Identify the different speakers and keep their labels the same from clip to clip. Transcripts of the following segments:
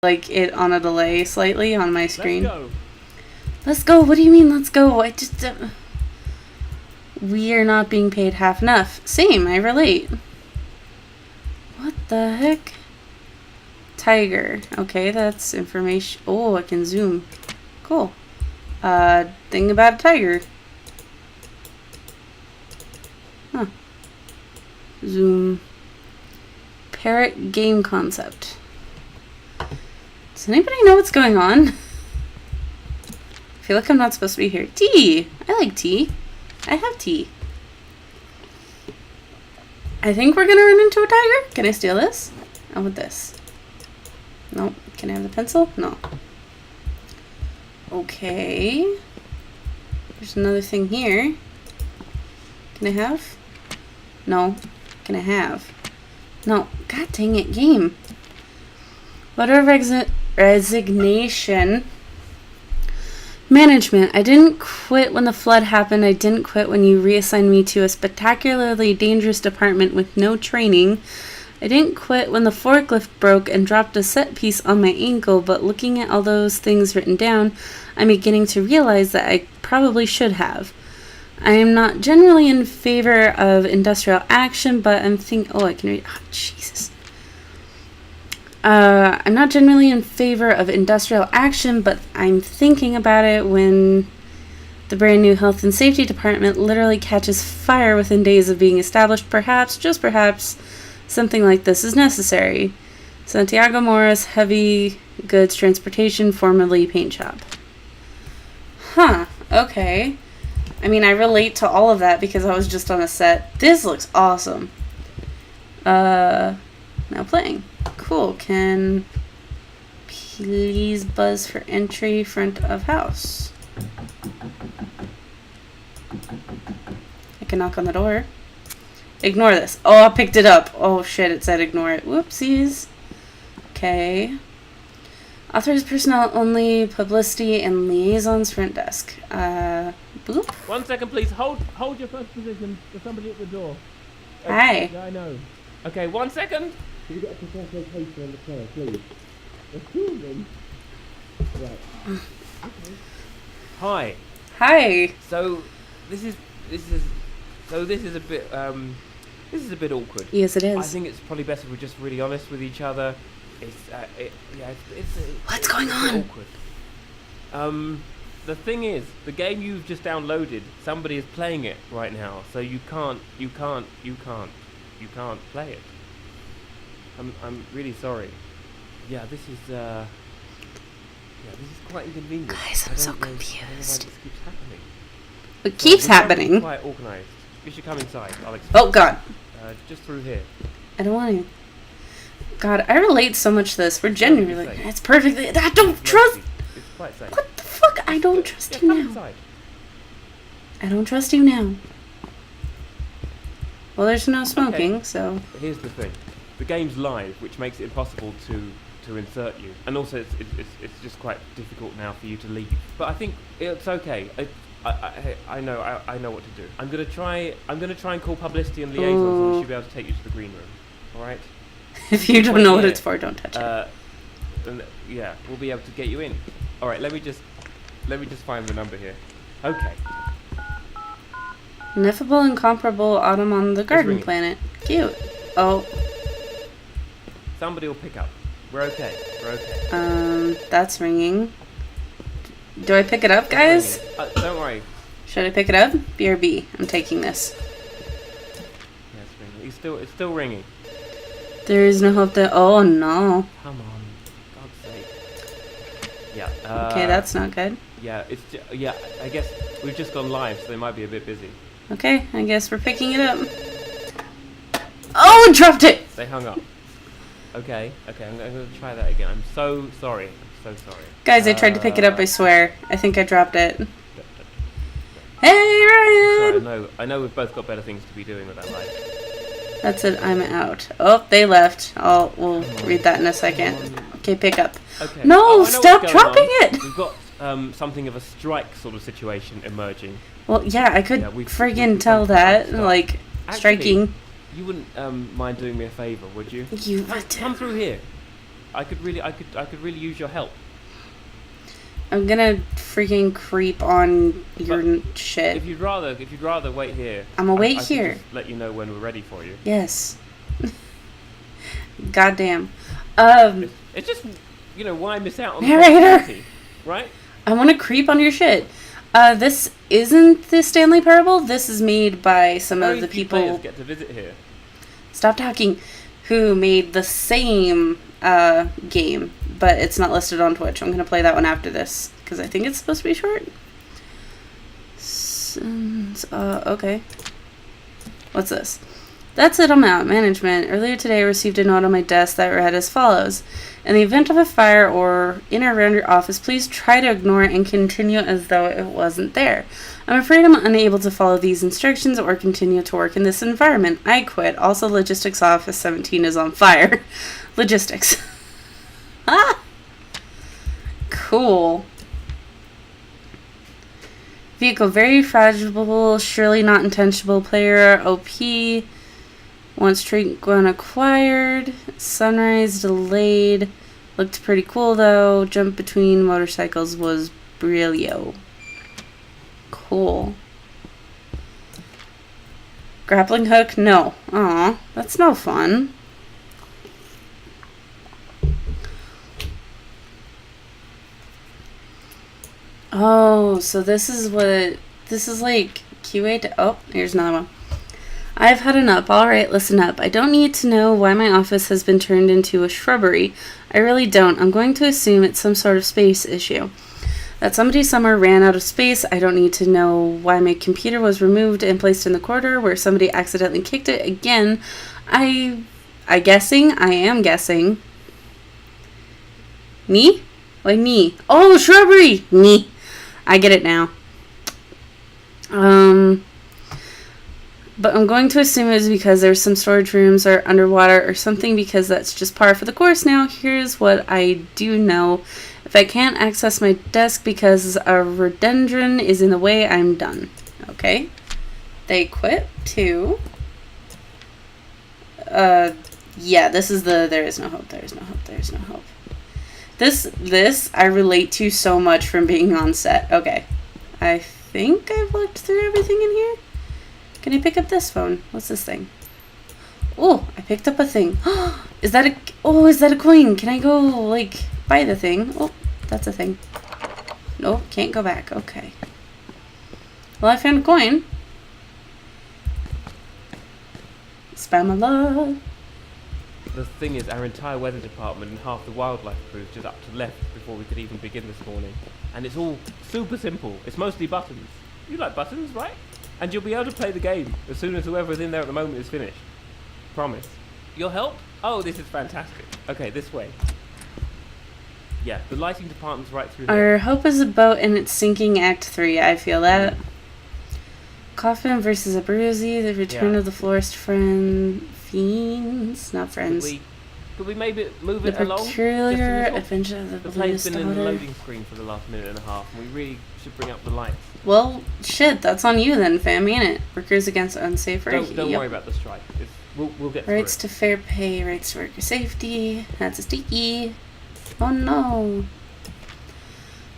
Speaker 1: like it on a delay slightly on my screen.
Speaker 2: Let's go.
Speaker 1: Let's go. What do you mean, let's go? I just... we are not being paid half enough. Same, I relate. What the heck? Tiger. Okay, that's information. Oh, I can zoom. Cool. Thing about a tiger. Huh. Zoom. Parrot game concept. Does anybody know what's going on? I feel like I'm not supposed to be here. Tea! I like tea. I have tea. I think we're gonna run into a tiger. Can I steal this? I want this. Nope. Can I have the pencil? No. Okay. There's another thing here. Can I have? No. Can I have? No. God dang it, game. Letter of resignation. Management. I didn't quit when the flood happened. I didn't quit when you reassigned me to a spectacularly dangerous department with no training. I didn't quit when the forklift broke and dropped a set piece on my ankle, but looking at all those things written down, I'm beginning to realize that I probably should have. I am not generally in favor of industrial action, but I'm oh, I can read. Oh, Jesus. I'm not generally in favor of industrial action, but I'm thinking about it when the brand new health and safety department literally catches fire within days of being established. Perhaps, just perhaps, something like this is necessary. Santiago Morris, Heavy Goods Transportation, formerly paint shop. Huh, okay. I mean, I relate to all of that because I was just on a set. This looks awesome. Now playing. Cool. Can please buzz for entry front of house. I can knock on the door. Ignore this. Oh, I picked it up. Oh shit, it said ignore it. Whoopsies. Okay. Authorized personnel only, publicity and liaisons front desk. Boop.
Speaker 2: 1 second, please. Hold your first position. There's somebody at the door.
Speaker 1: Hi.
Speaker 2: Yeah, I know. Okay, 1 second.
Speaker 3: Can you get a precise location on the player, please? There's two of them. Right. Okay.
Speaker 2: Hi.
Speaker 1: Hi.
Speaker 2: So this is a bit awkward.
Speaker 1: Yes, it is.
Speaker 2: I think it's probably best if we're just really honest with each other.
Speaker 1: What's going on?
Speaker 2: Awkward. The thing is, the game you've just downloaded, somebody is playing it right now, so you can't play it. I'm really sorry. Yeah, this is quite inconvenient.
Speaker 1: Guys, I'm so
Speaker 2: I don't know why
Speaker 1: confused.
Speaker 2: this keeps happening.
Speaker 1: It keeps happening.
Speaker 2: Quite organised. You should come inside. I'll explain.
Speaker 1: Oh God.
Speaker 2: Just through here.
Speaker 1: I don't want to. God, I relate so much to this. We're genuinely. It's perfectly. I don't trust.
Speaker 2: It's quite safe.
Speaker 1: What the fuck? I don't trust you
Speaker 2: come
Speaker 1: now.
Speaker 2: inside.
Speaker 1: I don't trust you now. Well, there's no smoking,
Speaker 2: Okay.
Speaker 1: so.
Speaker 2: Here's the thing. The game's live, which makes it impossible to insert you, and also it's just quite difficult now for you to leave. But I think it's okay. I know what to do. I'm gonna try and call publicity and liaisons, and we should be able to take you to the green room. All right?
Speaker 1: If you don't know what it's for, don't touch it.
Speaker 2: And yeah, we'll be able to get you in. All right. Let me just find the number here. Okay.
Speaker 1: Ineffable, incomparable autumn on the garden
Speaker 2: ringing.
Speaker 1: planet. Cute. Oh.
Speaker 2: Somebody will pick up. We're okay. We're okay.
Speaker 1: That's ringing. Do I pick it up, guys?
Speaker 2: Don't worry.
Speaker 1: Should I pick it up? BRB. I'm taking this.
Speaker 2: Yeah, it's ringing. It's still ringing.
Speaker 1: There is no hope that. Oh no.
Speaker 2: Come on, God's sake. Yeah.
Speaker 1: Okay, that's not good.
Speaker 2: Yeah, I guess we've just gone live, so they might be a bit busy.
Speaker 1: Okay, I guess we're picking it up. Oh, dropped it!
Speaker 2: They hung up. Okay, I'm going to try that again. I'm so sorry.
Speaker 1: Guys, I tried to pick it up, I swear. I think I dropped it. Hey, Ryan!
Speaker 2: Sorry, I know we've both got better things to be doing with our life.
Speaker 1: That's it, I'm out. Oh, they left. We'll read that in a second. Okay, pick up.
Speaker 2: Okay.
Speaker 1: No,
Speaker 2: I know
Speaker 1: stop
Speaker 2: what's going
Speaker 1: dropping
Speaker 2: on.
Speaker 1: it!
Speaker 2: We've got something of a strike sort of situation emerging.
Speaker 1: Well, yeah, I could
Speaker 2: we've
Speaker 1: tell that.
Speaker 2: stuff.
Speaker 1: Like,
Speaker 2: Actually,
Speaker 1: striking.
Speaker 2: You wouldn't mind doing me a favour, would you?
Speaker 1: You
Speaker 2: Come through here. I could really use your help.
Speaker 1: I'm gonna freaking creep on your shit.
Speaker 2: If you'd rather wait here,
Speaker 1: I'm gonna wait
Speaker 2: I
Speaker 1: here.
Speaker 2: Can just let you know when we're ready for you.
Speaker 1: Yes. Goddamn.
Speaker 2: It's just, why miss out on the opportunity, right?
Speaker 1: I want to creep on your shit. This isn't the Stanley Parable. This is made by some of the people.
Speaker 2: Players get to visit here.
Speaker 1: Stop talking. Who made the same game, but it's not listed on Twitch. I'm gonna play that one after this because I think it's supposed to be short. Okay. What's this? That's it, I'm out. Management. Earlier today I received a note on my desk that read as follows. In the event of a fire or in or around your office, please try to ignore it and continue as though it wasn't there. I'm afraid I'm unable to follow these instructions or continue to work in this environment. I quit. Also, Logistics Office 17 is on fire. Logistics. Ah! Cool. Vehicle very fragile, surely not intentional. Player OP. Once trait when acquired. Sunrise delayed. Looked pretty cool though. Jump between motorcycles was brillo. Cool. Grappling hook? No. Aw, that's no fun. Oh, so this is like QA to, oh, here's another one. I've had enough. Alright, listen up. I don't need to know why my office has been turned into a shrubbery. I really don't. I'm going to assume it's some sort of space issue. That somebody somewhere ran out of space. I don't need to know why my computer was removed and placed in the corner where somebody accidentally kicked it. Again, I am guessing. Me? Why me? Oh, shrubbery! Me. I get it now. But I'm going to assume it was because there's some storage rooms or underwater or something because that's just par for the course now. Here's what I do know. If I can't access my desk because a rhododendron is in the way, I'm done. Okay. They quit too. Yeah, this is the there is no hope, there is no hope, there is no hope. This I relate to so much from being on set. Okay. I think I've looked through everything in here. Can I pick up this phone? What's this thing? Oh, I picked up a thing. Is that a coin? Can I go, like, buy the thing? Oh, that's a thing. Nope, can't go back. Okay. Well, I found a coin. Spam a lot.
Speaker 2: The thing is, our entire weather department and half the wildlife crew is just up to left before we could even begin this morning. And it's all super simple. It's mostly buttons. You like buttons, right? And you'll be able to play the game as soon as whoever's in there at the moment is finished. Promise. Your help? Oh, this is fantastic. Okay, this way. Yeah, the lighting department's right through there.
Speaker 1: Our hope is a boat and it's sinking Act 3. I feel that. Coffin versus a Bruzy. The return of the florist fiends. Not friends.
Speaker 2: Could we maybe move
Speaker 1: the
Speaker 2: it along?
Speaker 1: The peculiar adventure of the
Speaker 2: play's
Speaker 1: bluest
Speaker 2: been in the
Speaker 1: daughter.
Speaker 2: loading screen for the last minute and a half, and we really should bring up the lights.
Speaker 1: Well, shit, that's on you then, fam, ain't it? Workers against unsafe work.
Speaker 2: Don't worry about the strike. We'll get through
Speaker 1: Rights
Speaker 2: it.
Speaker 1: to fair pay, rights to worker safety. That's a sticky. Oh no.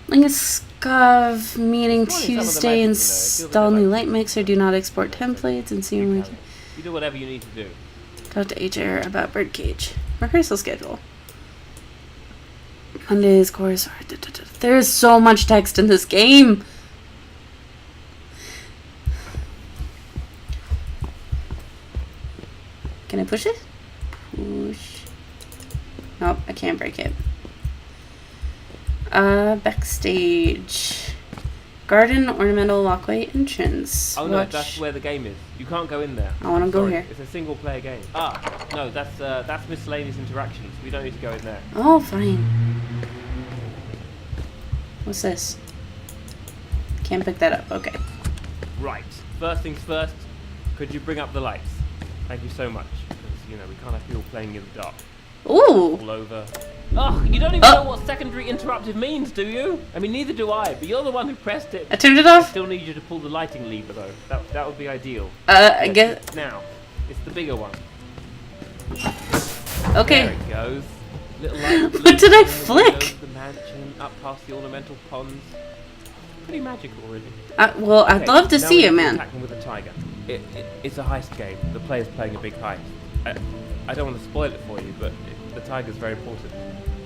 Speaker 1: Lingaskov meeting Tuesday. Install new light mixer. Do not export templates and see
Speaker 2: You do whatever you need to do.
Speaker 1: Talk to HR about birdcage. Rehearsal schedule. Monday's course. There is so much text in this game. Can I push it? Push. Nope, I can't break it. Backstage. Garden ornamental walkway entrance.
Speaker 2: Oh no, that's where the game is. You can't go in there.
Speaker 1: I want to go here.
Speaker 2: It's a single player game. Ah, no, that's miscellaneous interactions. We don't need to go in there.
Speaker 1: Oh, fine. What's this? Can't pick that up. Okay.
Speaker 2: Right. First things first. Could you bring up the lights? Thank you so much. Because we can't have people playing in the dark.
Speaker 1: Ooh.
Speaker 2: All over. Oh, you don't even know what secondary interruptive means, do you? I mean, neither do I, but you're the one who pressed it.
Speaker 1: I turned it off.
Speaker 2: I still need you to pull the lighting lever, though. That would be ideal.
Speaker 1: I guess.
Speaker 2: Now, it's the bigger one.
Speaker 1: Okay.
Speaker 2: There it goes. Little lights.
Speaker 1: What did I
Speaker 2: in the
Speaker 1: flick?
Speaker 2: windows of the mansion, up past the ornamental ponds. Pretty magical, really.
Speaker 1: Well, I'd
Speaker 2: Okay,
Speaker 1: love to
Speaker 2: now
Speaker 1: see
Speaker 2: we
Speaker 1: it,
Speaker 2: need to
Speaker 1: man.
Speaker 2: attack them with a tiger. It's a heist game. The player's playing a big heist. I don't want to spoil it for you, but the tiger's very important.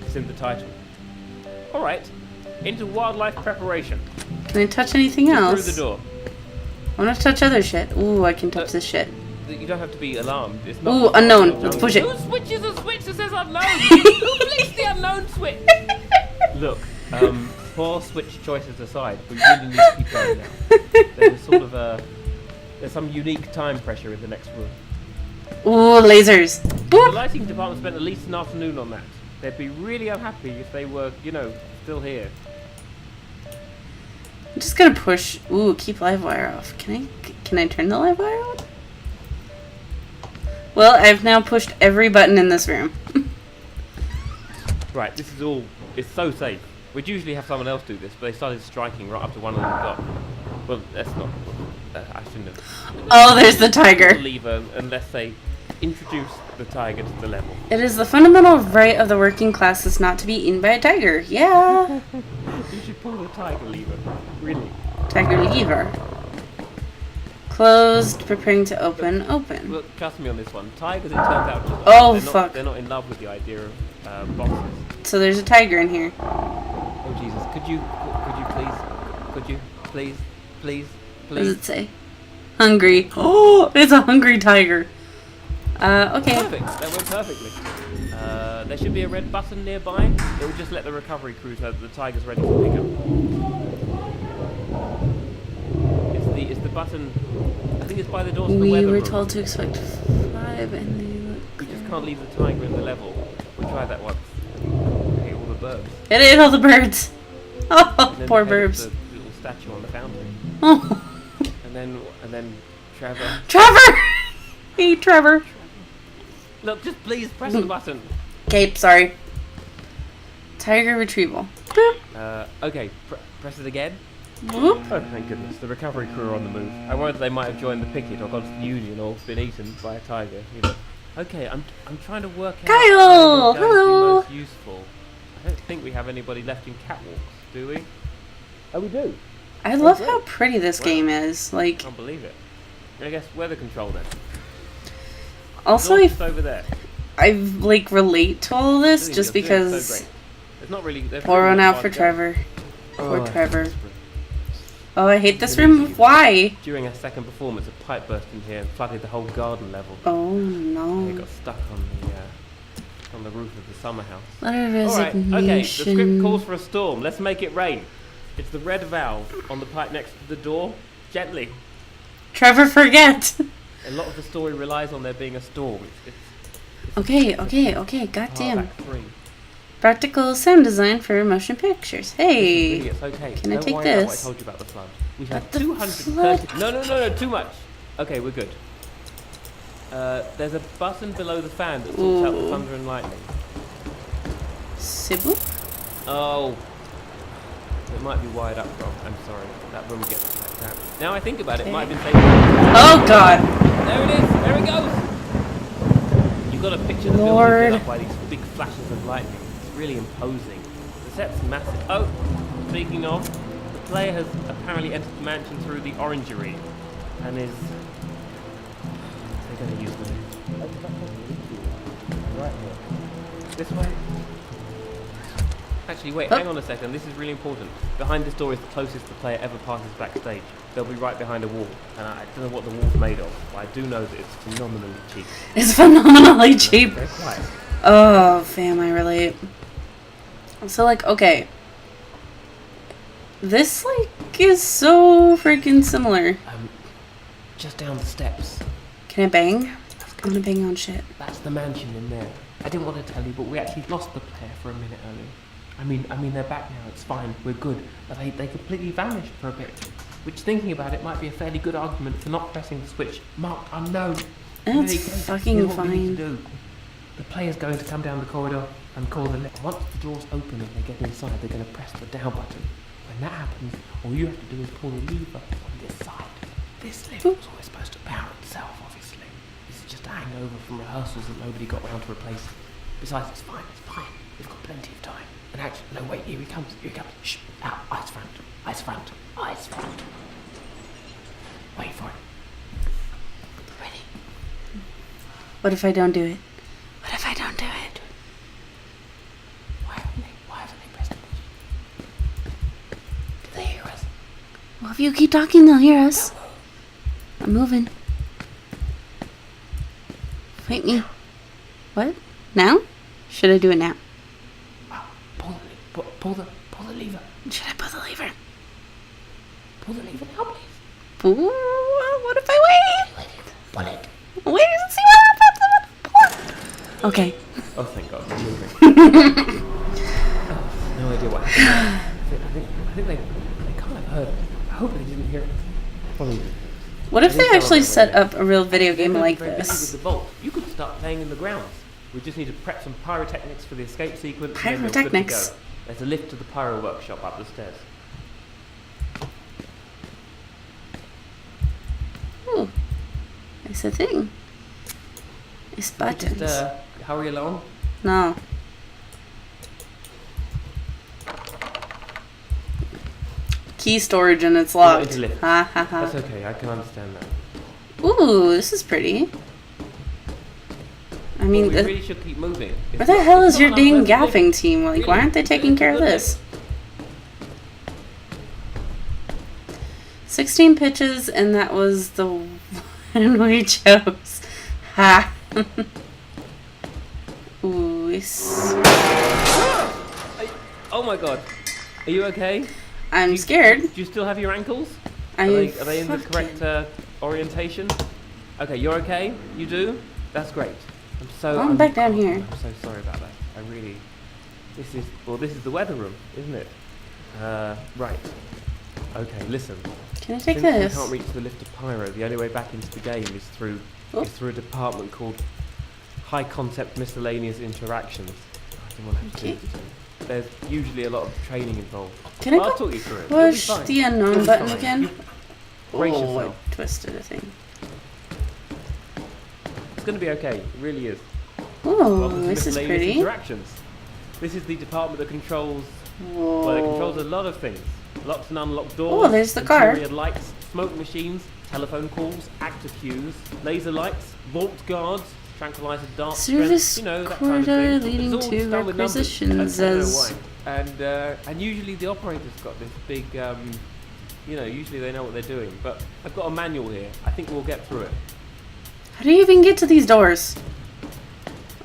Speaker 2: It's in the title. All right, into wildlife preparation.
Speaker 1: Can I touch anything
Speaker 2: Just
Speaker 1: else?
Speaker 2: through the door.
Speaker 1: I want to touch other shit. Ooh, I can touch this shit.
Speaker 2: You don't have to be alarmed. It's not.
Speaker 1: Ooh, unknown. Let's push it.
Speaker 2: Who switches a switch that says unknown? Who placed the unknown switch? Look, poor switch choices aside, we really need to keep going now. There's some unique time pressure in the next room.
Speaker 1: Ooh, lasers.
Speaker 2: The
Speaker 1: Boop.
Speaker 2: lighting department spent at least an afternoon on that. They'd be really unhappy if they were, still here.
Speaker 1: I'm just gonna push. Ooh, keep live wire off. Can I turn the live wire on? Well, I've now pushed every button in this room.
Speaker 2: Right, it's so safe. We'd usually have someone else do this, but they started striking right up to one of them got. Well, that's not. I shouldn't have.
Speaker 1: Oh, there's the tiger.
Speaker 2: Lever, unless they introduce the tiger to the level.
Speaker 1: It is the fundamental right of the working classes not to be eaten by a tiger. Yeah.
Speaker 2: You should pull the tiger lever. Really.
Speaker 1: Tiger lever. Closed, preparing to open.
Speaker 2: Well, trust me on this one. Tigers, it turns out, just
Speaker 1: Oh,
Speaker 2: they're
Speaker 1: fuck.
Speaker 2: They're not in love with the idea of boxes.
Speaker 1: So there's a tiger in here.
Speaker 2: Oh Jesus! Could you please?
Speaker 1: What does it say? Hungry. Oh, it's a hungry tiger. Okay.
Speaker 2: Perfect. That went perfectly. There should be a red button nearby. It will just let the recovery crews know that the tiger's ready to pick up. It's the button. I think it's by the doors to the
Speaker 1: We
Speaker 2: weather
Speaker 1: were
Speaker 2: room.
Speaker 1: told to expect 5 and they look
Speaker 2: We just
Speaker 1: clear.
Speaker 2: can't leave the tiger in the level. We tried that once. Hit all the birds.
Speaker 1: It ate all the birds. Oh,
Speaker 2: And then
Speaker 1: poor
Speaker 2: the head of
Speaker 1: birds.
Speaker 2: The little statue on the fountain.
Speaker 1: Oh,
Speaker 2: And then Trevor.
Speaker 1: Trevor! Hey, Trevor.
Speaker 2: Look, just please press the button.
Speaker 1: Okay, sorry. Tiger retrieval. Boop.
Speaker 2: Okay, press it again.
Speaker 1: Whoop.
Speaker 2: Oh, thank goodness. The recovery crew are on the move. I worried they might have joined the picket or gone to the union or been eaten by a tiger. Okay, I'm trying to work out
Speaker 1: Kyle!
Speaker 2: what's going to be
Speaker 1: Hello!
Speaker 2: most useful. I don't think we have anybody left in catwalks, do we? Oh, we do.
Speaker 1: I love how pretty this game is. Like,
Speaker 2: Can't believe it. I guess weather control then.
Speaker 1: also
Speaker 2: North is over there.
Speaker 1: I like relate to all this
Speaker 2: You're
Speaker 1: just
Speaker 2: doing
Speaker 1: because.
Speaker 2: so great. It's not really.
Speaker 1: Pour one out for Trevor. Poor Trevor. Oh, I hate this room. Why?
Speaker 2: During a second performance, a pipe burst in here and flooded the whole garden level.
Speaker 1: Oh
Speaker 2: It
Speaker 1: no.
Speaker 2: got stuck on the roof of the summer house.
Speaker 1: Letter of
Speaker 2: Alright,
Speaker 1: resignation.
Speaker 2: okay, the script calls for a storm. Let's make it rain. It's the red valve on the pipe next to the door. Gently.
Speaker 1: Trevor, forget.
Speaker 2: A lot of the story relies on there being a storm. It's
Speaker 1: Okay. Goddamn.
Speaker 2: Hardback 3.
Speaker 1: Practical sound design for motion pictures. Hey.
Speaker 2: Really, it's okay.
Speaker 1: Can I
Speaker 2: Don't
Speaker 1: take
Speaker 2: worry about what
Speaker 1: this?
Speaker 2: I told you about the flood. We
Speaker 1: But
Speaker 2: had
Speaker 1: the
Speaker 2: 230.
Speaker 1: flood-
Speaker 2: No, too much. Okay, we're good. There's a button below the fan that sorts out the
Speaker 1: Ooh.
Speaker 2: thunder and lightning.
Speaker 1: Sibu?
Speaker 2: Oh. It might be wired up wrong. I'm sorry. That room gets packed out. Now I think about it, it might have been saved.
Speaker 1: Oh god.
Speaker 2: There it is. There it goes. You've got to picture the building
Speaker 1: Lord.
Speaker 2: lit up by these big flashes of lightning. It's really imposing. The set's massive. Oh, speaking of, the player has apparently entered the mansion through the orangery and is. They're going to use the. Right here. This way. Actually, wait, hang on a second. This is really important. Behind this door is the closest the player ever passes backstage. They'll be right behind a wall, and I don't know what the wall's made of, but I do know that it's phenomenally cheap.
Speaker 1: It's phenomenally cheap.
Speaker 2: Very quiet.
Speaker 1: Oh, fam, I relate. So, like, okay. This, like, is so freaking similar.
Speaker 2: Just down the steps.
Speaker 1: Can I bang? I'm gonna bang on shit.
Speaker 2: That's the mansion in there. I didn't want to tell you, but we actually lost the player for a minute earlier. I mean, they're back now. It's fine. We're good. But they completely vanished for a bit. Which, thinking about it, might be a fairly good argument for not pressing the switch marked unknown.
Speaker 1: That's
Speaker 2: Here's
Speaker 1: fucking
Speaker 2: what we need
Speaker 1: fine.
Speaker 2: to do. The player's going to come down the corridor and call the lift. Once the doors open and they get inside, they're going to press the down button. When that happens, all you have to do is pull the lever on this side. This lever was always supposed to power itself, obviously. This is just a hangover from rehearsals that nobody got round to replacing. Besides, it's fine. We've got plenty of time. And actually, no, wait, here he comes. Shh, out, eyes front. Wait for it. Ready?
Speaker 1: What if I don't do it?
Speaker 2: Why haven't they pressed it? Do they hear us?
Speaker 1: Well, if you keep talking, they'll hear us. I'm moving. Fight me. What? Now? Should I do it now?
Speaker 2: Pull the lever.
Speaker 1: Should I pull the lever?
Speaker 2: Pull the lever now, please.
Speaker 1: Ooh, what if I wait?
Speaker 2: Pull it.
Speaker 1: Wait and see what happens. Pull it. Okay.
Speaker 2: Oh, thank God, we're moving. No idea what happened. I think they can't have heard. I hope they didn't hear it. Probably.
Speaker 1: What if they actually set up a real video game like
Speaker 2: Very busy
Speaker 1: this?
Speaker 2: with the vault. You could start playing in the grounds. We just need to prep some pyrotechnics for the escape sequence. and then we're good to
Speaker 1: Pyrotechnics?
Speaker 2: go. There's a lift to the pyro workshop up the stairs.
Speaker 1: Ooh, it's a thing. It's buttons.
Speaker 2: Just hurry along.
Speaker 1: No. Key storage and it's locked.
Speaker 2: Into lift.
Speaker 1: Ha ha
Speaker 2: That's
Speaker 1: ha.
Speaker 2: okay, I can understand that.
Speaker 1: Ooh, this is pretty. I mean,
Speaker 2: Well, we really should keep moving.
Speaker 1: where the hell is your dang gaffing team? Like, why aren't they taking care of this? 16 pitches, and that was the one we chose. Ha! Ooh,
Speaker 2: Oh my God. Are you okay?
Speaker 1: I'm scared.
Speaker 2: Do you still have your ankles?
Speaker 1: Are
Speaker 2: Are they in the correct orientation? Okay, you're okay? You do? That's great.
Speaker 1: I'm back down here.
Speaker 2: I'm so sorry about that. This is the weather room, isn't it? Right. Okay, listen.
Speaker 1: Can I take
Speaker 2: Since
Speaker 1: this?
Speaker 2: we can't reach the lift of Pyro, the only way back into the game is through
Speaker 1: Oh.
Speaker 2: a department called High Concept Miscellaneous Interactions. I don't want to have to do
Speaker 1: Okay.
Speaker 2: it. There's usually a lot of training involved.
Speaker 1: Can I
Speaker 2: I'll
Speaker 1: go
Speaker 2: talk you through it. You'll be
Speaker 1: push
Speaker 2: fine.
Speaker 1: the
Speaker 2: You'll
Speaker 1: unknown
Speaker 2: be
Speaker 1: button
Speaker 2: fine.
Speaker 1: again?
Speaker 2: Brace
Speaker 1: Oh,
Speaker 2: yourself.
Speaker 1: I twisted a thing.
Speaker 2: It's going to be okay. It really is.
Speaker 1: Oh,
Speaker 2: Welcome to
Speaker 1: this is
Speaker 2: Miscellaneous
Speaker 1: pretty.
Speaker 2: Interactions. This is the department that controls
Speaker 1: Whoa.
Speaker 2: Well, it controls a lot of things. Locks and unlocked doors.
Speaker 1: Oh, there's the car.
Speaker 2: interior lights, smoke machines, telephone calls, actor queues, laser lights, vault guards, tranquilizer darts,
Speaker 1: Service
Speaker 2: strength, that kind of
Speaker 1: corridor
Speaker 2: thing.
Speaker 1: leading
Speaker 2: It's all
Speaker 1: to
Speaker 2: done with numbers.
Speaker 1: requisitions
Speaker 2: I don't know
Speaker 1: as-
Speaker 2: why. And usually the operator's got this big, usually they know what they're doing. But I've got a manual here. I think we'll get through it.
Speaker 1: How do you even get to these doors?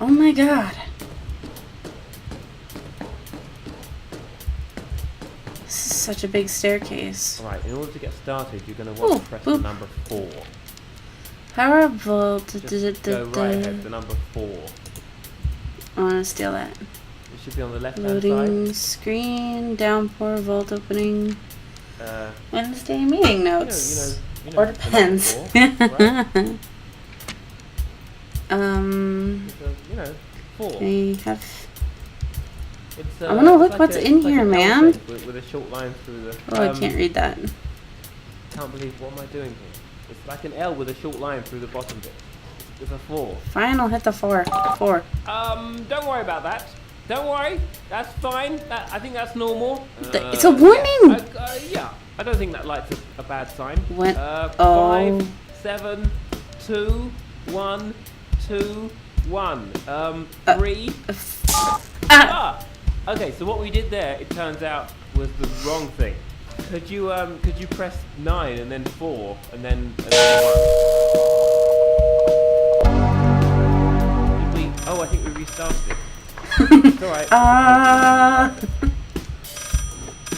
Speaker 1: Oh my god. This is such a big staircase.
Speaker 2: All right. In order to get started, you're going to want
Speaker 1: Ooh,
Speaker 2: to press
Speaker 1: boop.
Speaker 2: the number 4.
Speaker 1: Power vault.
Speaker 2: Just go right ahead. The number 4.
Speaker 1: I want to steal that.
Speaker 2: It should be on the left-hand side.
Speaker 1: Loading screen, downpour, vault opening.
Speaker 2: Uh,
Speaker 1: Wednesday meeting notes.
Speaker 2: you know
Speaker 1: Or
Speaker 2: the number
Speaker 1: depends.
Speaker 2: 4, right? It's 4.
Speaker 1: I have.
Speaker 2: It's,
Speaker 1: I wanna
Speaker 2: it's
Speaker 1: look
Speaker 2: like
Speaker 1: what's in
Speaker 2: it's like
Speaker 1: here,
Speaker 2: an L
Speaker 1: man.
Speaker 2: shape with a short line through the.
Speaker 1: Oh, I can't read that.
Speaker 2: Can't believe what am I doing here? It's like an L with a short line through the bottom bit. It's a 4.
Speaker 1: Fine, I'll hit the 4. 4.
Speaker 2: Don't worry about that. Don't worry. That's fine. I think that's normal.
Speaker 1: It's a warning!
Speaker 2: Yeah. I don't think that light's a bad sign.
Speaker 1: When-
Speaker 2: 5,
Speaker 1: oh.
Speaker 2: 7, 2, 1, 2, 1. 3.
Speaker 1: Ah!
Speaker 2: Okay, so what we did there, it turns out, was the wrong thing. Could you press 9 and then 4 and then 1? Did we? Oh, I think we restarted it. It's alright.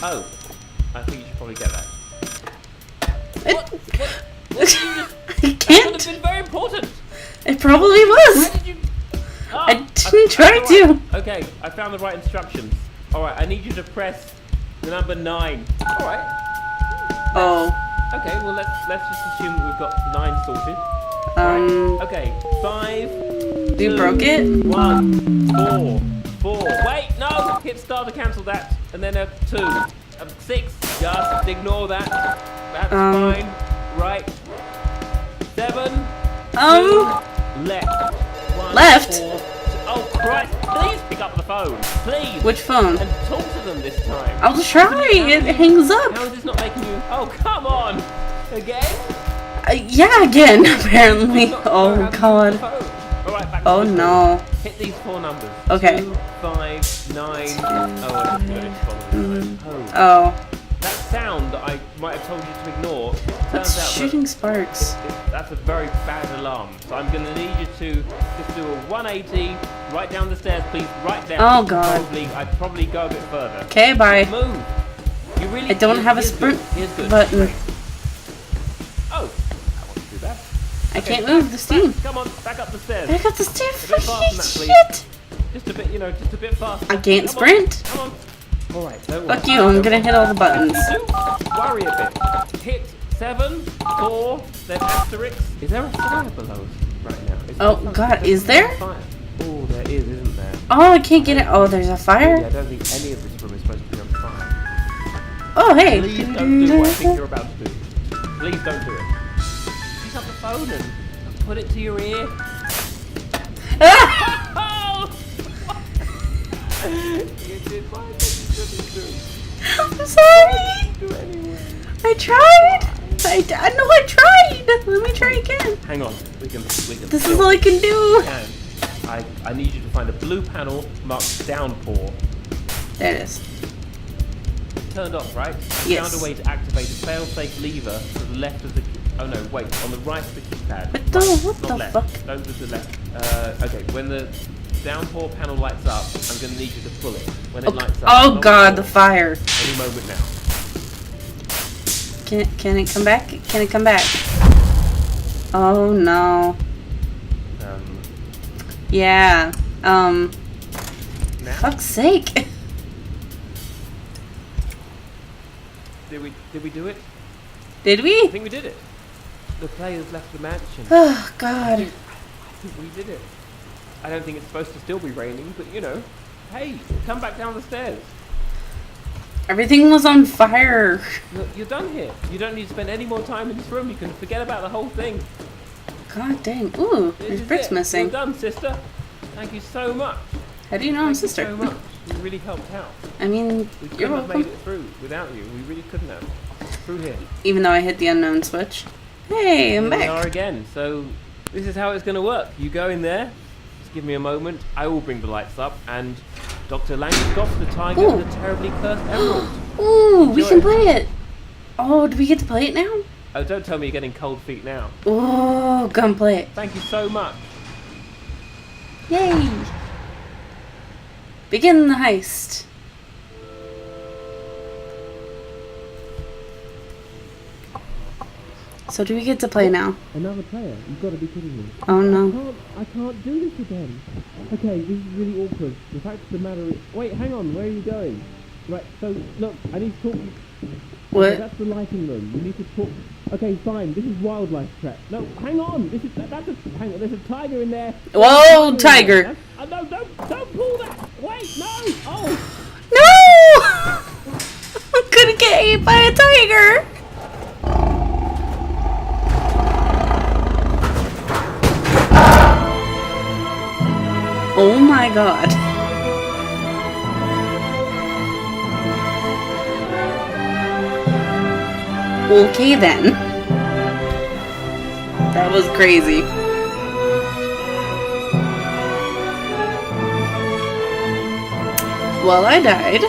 Speaker 2: Oh, I think you should probably get that. What did you just?
Speaker 1: I
Speaker 2: That would
Speaker 1: can't.
Speaker 2: have been very important.
Speaker 1: It probably
Speaker 2: Why
Speaker 1: was.
Speaker 2: did you?
Speaker 1: I didn't try
Speaker 2: that's
Speaker 1: to.
Speaker 2: all right. Okay, I found the right instructions. Alright, I need you to press the number 9. Alright.
Speaker 1: Oh.
Speaker 2: Okay, well let's just assume that we've got 9 sorted. Okay, 5.
Speaker 1: You
Speaker 2: 2,
Speaker 1: broke it?
Speaker 2: 1, 4. Wait, no! Hit start to cancel that. And then a 2. 6. Just ignore that. That's fine. Right. 7. 2. Left. 1,
Speaker 1: Left?
Speaker 2: 4. Oh Christ! Please be pick up the phone, please.
Speaker 1: Which phone?
Speaker 2: And talk to them this time.
Speaker 1: I'll try. It hangs up.
Speaker 2: How is this not making you? Oh, come on! Again?
Speaker 1: Yeah, again, apparently. Oh, God.
Speaker 2: All right, back to
Speaker 1: Oh,
Speaker 2: the
Speaker 1: no.
Speaker 2: call. Hit these 4 numbers.
Speaker 1: Okay.
Speaker 2: 2, 5, 9. Oh,
Speaker 1: Oh.
Speaker 2: that sound that I might have told you to ignore. Turns
Speaker 1: It's
Speaker 2: out
Speaker 1: shooting sparks.
Speaker 2: that's a very bad alarm. So I'm going to need you to just do a 180, right down the stairs, please. Right down.
Speaker 1: Oh, God.
Speaker 2: I'd probably go a bit further.
Speaker 1: Okay, bye.
Speaker 2: Move. You really.
Speaker 1: I don't have a
Speaker 2: here's
Speaker 1: sprint
Speaker 2: good. Here's good.
Speaker 1: button.
Speaker 2: Great. Oh, that wasn't too bad.
Speaker 1: I
Speaker 2: Okay,
Speaker 1: can't move the steam.
Speaker 2: Come on, back up the stairs.
Speaker 1: I got the stairs.
Speaker 2: A bit faster than that, please.
Speaker 1: Shit.
Speaker 2: Just a bit, just a bit faster.
Speaker 1: I can't
Speaker 2: Come
Speaker 1: sprint.
Speaker 2: On, come on. All right, don't worry.
Speaker 1: Fuck you, I'm gonna hit all the buttons.
Speaker 2: Don't worry a bit. Hit 7, 4, then asterisk. Is there a fire below us right now?
Speaker 1: Oh, God, is there?
Speaker 2: Fire. Oh, there is, isn't there?
Speaker 1: Oh, I can't get it. Oh, there's a
Speaker 2: Yeah,
Speaker 1: fire?
Speaker 2: I don't think any of this room is supposed to be on fire.
Speaker 1: Oh, hey.
Speaker 2: Please don't do what I think you're about to do. Please don't do it. Pick up the phone and put it to your ear.
Speaker 1: Ah!
Speaker 2: You did what I think you
Speaker 1: I'm sorry.
Speaker 2: shouldn't do anyway.
Speaker 1: I tried. I know I tried. Let me try again.
Speaker 2: Hang on, we can.
Speaker 1: This is all I can do.
Speaker 2: I need you to find a blue panel marked downpour.
Speaker 1: There it is.
Speaker 2: Turned off, right?
Speaker 1: Yes.
Speaker 2: Found a way to activate a fail-safe lever to the left of the. Oh no, wait, on the right of the keypad.
Speaker 1: What the-
Speaker 2: Right,
Speaker 1: what
Speaker 2: not
Speaker 1: the
Speaker 2: left.
Speaker 1: fuck?
Speaker 2: Don't do the left. Okay, when the downpour panel lights up, I'm going to need you to pull it. When it lights up.
Speaker 1: Oh,
Speaker 2: not
Speaker 1: God, the
Speaker 2: before.
Speaker 1: fire.
Speaker 2: Any moment now.
Speaker 1: Can it come back? Can it come back? Oh, no. Yeah.
Speaker 2: Now?
Speaker 1: Fuck's sake.
Speaker 2: Did we do it?
Speaker 1: Did
Speaker 2: I
Speaker 1: we?
Speaker 2: think we did it. The players left the mansion.
Speaker 1: Oh,
Speaker 2: I
Speaker 1: God.
Speaker 2: think we did it. I don't think it's supposed to still be raining, but hey, come back down the stairs.
Speaker 1: Everything was on fire.
Speaker 2: You're done here. You don't need to spend any more time in this room. You can forget about the whole thing.
Speaker 1: God dang. Ooh,
Speaker 2: This
Speaker 1: there's
Speaker 2: is
Speaker 1: bricks
Speaker 2: it.
Speaker 1: missing.
Speaker 2: You're done, sister. Thank you so much.
Speaker 1: How do you know I'm
Speaker 2: Thank you
Speaker 1: sister?
Speaker 2: so much. You really helped out.
Speaker 1: I mean,
Speaker 2: We
Speaker 1: you're
Speaker 2: couldn't have
Speaker 1: welcome.
Speaker 2: made it through without you. We really couldn't have. Through here.
Speaker 1: Even though I hit the unknown switch. Hey, I'm
Speaker 2: Here we are
Speaker 1: back.
Speaker 2: again. So this is how it's going to work. You go in there. Just give me a moment. I will bring the lights up, and Dr. Langskoff, the tiger,
Speaker 1: Ooh.
Speaker 2: and the terribly cursed emerald.
Speaker 1: Ooh, we
Speaker 2: Enjoy
Speaker 1: can
Speaker 2: it.
Speaker 1: play it. Oh, do we get to play it now?
Speaker 2: Oh, don't tell me you're getting cold feet now.
Speaker 1: Oh, come play it.
Speaker 2: Thank you so much.
Speaker 1: Yay! Begin the heist. So do we get to play now?
Speaker 3: Another player? You've got to be kidding me.
Speaker 1: Oh no.
Speaker 3: I can't do this again. Okay, this is really awkward. The fact of the matter is... Wait, hang on, where are you going? Right, so, look, I need to talk...
Speaker 1: What?
Speaker 3: Okay, that's the lighting room. You need to talk... Okay, fine, this is wildlife trap. No, hang on! This is... That's a... Hang on, there's a tiger in there.
Speaker 1: Whoa, tiger!
Speaker 3: No, don't pull that! Wait, no! Oh!
Speaker 1: No! I'm gonna get ate by a tiger! Oh my god. Okay then. That was crazy. Well, I died.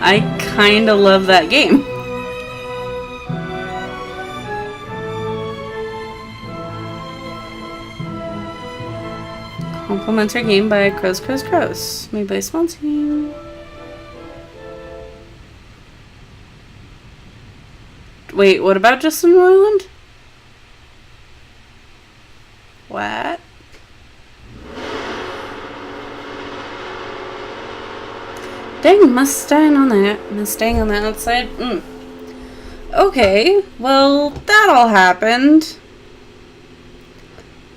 Speaker 1: I kinda love that game. Complimentary game by Crows. Made by Swansea. Wait, what about Justin Roiland? What? Dang, Mustang on the outside. Okay, well, that all happened.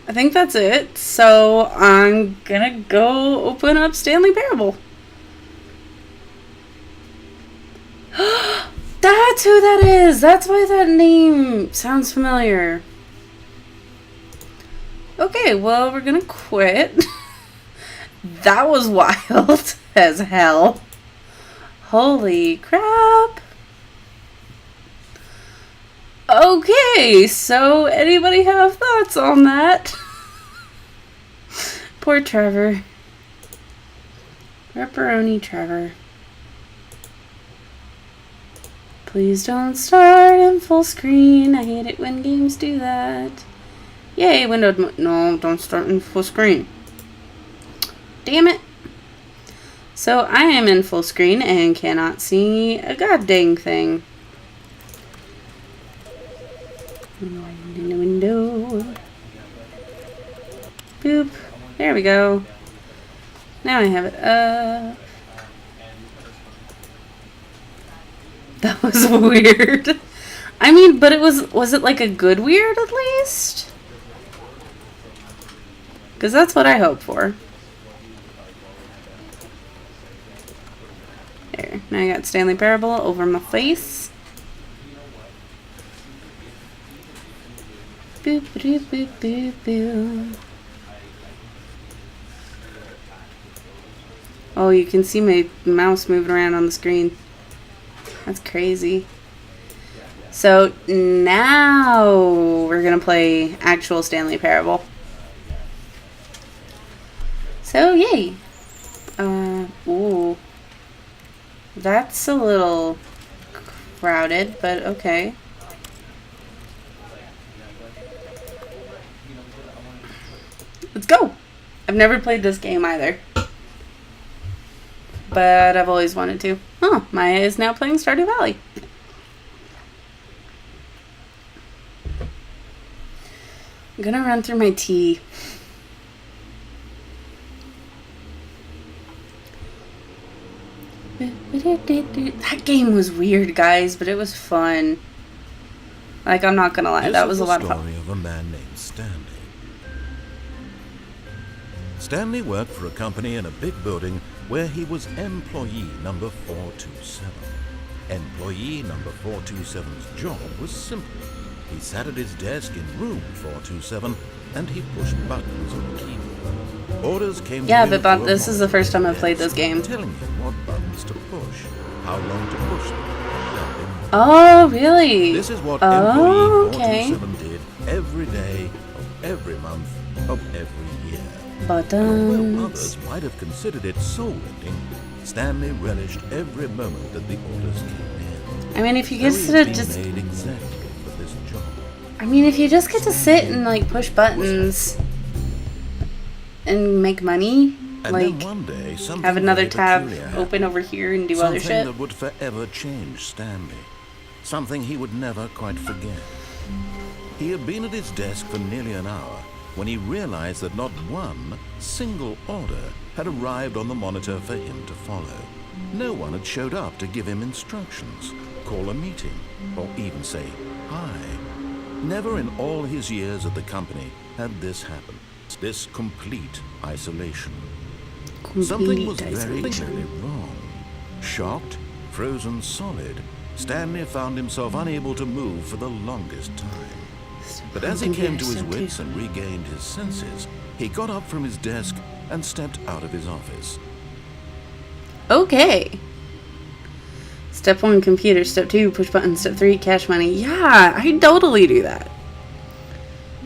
Speaker 1: I think that's it. So I'm gonna go open up Stanley Parable. That's who that is. That's why that name sounds familiar. Okay, well, we're gonna quit. That was wild as hell. Holy crap. Okay, so anybody have thoughts on that? Poor Trevor. Pepperoni Trevor. Please don't start in full screen. I hate it when games do that. Yay, windowed. No, don't start in full screen. Damn it. So I am in full screen and cannot see a god dang thing. In the window. Boop. There we go. Now I have it up. That was weird. I mean, but it was it like a good weird at least? Because that's what I hope for. There. Now I got Stanley Parable over my face. Boop, boop, boop, boop, boop. Oh, you can see my mouse moving around on the screen. That's crazy. So now we're gonna play actual Stanley Parable. So yay. Ooh. That's a little crowded, but okay. Let's go. I've never played this game either, but I've always wanted to. Oh, Maya is now playing Stardew Valley. I'm gonna run through my tea. That game was weird, guys, but it was fun. Like, I'm not gonna lie, that was a lot of fun.
Speaker 4: This is the story of a man named Stanley. Stanley worked for a company in a big building where he was employee number 427. Employee number 427's job was simple. He sat at his desk in room 427 and he pushed buttons on the keyboard. Orders came
Speaker 1: Yeah,
Speaker 4: to him
Speaker 1: but
Speaker 4: through a
Speaker 1: this is the first time I've
Speaker 4: desk,
Speaker 1: played this game.
Speaker 4: telling him what buttons to push, how long to push them.
Speaker 1: Oh, really?
Speaker 4: This is what
Speaker 1: Oh,
Speaker 4: employee
Speaker 1: okay.
Speaker 4: 427 did every day of every month of every year. Although
Speaker 1: Buttons.
Speaker 4: others might have considered it soul-rending, Stanley relished every moment that the orders came in.
Speaker 1: I mean, if you
Speaker 4: So
Speaker 1: get
Speaker 4: he's
Speaker 1: to
Speaker 4: been
Speaker 1: just,
Speaker 4: made exactly for this job.
Speaker 1: I mean, if you just get to sit and like push buttons and make money,
Speaker 4: And
Speaker 1: like
Speaker 4: then one day, something
Speaker 1: have another
Speaker 4: very
Speaker 1: tab
Speaker 4: peculiar happened.
Speaker 1: open over here and do other
Speaker 4: Something
Speaker 1: shit.
Speaker 4: that would forever change Stanley. Something he would never quite forget. He had been at his desk for nearly an hour when he realized that not one single order had arrived on the monitor for him to follow. No one had showed up to give him instructions, call a meeting, or even say hi. Never in all his years at the company had this happen. This complete isolation. Something was very clearly wrong. Shocked, frozen solid, Stanley found himself unable to move for the longest time. But as he came to his wits and regained his senses, he got up from his desk and stepped out of his office.
Speaker 1: Okay. Step 1, computer. Step 2, push button. Step 3, cash money. Yeah, I totally do that.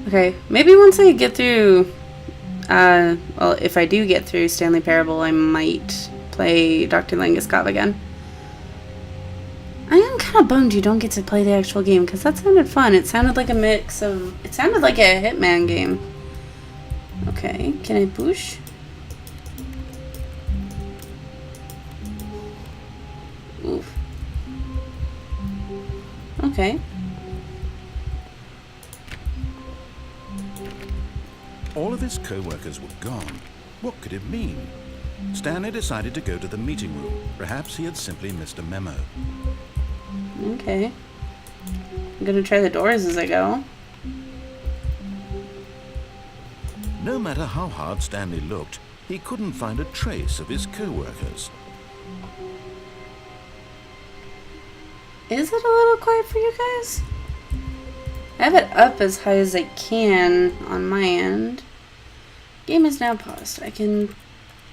Speaker 1: Okay, maybe once I get through, well, if I do get through Stanley Parable, I might play Dr. Langeskov again. I am kind of bummed you don't get to play the actual game, because that sounded fun. It sounded like a mix of, it sounded like a Hitman game. Okay, can I push? Oof. Okay.
Speaker 4: All of his co-workers were gone. What could it mean? Stanley decided to go to the meeting room. Perhaps he had simply missed a memo.
Speaker 1: Okay. I'm gonna try the doors as I go.
Speaker 4: No matter how hard Stanley looked, he couldn't find a trace of his co-workers.
Speaker 1: Is it a little quiet for you guys? I have it up as high as I can on my end. Game is now paused. I can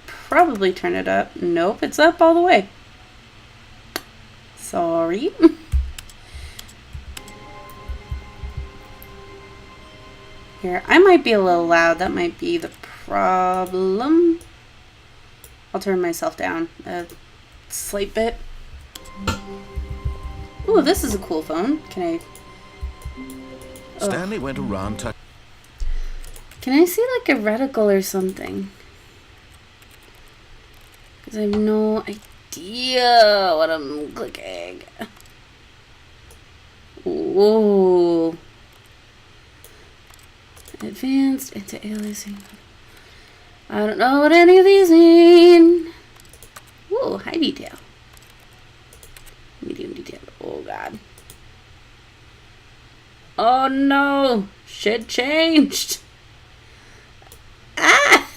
Speaker 1: probably turn it up. Nope, it's up all the way. Sorry. Here, I might be a little loud. That might be the problem. I'll turn myself down a slight bit. Ooh, this is a cool phone. Can I...
Speaker 4: Stanley went around
Speaker 1: Can I see like a reticle or something? Because I have no idea what I'm clicking. Ooh. Advanced into aliasing. I don't know what any of these mean. Ooh, high detail. Medium detail. Oh god. Oh no! Shit changed! Ah!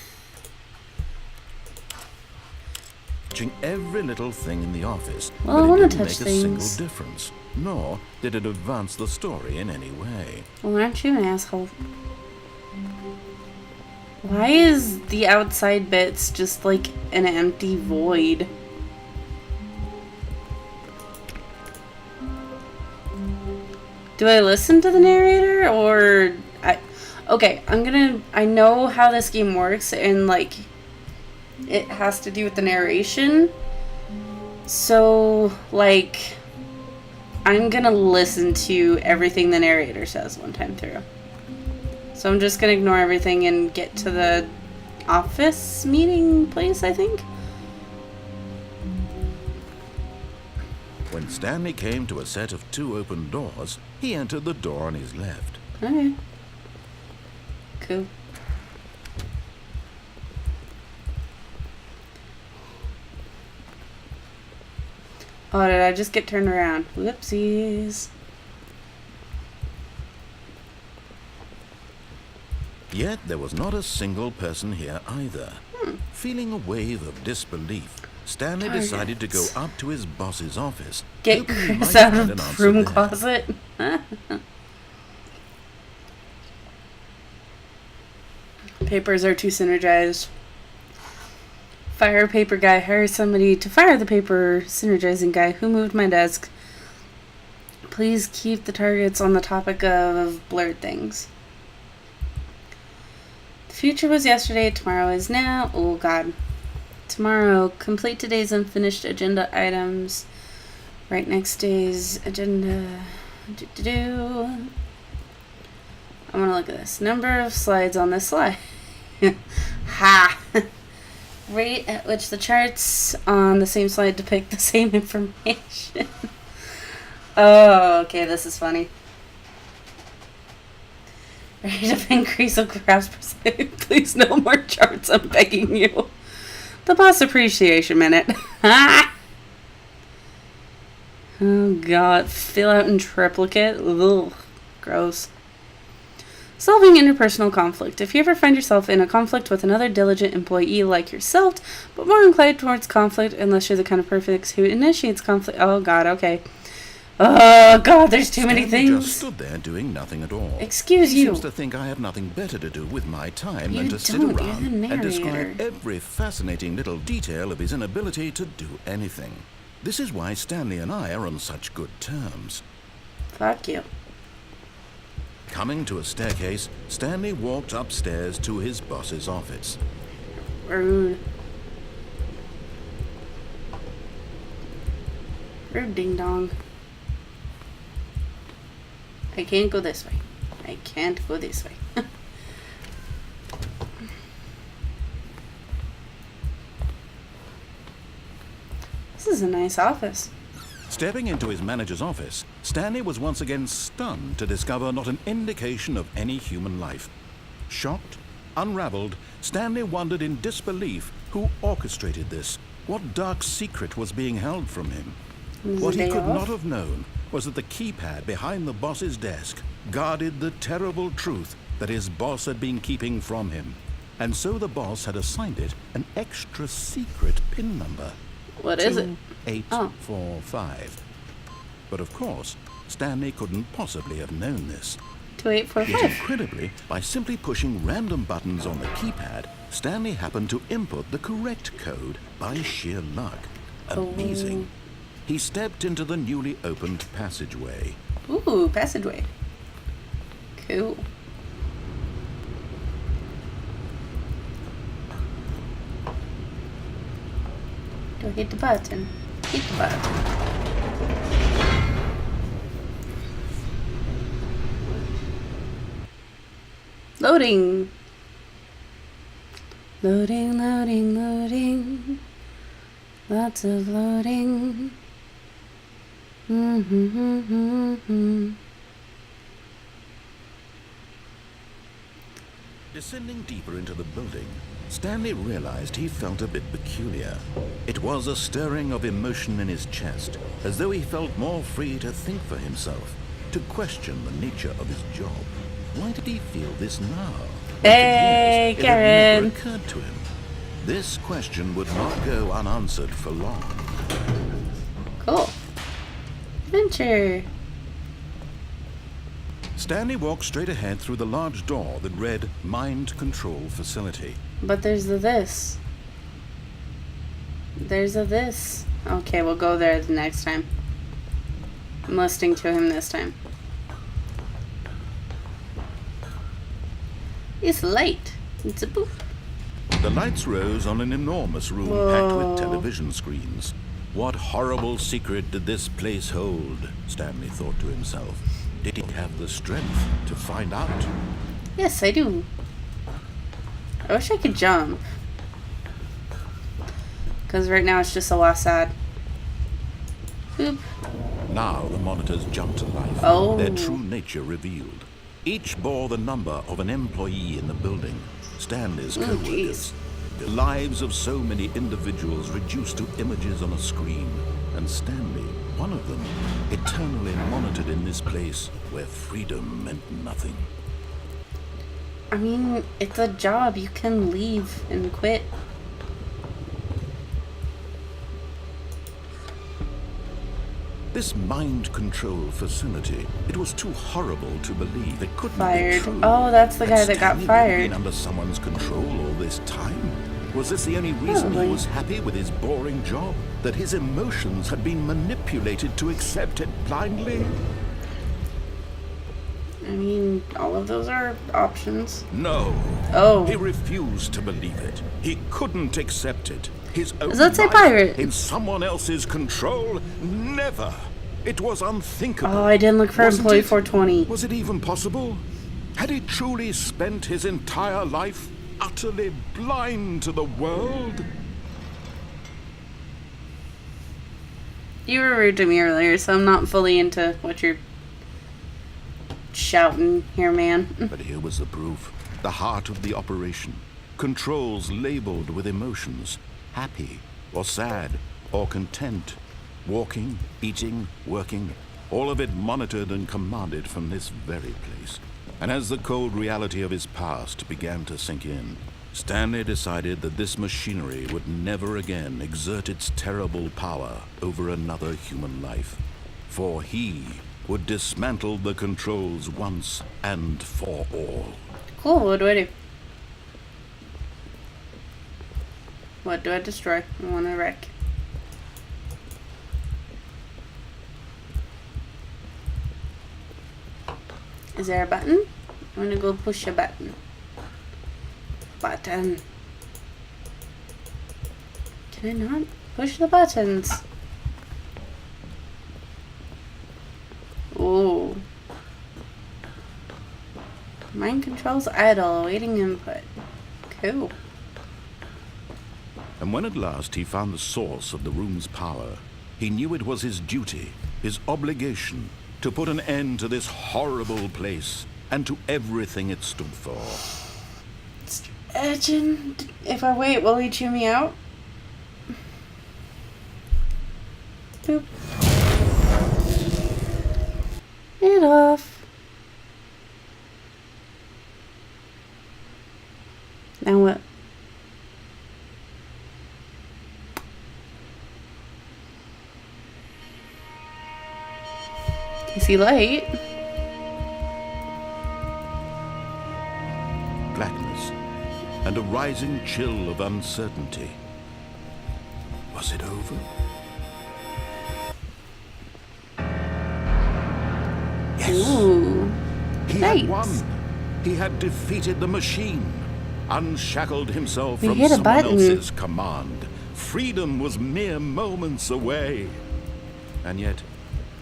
Speaker 4: touching every little thing in the office,
Speaker 1: Well, I
Speaker 4: but
Speaker 1: wanna
Speaker 4: it didn't
Speaker 1: touch
Speaker 4: make a single
Speaker 1: things.
Speaker 4: difference, nor did it advance the story in any way.
Speaker 1: Well, aren't you an asshole? Why is the outside bits just like an empty void? Do I listen to the narrator or okay, I know how this game works and like it has to do with the narration. So like I'm gonna listen to everything the narrator says one time through. So I'm just gonna ignore everything and get to the office meeting place, I think.
Speaker 4: When Stanley came to a set of 2 open doors, he entered the door on his left.
Speaker 1: Okay. Cool. Oh, did I just get turned around? Whoopsies.
Speaker 4: Yet there was not a single person here either. Feeling a wave of disbelief, Stanley decided to go up to his boss's office.
Speaker 1: Get
Speaker 4: hoping he
Speaker 1: Chris
Speaker 4: might
Speaker 1: out
Speaker 4: find
Speaker 1: of
Speaker 4: an
Speaker 1: the
Speaker 4: answer
Speaker 1: broom
Speaker 4: there.
Speaker 1: closet. Papers are too synergized. Fire paper guy hires somebody to fire the paper synergizing guy who moved my desk. Please keep the targets on the topic of blurred things. The future was yesterday, tomorrow is now. Oh god. Tomorrow, complete today's unfinished agenda items. Right next day's agenda. I want to look at this. Number of slides on this slide. Ha! Rate at which the charts on the same slide depict the same information. Oh, okay, this is funny. Rate of increase of grasp percentage. Please no more charts, I'm begging you. The boss appreciation minute. Oh god, fill out in triplicate. Ugh, gross. Solving interpersonal conflict. If you ever find yourself in a conflict with another diligent employee like yourself, but more inclined towards conflict unless you're the kind of person who initiates conflict. Oh god, okay. Oh god, there's too many
Speaker 4: Stanley
Speaker 1: things.
Speaker 4: just stood there doing nothing at all.
Speaker 1: Excuse
Speaker 4: He
Speaker 1: you.
Speaker 4: seems to think I have nothing better to do with my time than
Speaker 1: You
Speaker 4: to sit
Speaker 1: don't, you're
Speaker 4: around
Speaker 1: the
Speaker 4: and describe
Speaker 1: narrator.
Speaker 4: every fascinating little detail of his inability to do anything. This is why Stanley and I are on such good terms.
Speaker 1: Fuck you.
Speaker 4: Coming to a staircase, Stanley walked upstairs to his boss's office.
Speaker 1: Rude. Rude ding dong. I can't go this way. I can't go this way. This is a nice office.
Speaker 4: Stepping into his manager's office, Stanley was once again stunned to discover not an indication of any human life. Shocked, unraveled, Stanley wondered in disbelief who orchestrated this. What dark secret was being held from him? What he could not have known was that the keypad behind the boss's desk guarded the terrible truth that his boss had been keeping from him. And so the boss had assigned it an extra secret PIN number.
Speaker 1: What is it?
Speaker 4: 2845. But of course, Stanley couldn't possibly have known this. Yet
Speaker 1: 2845.
Speaker 4: incredibly, by simply pushing random buttons on the keypad, Stanley happened to input the correct code by sheer luck. Amazing. He stepped into the newly opened passageway.
Speaker 1: Ooh, passageway. Cool. Do I hit the button? Hit the button. Loading. Loading, loading, loading. Lots of loading.
Speaker 4: Descending deeper into the building, Stanley realized he felt a bit peculiar. It was a stirring of emotion in his chest, as though he felt more free to think for himself, to question the nature of his job. Why did he feel this now?
Speaker 1: Hey,
Speaker 4: For years, it had
Speaker 1: Karen.
Speaker 4: never occurred to him. This question would not go unanswered for long.
Speaker 1: Cool. Adventure.
Speaker 4: Stanley walked straight ahead through the large door that read Mind Control Facility.
Speaker 1: But there's a this. There's a this. Okay, we'll go there the next time. I'm listening to him this time. It's late. It's a boop.
Speaker 4: The lights rose on an enormous room packed with television screens. What horrible secret did this place hold? Stanley thought to himself. Did he have the strength to find out?
Speaker 1: Yes, I do. I wish I could jump. Because right now it's just a lot sad. Boop.
Speaker 4: Now the monitors jumped to life,
Speaker 1: Oh.
Speaker 4: their true nature revealed. Each bore the number of an employee in the building, Stanley's
Speaker 1: Oh,
Speaker 4: co-workers. The lives of so many individuals reduced to images on a screen, and Stanley, one of them, eternally monitored in this place where freedom meant nothing.
Speaker 1: I mean, it's a job. You can leave and quit.
Speaker 4: This mind control facility, it was too horrible to believe. It couldn't
Speaker 1: Fired.
Speaker 4: be true.
Speaker 1: Oh, that's the
Speaker 4: Had
Speaker 1: guy that got
Speaker 4: Stanley
Speaker 1: fired.
Speaker 4: been under someone's control all this time? Was this the only reason
Speaker 1: Probably.
Speaker 4: he was happy with his boring job? That his emotions had been manipulated to accept it blindly?
Speaker 1: I mean, all of those are options.
Speaker 4: No.
Speaker 1: Oh.
Speaker 4: He refused to believe it. He couldn't accept it. His own
Speaker 1: Does that say
Speaker 4: life
Speaker 1: pirate?
Speaker 4: in someone else's control? Never. It was unthinkable.
Speaker 1: Oh, I didn't look for
Speaker 4: Wasn't
Speaker 1: employee
Speaker 4: it?
Speaker 1: 420.
Speaker 4: Was it even possible? Had he truly spent his entire life utterly blind to the world?
Speaker 1: You were rude to me earlier, so I'm not fully into what you're shouting here, man.
Speaker 4: But here was the proof. The heart of the operation. Controls labeled with emotions. Happy, or sad, or content. Walking, eating, working. All of it monitored and commanded from this very place. And as the cold reality of his past began to sink in, Stanley decided that this machinery would never again exert its terrible power over another human life. For he would dismantle the controls once and for all.
Speaker 1: Cool, what do I do? What do I destroy? I want to wreck. Is there a button? I'm gonna go push a button. Button. Can I not push the buttons? Ooh. Mind controls idle, awaiting input. Cool.
Speaker 4: And when at last he found the source of the room's power, he knew it was his duty, his obligation, to put an end to this horrible place and to everything it stood for.
Speaker 1: Edging. If I wait, will he chew me out? Boop. It off. Now what? I see light.
Speaker 4: and a rising chill of uncertainty. Was it over? Yes.
Speaker 1: Ooh.
Speaker 4: He
Speaker 1: Nice.
Speaker 4: had won. He had defeated the machine, unshackled himself
Speaker 1: We
Speaker 4: from
Speaker 1: hit a
Speaker 4: someone
Speaker 1: button.
Speaker 4: else's command. Freedom was mere moments away. And yet,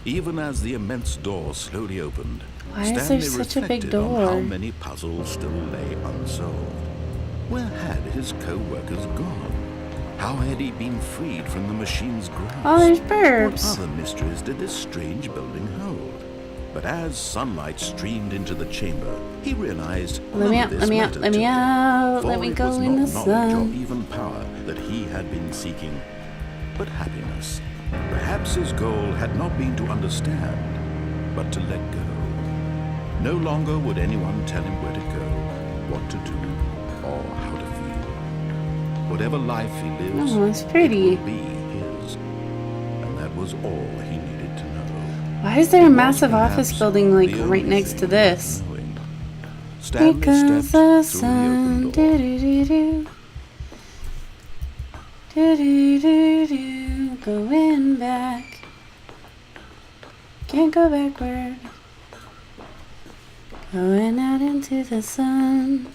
Speaker 4: even as the immense door slowly opened,
Speaker 1: Why is there
Speaker 4: Stanley
Speaker 1: such a big
Speaker 4: reflected on how
Speaker 1: door?
Speaker 4: many puzzles still lay unsolved. Where had his co-workers gone? How had he been freed from the machine's grasp?
Speaker 1: Oh, there's
Speaker 4: What
Speaker 1: birds.
Speaker 4: other mysteries did this strange building hold? But as sunlight streamed into the chamber, he realized
Speaker 1: Let me
Speaker 4: none
Speaker 1: out,
Speaker 4: of this
Speaker 1: let me out,
Speaker 4: mattered
Speaker 1: let
Speaker 4: to
Speaker 1: me
Speaker 4: him,
Speaker 1: out.
Speaker 4: for
Speaker 1: Let me
Speaker 4: it
Speaker 1: go
Speaker 4: was
Speaker 1: in
Speaker 4: not
Speaker 1: the
Speaker 4: knowledge or
Speaker 1: sun.
Speaker 4: even power that he had been seeking, but happiness. Perhaps his goal had not been to understand, but to let go. No longer would anyone tell him where to go, what to do, or how to feel. Whatever life he lives,
Speaker 1: Oh, it's pretty.
Speaker 4: it will be his. And that was all he needed to know.
Speaker 1: Why is there a
Speaker 4: It was
Speaker 1: massive office
Speaker 4: perhaps
Speaker 1: building like
Speaker 4: the
Speaker 1: right
Speaker 4: only
Speaker 1: next to
Speaker 4: thing
Speaker 1: this?
Speaker 4: worth knowing. Stanley
Speaker 1: Because
Speaker 4: stepped
Speaker 1: the
Speaker 4: through the
Speaker 1: sun.
Speaker 4: open door.
Speaker 1: Do-do-do-do. Do-do-do-do. Going back. Can't go backward. Going out into the sun.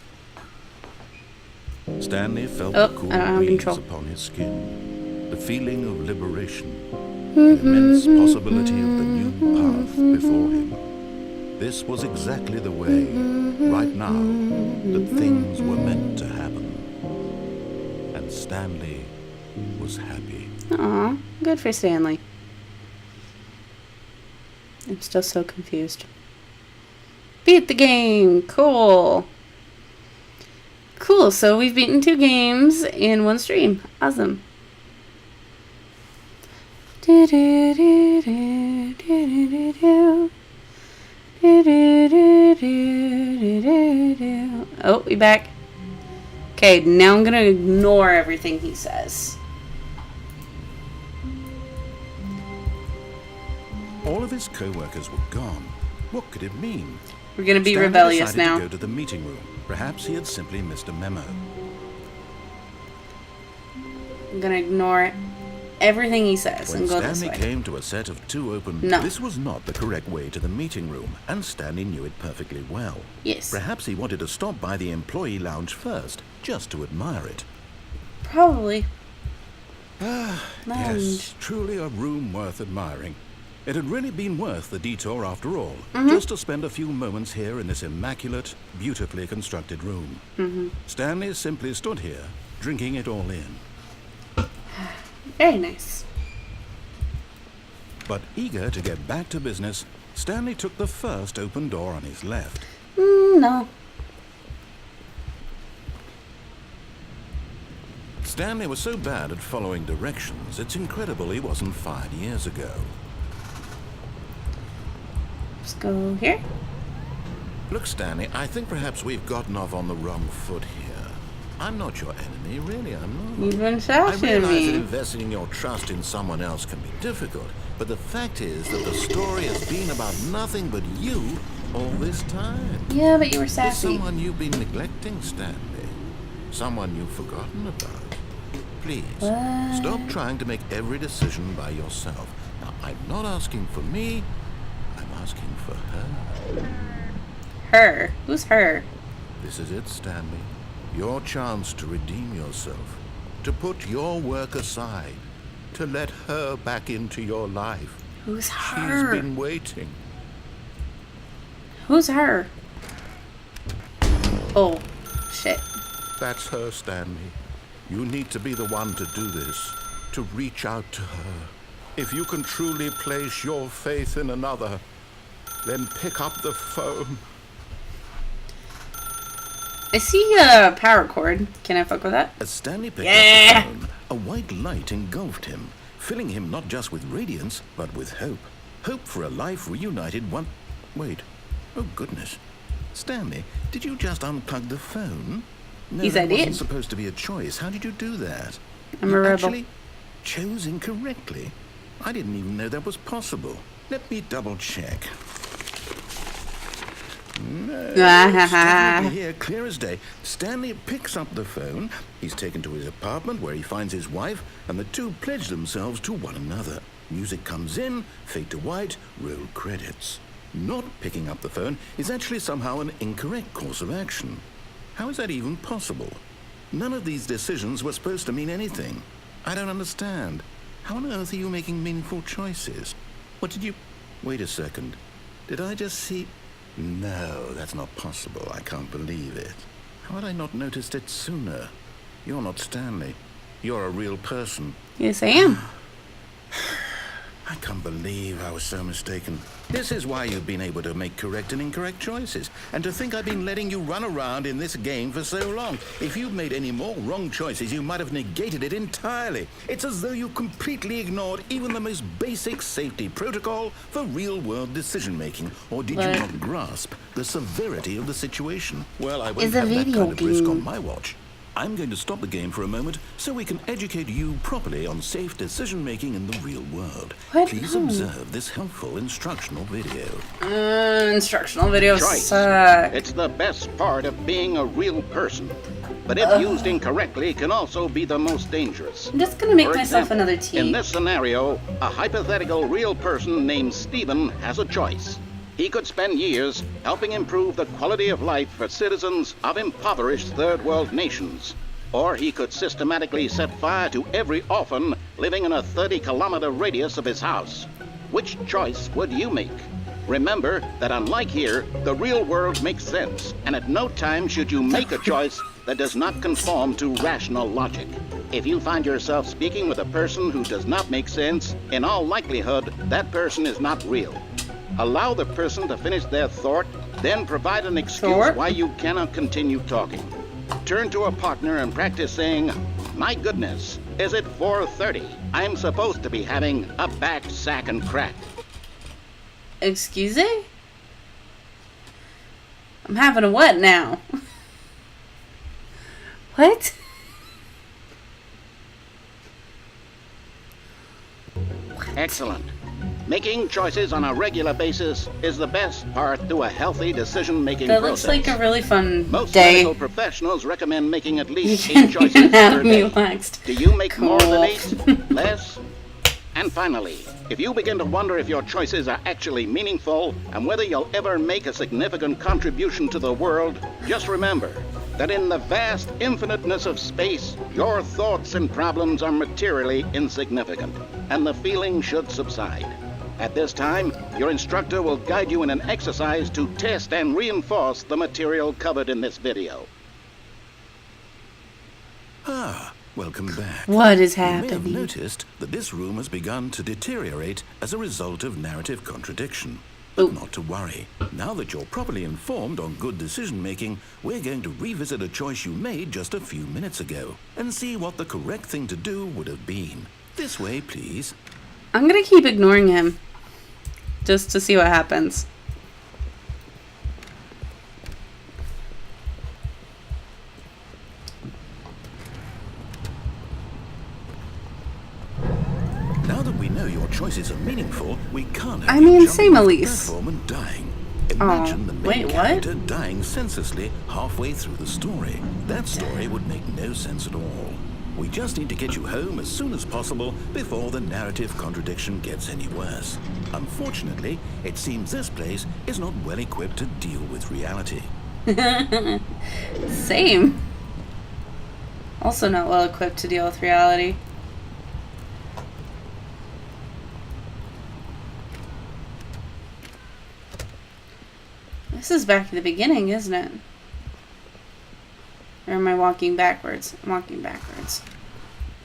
Speaker 4: Stanley felt
Speaker 1: Oh,
Speaker 4: the cool
Speaker 1: I don't have
Speaker 4: breeze
Speaker 1: control.
Speaker 4: upon his skin, the feeling of liberation, the immense possibility of the new path before him. This was exactly the way, right now, that things were meant to happen. And Stanley was happy.
Speaker 1: Aw, good for Stanley. I'm still so confused. Beat the game! Cool! Cool, so we've beaten 2 games in 1 stream. Awesome. Do-do-do-do, do-do-do-do. Do-do-do-do-do-do-do. Oh, we back. Okay, now I'm gonna ignore everything he says.
Speaker 4: All of his co-workers were gone. What could it mean?
Speaker 1: We're gonna be
Speaker 4: Stanley
Speaker 1: rebellious
Speaker 4: decided
Speaker 1: now.
Speaker 4: to go to the meeting room. Perhaps he had simply missed a memo.
Speaker 1: I'm gonna ignore everything he says
Speaker 4: When
Speaker 1: and go this
Speaker 4: Stanley
Speaker 1: way.
Speaker 4: came to a set of 2 open...
Speaker 1: No.
Speaker 4: This was not the correct way to the meeting room, and Stanley knew it perfectly well.
Speaker 1: Yes.
Speaker 4: Perhaps he wanted to stop by the employee lounge first, just to admire it.
Speaker 1: Probably.
Speaker 4: Yes,
Speaker 1: Lounge.
Speaker 4: truly a room worth admiring. It had really been worth the detour after all,
Speaker 1: Mm-hmm.
Speaker 4: just to spend a few moments here in this immaculate, beautifully constructed room.
Speaker 1: Mm-hmm.
Speaker 4: Stanley simply stood here, drinking it all in.
Speaker 1: Very nice.
Speaker 4: But eager to get back to business, Stanley took the first open door on his left.
Speaker 1: No.
Speaker 4: Stanley was so bad at following directions, it's incredible he wasn't fired years ago.
Speaker 1: Let's go here.
Speaker 4: Look, Stanley, I think perhaps we've gotten off on the wrong foot here. I'm not your enemy, really, I'm not.
Speaker 1: You've been
Speaker 4: I
Speaker 1: shouting
Speaker 4: realize that
Speaker 1: me.
Speaker 4: investing your trust in someone else can be difficult, but the fact is that the story has been about nothing but you all this time.
Speaker 1: Yeah, but you were
Speaker 4: There's
Speaker 1: sassy.
Speaker 4: someone you've been neglecting, Stanley. Someone you've forgotten about. Please,
Speaker 1: What?
Speaker 4: stop trying to make every decision by yourself. Now, I'm not asking for me, I'm asking for her.
Speaker 1: Her. Who's her?
Speaker 4: This is it, Stanley. Your chance to redeem yourself. To put your work aside. To let her back into your life.
Speaker 1: Who's
Speaker 4: She's
Speaker 1: her?
Speaker 4: been waiting.
Speaker 1: Who's her? Oh, shit.
Speaker 4: That's her, Stanley. You need to be the one to do this. To reach out to her. If you can truly place your faith in another, then pick up the phone.
Speaker 1: I see a power cord. Can I fuck with that?
Speaker 4: As Stanley picked
Speaker 1: Yeah.
Speaker 4: up the phone, a white light engulfed him, filling him not just with radiance, but with hope. Hope for a life reunited one... Wait. Oh, goodness. Stanley, did you just unplug the phone? No,
Speaker 1: Yes,
Speaker 4: that
Speaker 1: I did.
Speaker 4: wasn't supposed to be a choice. How did you do that?
Speaker 1: I'm
Speaker 4: You
Speaker 1: a rebel.
Speaker 4: actually chose incorrectly. I didn't even know that was possible. Let me double check. No, it's definitely here, clear as day. Stanley picks up the phone. He's taken to his apartment where he finds his wife, and the two pledge themselves to one another. Music comes in, fade to white, roll credits. Not picking up the phone is actually somehow an incorrect course of action. How is that even possible? None of these decisions were supposed to mean anything. I don't understand. How on earth are you making meaningful choices? What did you... Wait a second. Did I just see... No, that's not possible. I can't believe it. How had I not noticed it sooner? You're not Stanley. You're a real person.
Speaker 1: Yes, I am.
Speaker 4: I can't believe I was so mistaken. This is why you've been able to make correct and incorrect choices. And to think I've been letting you run around in this game for so long. If you'd made any more wrong choices, you might have negated it entirely. It's as though you completely ignored even the most basic safety protocol for real-world decision-making. Or did you not grasp the severity of the situation? Well, I won't have that kind of risk on my watch. I'm going to stop the game for a moment so we can educate you properly on safe decision-making in the real world.
Speaker 1: What?
Speaker 4: Please observe this helpful instructional video.
Speaker 1: Instructional videos
Speaker 5: Choice.
Speaker 1: suck.
Speaker 5: It's the best part of being a real person. But if used incorrectly, can also be the most dangerous.
Speaker 1: I'm just gonna make
Speaker 5: For
Speaker 1: myself
Speaker 5: example,
Speaker 1: another tea.
Speaker 5: In this scenario, a hypothetical real person named Stephen has a choice. He could spend years helping improve the quality of life for citizens of impoverished third world nations. Or he could systematically set fire to every orphan living in a 30-kilometer radius of his house. Which choice would you make? Remember that unlike here, the real world makes sense, and at no time should you make a choice that does not conform to rational logic. If you find yourself speaking with a person who does not make sense, in all likelihood, that person is not real. Allow the person to finish their thought, then provide an excuse why you cannot continue talking. Turn to a partner and practice saying, "My goodness, is it 4:30? I'm supposed to be having a back, sack, and crack."
Speaker 1: Excuse me? I'm having a what now? What?
Speaker 5: Excellent. Making choices on a regular basis is the best part to a healthy decision-making
Speaker 1: That
Speaker 5: process.
Speaker 1: looks like a really fun
Speaker 5: Most
Speaker 1: day.
Speaker 5: medical professionals recommend making at
Speaker 1: You
Speaker 5: least 8
Speaker 1: can
Speaker 5: choices
Speaker 1: have
Speaker 5: per
Speaker 1: me
Speaker 5: day.
Speaker 1: waxed.
Speaker 5: Do you make more than
Speaker 1: Cool.
Speaker 5: 8? Less? And finally, if you begin to wonder if your choices are actually meaningful and whether you'll ever make a significant contribution to the world, just remember that in the vast infiniteness of space, your thoughts and problems are materially insignificant, and the feeling should subside. At this time, your instructor will guide you in an exercise to test and reinforce the material covered in this video.
Speaker 4: Ah, welcome back.
Speaker 1: What is
Speaker 4: You may have
Speaker 1: happening?
Speaker 4: noticed that this room has begun to deteriorate as a result of narrative contradiction. But not to worry. Now that you're properly informed on good decision-making, we're going to revisit a choice you made just a few minutes ago and see what the correct thing to do would have been. This way, please.
Speaker 1: I'm gonna keep ignoring him. Just to see what happens.
Speaker 4: Now that we know your choices are meaningful, we can't have
Speaker 1: I
Speaker 4: you
Speaker 1: mean,
Speaker 4: jumping
Speaker 1: same
Speaker 4: off the
Speaker 1: Elise.
Speaker 4: platform and dying. Imagine the main
Speaker 1: wait, what?
Speaker 4: character dying senselessly halfway through the story. That story would make no sense at all. We just need to get you home as soon as possible before the narrative contradiction gets any worse. Unfortunately, it seems this place is not well equipped to deal with reality.
Speaker 1: Same. Also not well equipped to deal with reality. This is back at the beginning, isn't it? Or am I walking backwards? I'm walking backwards.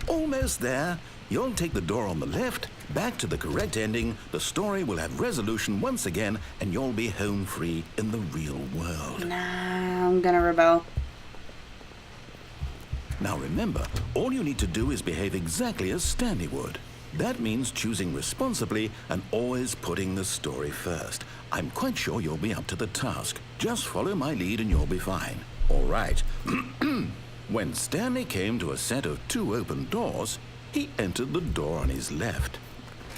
Speaker 4: Almost there. You'll take the door on the left, back to the correct ending, the story will have resolution once again, and you'll be home free in the real world.
Speaker 1: Nah, I'm gonna rebel.
Speaker 4: Now remember, all you need to do is behave exactly as Stanley would. That means choosing responsibly and always putting the story first. I'm quite sure you'll be up to the task. Just follow my lead and you'll be fine. All right. When Stanley came to a set of 2 open doors, he entered the door on his left.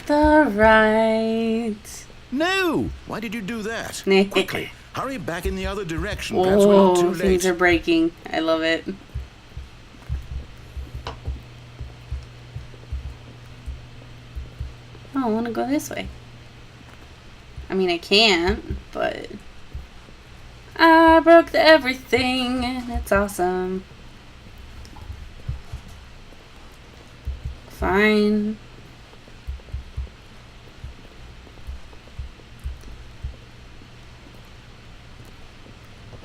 Speaker 1: The right.
Speaker 4: No! Why did you do that? Quickly, Hurry back in the other direction. Perhaps we're not too
Speaker 1: Oh,
Speaker 4: late.
Speaker 1: things are breaking. I love it. Oh, I want to go this way. I mean, I can't, but... I broke everything, and it's awesome. Fine.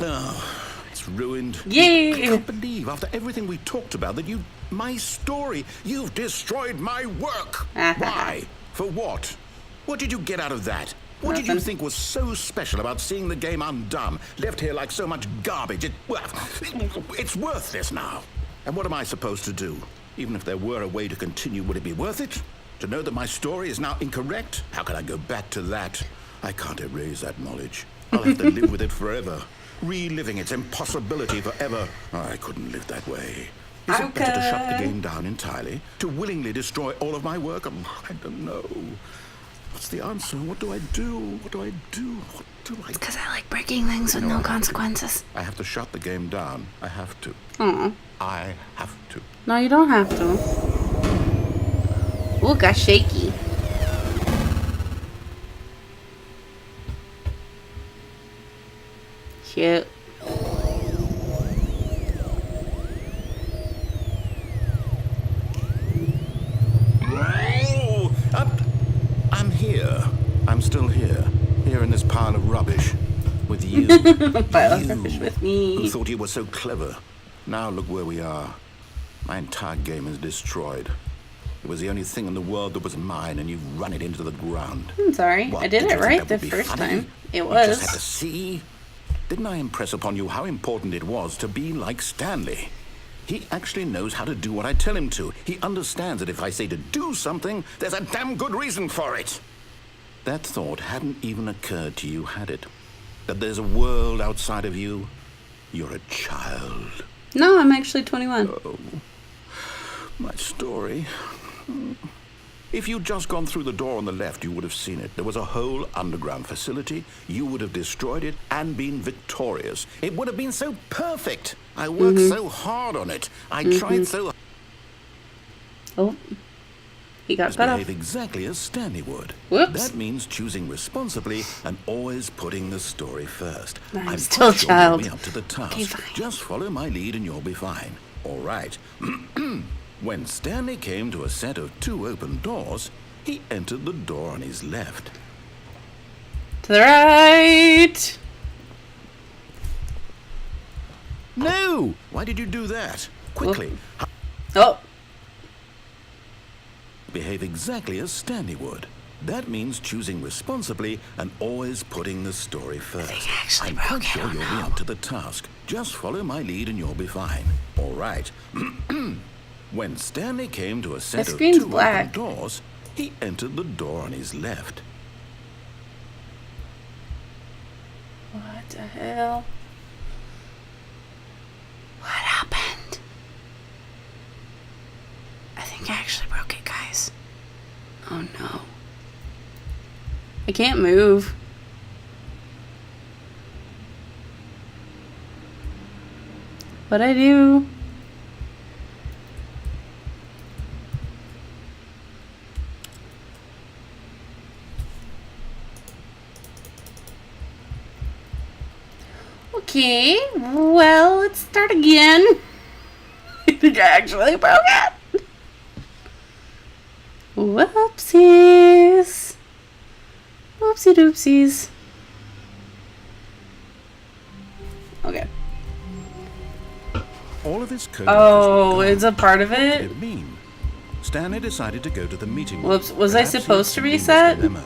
Speaker 4: Oh, it's ruined.
Speaker 1: Yay!
Speaker 4: I can't believe, after everything we talked about, that you... My story. You've destroyed my work. Why? For what? What did you get out of that? What did you
Speaker 1: Nothing.
Speaker 4: think was so special about seeing the game undone, left here like so much garbage? It's worthless now. And what am I supposed to do? Even if there were a way to continue, would it be worth it? To know that my story is now incorrect? How can I go back to that? I can't erase that knowledge. I'll have to live with it forever. Reliving its impossibility forever. I couldn't live that way. Is it better to shut the game down entirely? To willingly destroy all of my work? I don't know. What's the answer? What do I do? What do I do? What do I do?
Speaker 1: Because I like breaking things with no consequences.
Speaker 4: I have to shut the game down. I have to.
Speaker 1: Aw.
Speaker 4: I have to.
Speaker 1: No, you don't have to. Ooh, got shaky. Cute.
Speaker 4: Oh, I'm here. I'm still here. Here in this pile of rubbish. With you.
Speaker 1: Pile of
Speaker 4: You,
Speaker 1: rubbish with
Speaker 4: who
Speaker 1: me.
Speaker 4: thought you were so clever. Now look where we are. My entire game is destroyed. It was the only thing in the world that was mine, and you've run it into the ground.
Speaker 1: I'm sorry.
Speaker 4: What,
Speaker 1: I did
Speaker 4: you
Speaker 1: it
Speaker 4: think
Speaker 1: right
Speaker 4: that
Speaker 1: the
Speaker 4: would be
Speaker 1: first
Speaker 4: funny?
Speaker 1: time. It
Speaker 4: You just had to
Speaker 1: was.
Speaker 4: see. Didn't I impress upon you how important it was to be like Stanley? He actually knows how to do what I tell him to. He understands that if I say to do something, there's a damn good reason for it. That thought hadn't even occurred to you, had it? That there's a world outside of you? You're a child.
Speaker 1: No, I'm actually 21.
Speaker 4: Oh, my story. If you'd just gone through the door on the left, you would have seen it. There was a whole underground facility. You would have destroyed it and been victorious. It would have been so perfect. I worked so hard on it. I tried so...
Speaker 1: Oh. He got cut off.
Speaker 4: Behave exactly as Stanley would.
Speaker 1: Whoops.
Speaker 4: That means choosing responsibly and always putting the story first.
Speaker 1: I'm still a
Speaker 4: quite sure
Speaker 1: child.
Speaker 4: you'll be up to the task.
Speaker 1: Okay, fine.
Speaker 4: Just follow my lead and you'll be fine. All right. When Stanley came to a set of 2 open doors, he entered the door on his left.
Speaker 1: To the right.
Speaker 4: No! Why did you do that? Quickly.
Speaker 1: Oh.
Speaker 4: Behave exactly as Stanley would. That means choosing responsibly and always putting the story first.
Speaker 1: actually
Speaker 4: I'm
Speaker 1: broke
Speaker 4: quite
Speaker 1: it,
Speaker 4: sure
Speaker 1: oh
Speaker 4: you'll be
Speaker 1: no.
Speaker 4: up to the task. Just follow my lead and you'll be fine. All right. When Stanley came to a set of
Speaker 1: screen's
Speaker 4: 2
Speaker 1: black.
Speaker 4: open doors, he entered the door on his left.
Speaker 1: What the hell? What happened? I think I actually broke it, guys. Oh no. I can't move. What'd I do? Okay, well, let's start again. I think I actually broke it. Whoopsies. Whoopsie doopsies. Okay.
Speaker 4: All of his code.
Speaker 1: Oh, it's a part of
Speaker 4: What did
Speaker 1: it?
Speaker 4: it mean? Stanley decided to go to the meeting room.
Speaker 1: Whoops, was I
Speaker 4: Perhaps he
Speaker 1: supposed to
Speaker 4: had missed
Speaker 1: reset?
Speaker 4: the memo.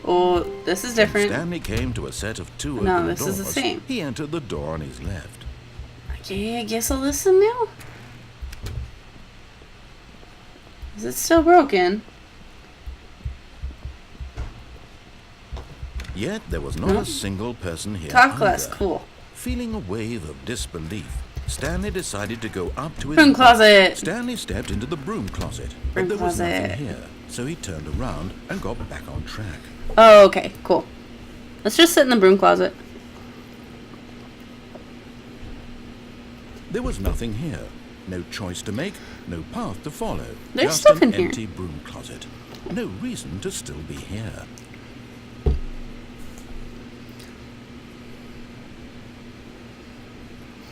Speaker 1: Oh, this is different.
Speaker 4: Stanley came to a set of 2
Speaker 1: No,
Speaker 4: open
Speaker 1: this
Speaker 4: doors.
Speaker 1: is the same.
Speaker 4: He entered the door on his left.
Speaker 1: Okay, I guess I'll listen now. Is it still broken?
Speaker 4: Yet there was not
Speaker 1: No.
Speaker 4: a single person here.
Speaker 1: Talk less,
Speaker 4: either.
Speaker 1: cool.
Speaker 4: Feeling a wave of disbelief, Stanley decided to go up to his
Speaker 1: Broom closet.
Speaker 4: Stanley stepped into the broom closet,
Speaker 1: Broom
Speaker 4: but there was
Speaker 1: closet.
Speaker 4: nothing here. so he turned around and got back on track.
Speaker 1: Oh, okay, cool. Let's just sit in the broom closet.
Speaker 4: There was nothing here. No choice to make, no path to follow.
Speaker 1: There's
Speaker 4: just
Speaker 1: stuff
Speaker 4: an
Speaker 1: in here.
Speaker 4: empty broom closet. No reason to still be here.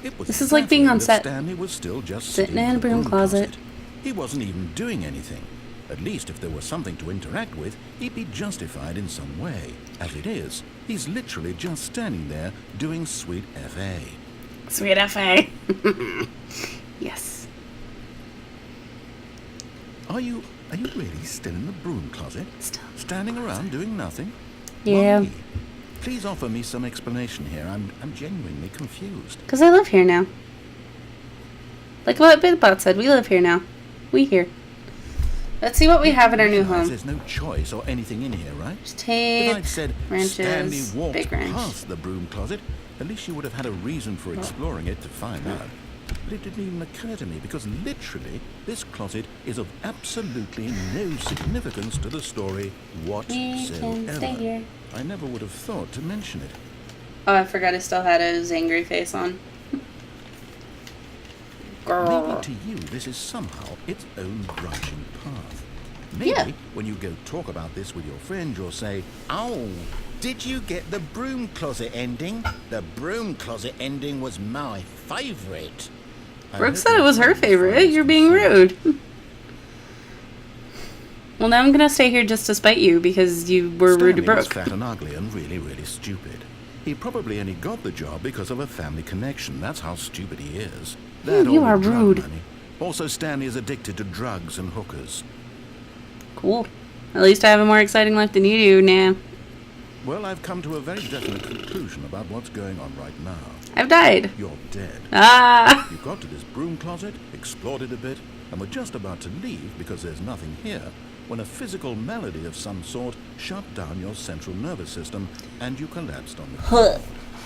Speaker 4: It was
Speaker 1: This is like being on
Speaker 4: baffling that
Speaker 1: set.
Speaker 4: Stanley was still just
Speaker 1: Sitting
Speaker 4: sitting
Speaker 1: in a
Speaker 4: the
Speaker 1: broom closet.
Speaker 4: He wasn't even doing anything. At least if there was something to interact with, he'd be justified in some way. As it is, he's literally just standing there doing sweet FA.
Speaker 1: Sweet FA. Yes.
Speaker 4: Are you really still in the broom closet?
Speaker 1: Still.
Speaker 4: Standing around doing nothing?
Speaker 1: Yeah.
Speaker 4: Why? Please offer me some explanation here. I'm genuinely confused.
Speaker 1: Because I live here now. Like what Bitbot said, we live here now. We here. Let's see what we have in our new home.
Speaker 4: There's no choice or anything in here, right?
Speaker 1: Just
Speaker 4: If
Speaker 1: tape,
Speaker 4: I'd said
Speaker 1: wrenches,
Speaker 4: Stanley walked
Speaker 1: big wrench.
Speaker 4: past the broom closet, at least you would have had a reason for exploring it to find out. But it didn't even occur to me because literally this closet is of absolutely no significance to the story
Speaker 1: We can stay
Speaker 4: whatsoever.
Speaker 1: here.
Speaker 4: I never would have thought to mention it.
Speaker 1: Oh, I forgot I still had his angry face on. Girl.
Speaker 4: Maybe to you this is somehow its own branching path. Maybe
Speaker 1: Yeah.
Speaker 4: when you go talk about this with your friend, you'll say, "Oh, did you get the broom closet ending? The broom closet ending was my favourite."
Speaker 1: Brooke said it was her favorite. You're being rude. Well, now I'm gonna stay here just to spite you because you were rude to
Speaker 4: Stanley was
Speaker 1: Brooke.
Speaker 4: fat and ugly and really, really stupid. He probably only got the job because of a family connection. That's how stupid he is. That
Speaker 1: you
Speaker 4: or
Speaker 1: are
Speaker 4: the drug
Speaker 1: rude.
Speaker 4: money. Also, Stanley is addicted to drugs and hookers.
Speaker 1: Cool. At least I have a more exciting life than you do now.
Speaker 4: Well, I've come to a very definite conclusion about what's going on right now.
Speaker 1: I've died.
Speaker 4: You're dead.
Speaker 1: Ah!
Speaker 4: You got to this broom closet, explored it a bit, and were just about to leave because there's nothing here when a physical malady of some sort shut down your central nervous system and you collapsed on the floor.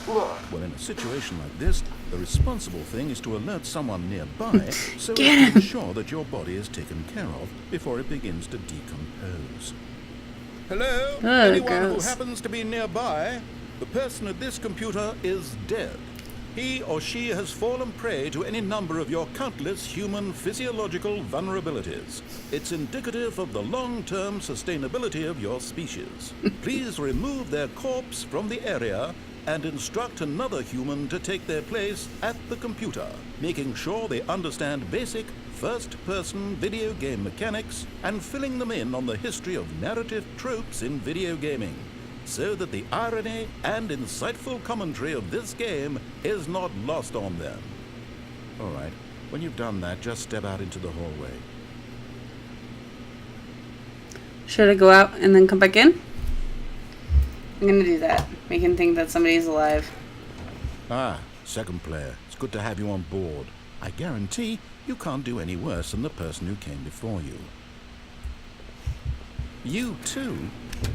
Speaker 4: Well, in a situation like this, the responsible thing is to alert someone nearby so as to ensure that your body is taken care of before it begins to decompose. Hello? Anyone who
Speaker 1: gross.
Speaker 4: happens to be nearby? The person at this computer is dead. He or she has fallen prey to any number of your countless human physiological vulnerabilities. It's indicative of the long-term sustainability of your species. Please remove their corpse from the area and instruct another human to take their place at the computer, making sure they understand basic first-person video game mechanics and filling them in on the history of narrative tropes in video gaming, so that the irony and insightful commentary of this game is not lost on them. All right, when you've done that, just step out into the hallway.
Speaker 1: Should I go out and then come back in? I'm gonna do that. Make him think that somebody's alive.
Speaker 4: Ah, second player. It's good to have you on board. I guarantee you can't do any worse than the person who came before you. You too?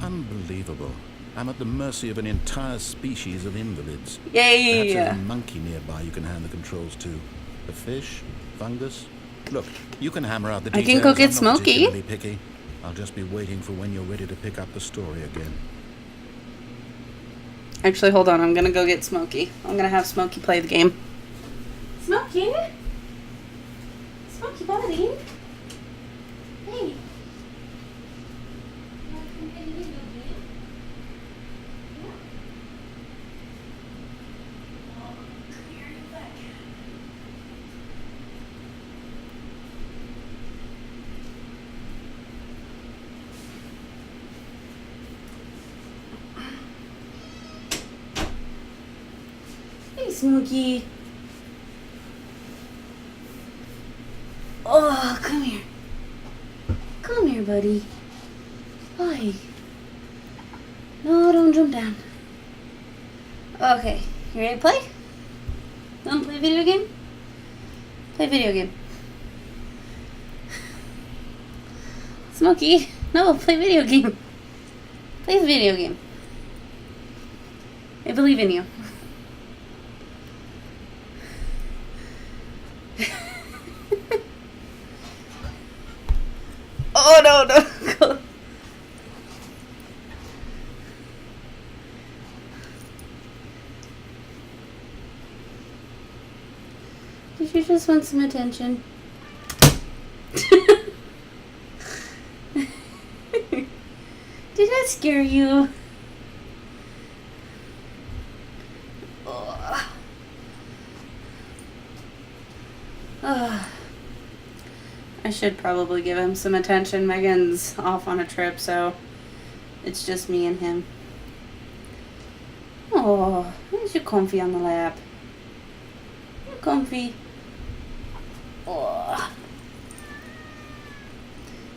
Speaker 4: Unbelievable. I'm at the mercy of an entire species of invalids.
Speaker 1: Yay!
Speaker 4: Perhaps there's a monkey nearby you can hand the controls to. A fish? Fungus? Look, you can hammer out the
Speaker 1: I
Speaker 4: details.
Speaker 1: can go get
Speaker 4: I'm not
Speaker 1: Smokey.
Speaker 4: particularly picky. I'll just be waiting for when you're ready to pick up the story again.
Speaker 1: Actually, hold on. I'm gonna go get Smokey. I'm gonna have Smokey play the game. Smokey? Smokey, buddy? Hey. Hey, Smokey. Oh, come here. Come here, buddy. Hi. No, don't jump down. Okay, you ready to play? You want to play a video game? Play a video game. Smokey, no, play video game. Play the video game. I believe in you. Oh no, no. Did you just want some attention? Did that scare you? Ugh. Ugh. I should probably give him some attention. Megan's off on a trip, so it's just me and him. Oh, where's you comfy on the lap? You're comfy. Oh.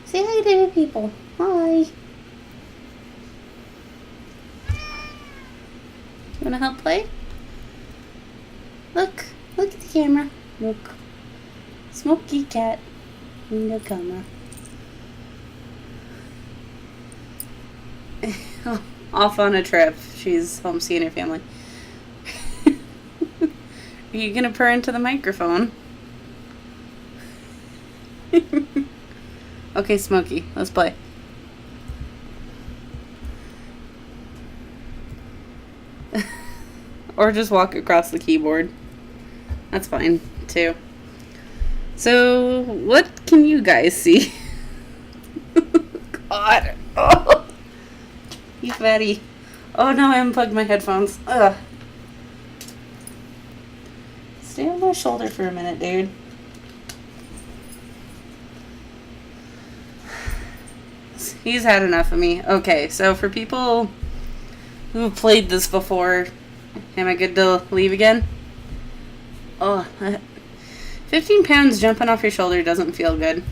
Speaker 1: Say hi to the people. Hi. You wanna help play? Look at the camera. Look. Smoky cat in the camera. Off on a trip. She's home seeing her family. Are you gonna purr into the microphone? Okay, Smokey, let's play. Or just walk across the keyboard. That's fine, too. So, what can you guys see? God. Oh. You fatty. Oh no, I unplugged my headphones. Ugh. Stay on my shoulder for a minute, dude. He's had enough of me. Okay, so for people who have played this before, am I good to leave again? Oh, 15 pounds jumping off your shoulder doesn't feel good.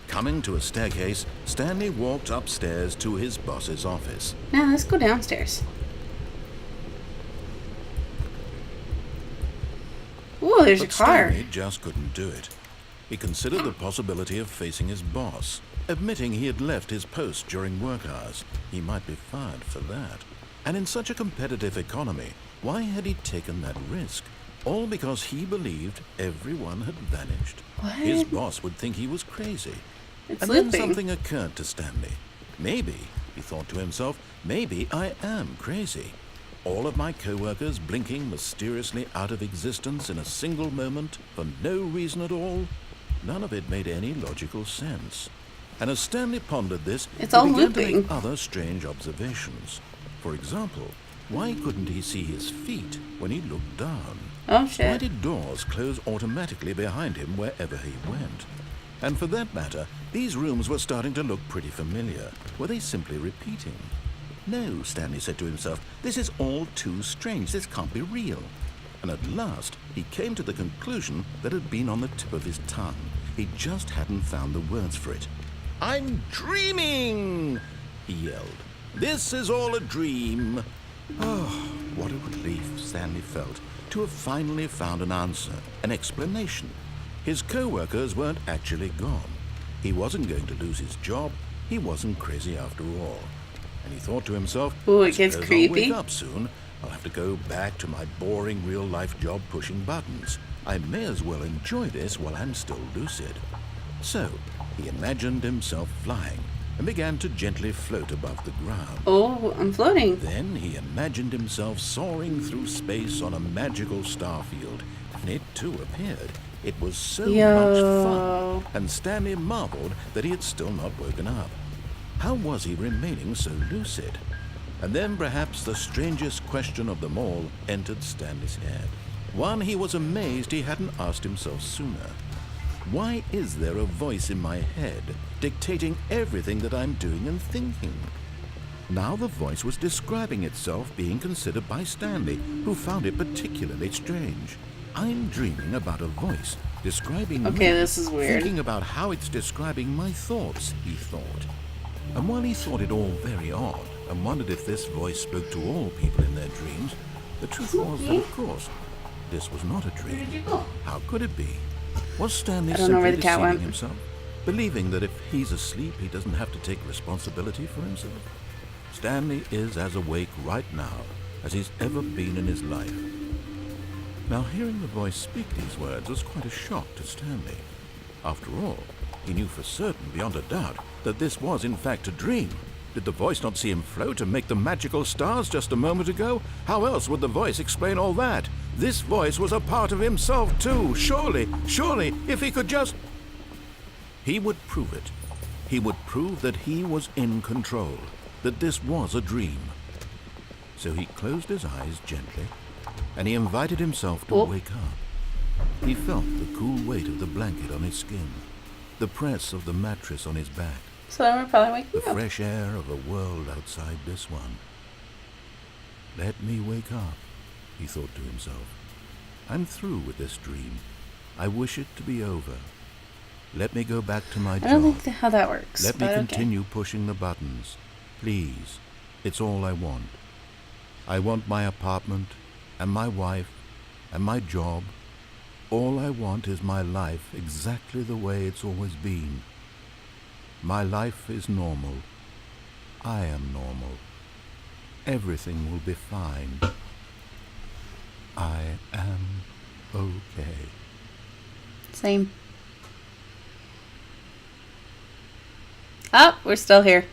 Speaker 4: Coming to a staircase, Stanley walked upstairs to his boss's office.
Speaker 1: Now let's go downstairs. Ooh, there's
Speaker 4: But
Speaker 1: a car.
Speaker 4: Stanley just couldn't do it. He considered the possibility of facing his boss, admitting he had left his post during work hours. He might be fired for that. And in such a competitive economy, why had he taken that risk? All because he believed everyone had vanished.
Speaker 1: What?
Speaker 4: His boss would think he was crazy.
Speaker 1: It's
Speaker 4: And
Speaker 1: looping.
Speaker 4: then something occurred to Stanley. Maybe, he thought to himself, maybe I am crazy. All of my co-workers blinking mysteriously out of existence in a single moment for no reason at all. None of it made any logical sense. And as Stanley pondered this,
Speaker 1: It's
Speaker 4: he
Speaker 1: all
Speaker 4: began to
Speaker 1: looping.
Speaker 4: make other strange observations. For example, why couldn't he see his feet when he looked down?
Speaker 1: Oh
Speaker 4: Why
Speaker 1: shit.
Speaker 4: did doors close automatically behind him wherever he went? And for that matter, these rooms were starting to look pretty familiar. Were they simply repeating? No, Stanley said to himself, this is all too strange. This can't be real. And at last, he came to the conclusion that had been on the tip of his tongue. He just hadn't found the words for it. I'm dreaming, he yelled. This is all a dream. Oh, what a relief Stanley felt to have finally found an answer, an explanation. His co-workers weren't actually gone. He wasn't going to lose his job. He wasn't crazy after all. And he thought to himself,
Speaker 1: Ooh,
Speaker 4: I
Speaker 1: it gets
Speaker 4: suppose
Speaker 1: creepy.
Speaker 4: I'll wake up soon. I'll have to go back to my boring real-life job pushing buttons. I may as well enjoy this while I'm still lucid. So, he imagined himself flying and began to gently float above the ground.
Speaker 1: Oh, I'm floating.
Speaker 4: Then he imagined himself soaring through space on a magical starfield, and it too appeared. It was so much fun, and Stanley marveled that he had still not woken up. How was he remaining so lucid? And then perhaps the strangest question of them all entered Stanley's head. One he was amazed he hadn't asked himself sooner. Why is there a voice in my head dictating everything that I'm doing and thinking? Now the voice was describing itself being considered by Stanley, who found it particularly strange. I'm dreaming about a voice describing me,
Speaker 1: Okay, this is weird.
Speaker 4: thinking about how it's describing my thoughts, he thought. And while he thought it all very odd and wondered if this voice spoke to all people in their dreams, the truth was that, of course, this was not a dream. How could it be? Was Stanley
Speaker 1: I don't know where
Speaker 4: simply
Speaker 1: the cat
Speaker 4: deceiving
Speaker 1: went.
Speaker 4: himself, believing that if he's asleep, he doesn't have to take responsibility for himself? Stanley is as awake right now as he's ever been in his life. Now, hearing the voice speak these words was quite a shock to Stanley. After all, he knew for certain, beyond a doubt, that this was in fact a dream, Did the voice not see him float and make the magical stars just a moment ago? How else would the voice explain all that? This voice was a part of himself too. Surely, if he could just... He would prove it. He would prove that he was in control, that this was a dream. So he closed his eyes gently, and he invited himself to wake up. He felt the cool weight of the blanket on his skin, the press of the mattress on his back,
Speaker 1: So then we're probably waking
Speaker 4: the
Speaker 1: up.
Speaker 4: fresh air of a world outside this one. Let me wake up, he thought to himself. I'm through with this dream. I wish it to be over. Let me go back to my
Speaker 1: I
Speaker 4: job.
Speaker 1: don't think how that works.
Speaker 4: Let me
Speaker 1: but okay.
Speaker 4: continue pushing the buttons. Please. It's all I want. I want my apartment, and my wife, and my job. All I want is my life exactly the way it's always been. My life is normal. I am normal. Everything will be fine. I am okay.
Speaker 1: Same. Oh, we're still here.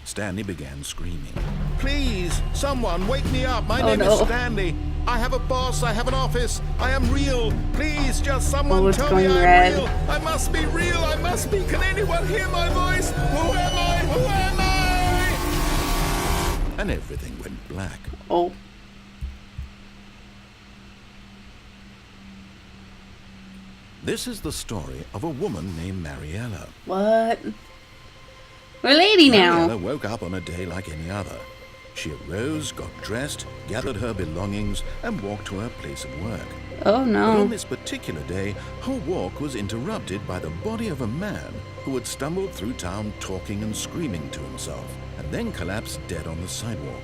Speaker 4: Stanley began screaming. Please, someone wake me up. My name
Speaker 1: no.
Speaker 4: is Stanley. I have a boss. I have an office. I am real. Please, just someone
Speaker 1: it's
Speaker 4: tell me
Speaker 1: going
Speaker 4: I'm
Speaker 1: red.
Speaker 4: real. I must be real. I must be. Can anyone hear my voice? Who am I? Who am I? And everything went black.
Speaker 1: Oh.
Speaker 4: This is the story of a woman named Mariella.
Speaker 1: What? We're a lady now.
Speaker 4: Mariella woke up on a day like any other. She arose, got dressed, gathered her belongings, and walked to her place of work.
Speaker 1: Oh
Speaker 4: But
Speaker 1: no.
Speaker 4: on this particular day, her walk was interrupted by the body of a man who had stumbled through town talking and screaming to himself, and then collapsed dead on the sidewalk.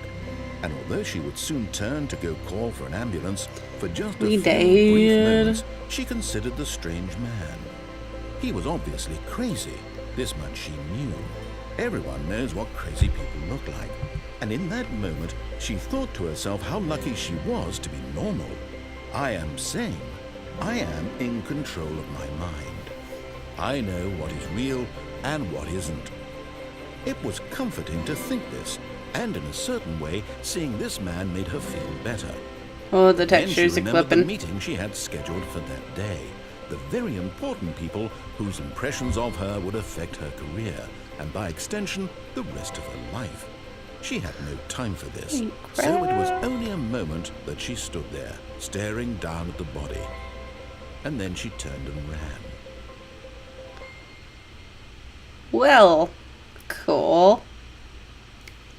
Speaker 4: And although she would soon turn to go call for an ambulance, for just a
Speaker 1: He
Speaker 4: few brief
Speaker 1: dead.
Speaker 4: moments, she considered the strange man. He was obviously crazy. This much she knew. Everyone knows what crazy people look like. And in that moment, she thought to herself how lucky she was to be normal. I am sane. I am in control of my mind. I know what is real and what isn't. It was comforting to think this, and in a certain way, seeing this man made her feel better.
Speaker 1: Oh, the
Speaker 4: Then she
Speaker 1: textures are
Speaker 4: remembered the
Speaker 1: clipping.
Speaker 4: meeting she had scheduled for that day. The very important people whose impressions of her would affect her career, and by extension, the rest of her life. She had no time for this, so it was only a moment that she stood there, staring down at the body. And then she turned and ran.
Speaker 1: Well, cool.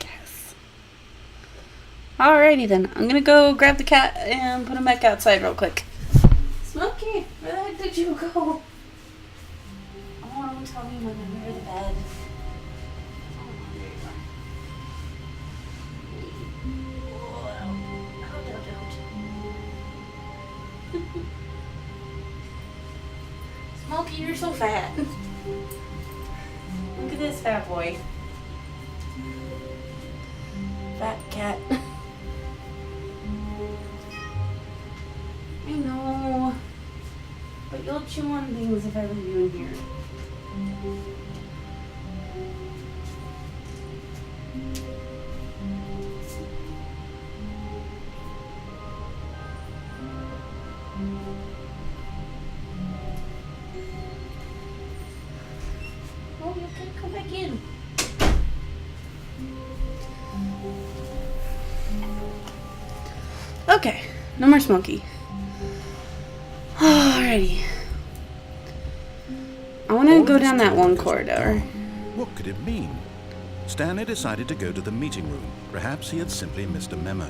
Speaker 1: Yes. Alrighty then. I'm gonna go grab the cat and put him back outside real quick. Smokey, where the heck did you go? Oh, don't tell me when I'm under the bed. Oh, there you are. Don't. Smokey, you're so fat. Look at this fat boy. Fat cat. I know. But you'll chew on things if I leave you in here. Oh, you can come back in. Okay, no more Smokey. Alrighty. I want to
Speaker 4: All
Speaker 1: go
Speaker 4: this
Speaker 1: down that
Speaker 4: time
Speaker 1: one
Speaker 4: goes
Speaker 1: corridor.
Speaker 4: down. What could it mean? Stanley decided to go to the meeting room. Perhaps he had simply missed a memo.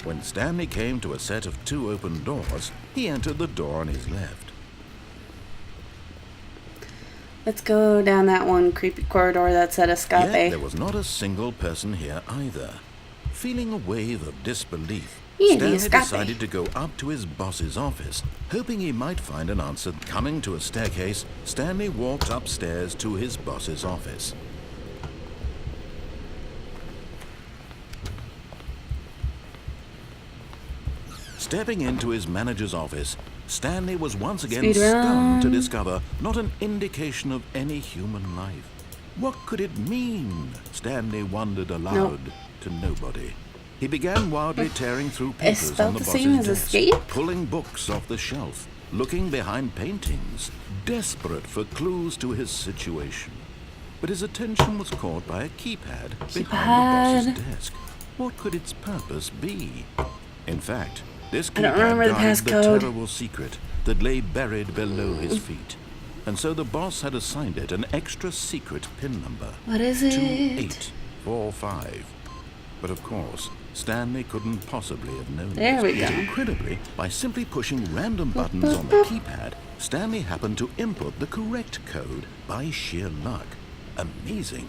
Speaker 4: When Stanley came to a set of 2 open doors, he entered the door on his left.
Speaker 1: Let's go down that one creepy corridor that said
Speaker 4: Yet
Speaker 1: escape.
Speaker 4: there was not a single person here either. Feeling a wave of disbelief,
Speaker 1: Yeah, the
Speaker 4: Stanley
Speaker 1: escape.
Speaker 4: decided to go up to his boss's office, hoping he might find an answer. Coming to a staircase, Stanley walked upstairs to his boss's office. Stepping into his manager's office, Stanley was once again
Speaker 1: Speed
Speaker 4: stunned to
Speaker 1: run.
Speaker 4: discover not an indication of any human life. What could it mean? Stanley wondered aloud to nobody. He began wildly tearing through papers
Speaker 1: spelled
Speaker 4: on the
Speaker 1: the
Speaker 4: boss's
Speaker 1: same as
Speaker 4: desk,
Speaker 1: escape?
Speaker 4: pulling books off the shelf, looking behind paintings, desperate for clues to his situation. But his attention was caught by a keypad behind the boss's desk. What could its purpose be? In fact, this
Speaker 1: I don't
Speaker 4: keypad
Speaker 1: remember the
Speaker 4: guarded the
Speaker 1: passcode.
Speaker 4: terrible secret that lay buried below his feet. And so the boss had assigned it an extra secret PIN number.
Speaker 1: What is it?
Speaker 4: 2845. But of course, Stanley couldn't possibly have known
Speaker 1: There
Speaker 4: this.
Speaker 1: we go.
Speaker 4: Incredibly, by simply pushing random buttons on the keypad, Stanley happened to input the correct code by sheer luck. Amazing.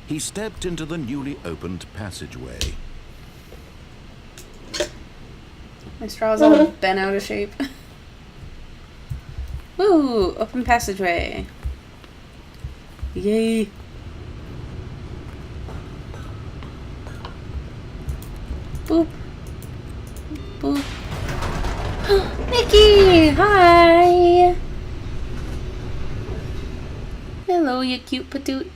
Speaker 4: He stepped into the newly opened passageway.
Speaker 1: My straw's all bent out of shape. Woo! Open passageway. Yay. Boop. Boop. Mickey! Hi! Hello, you cute patoot.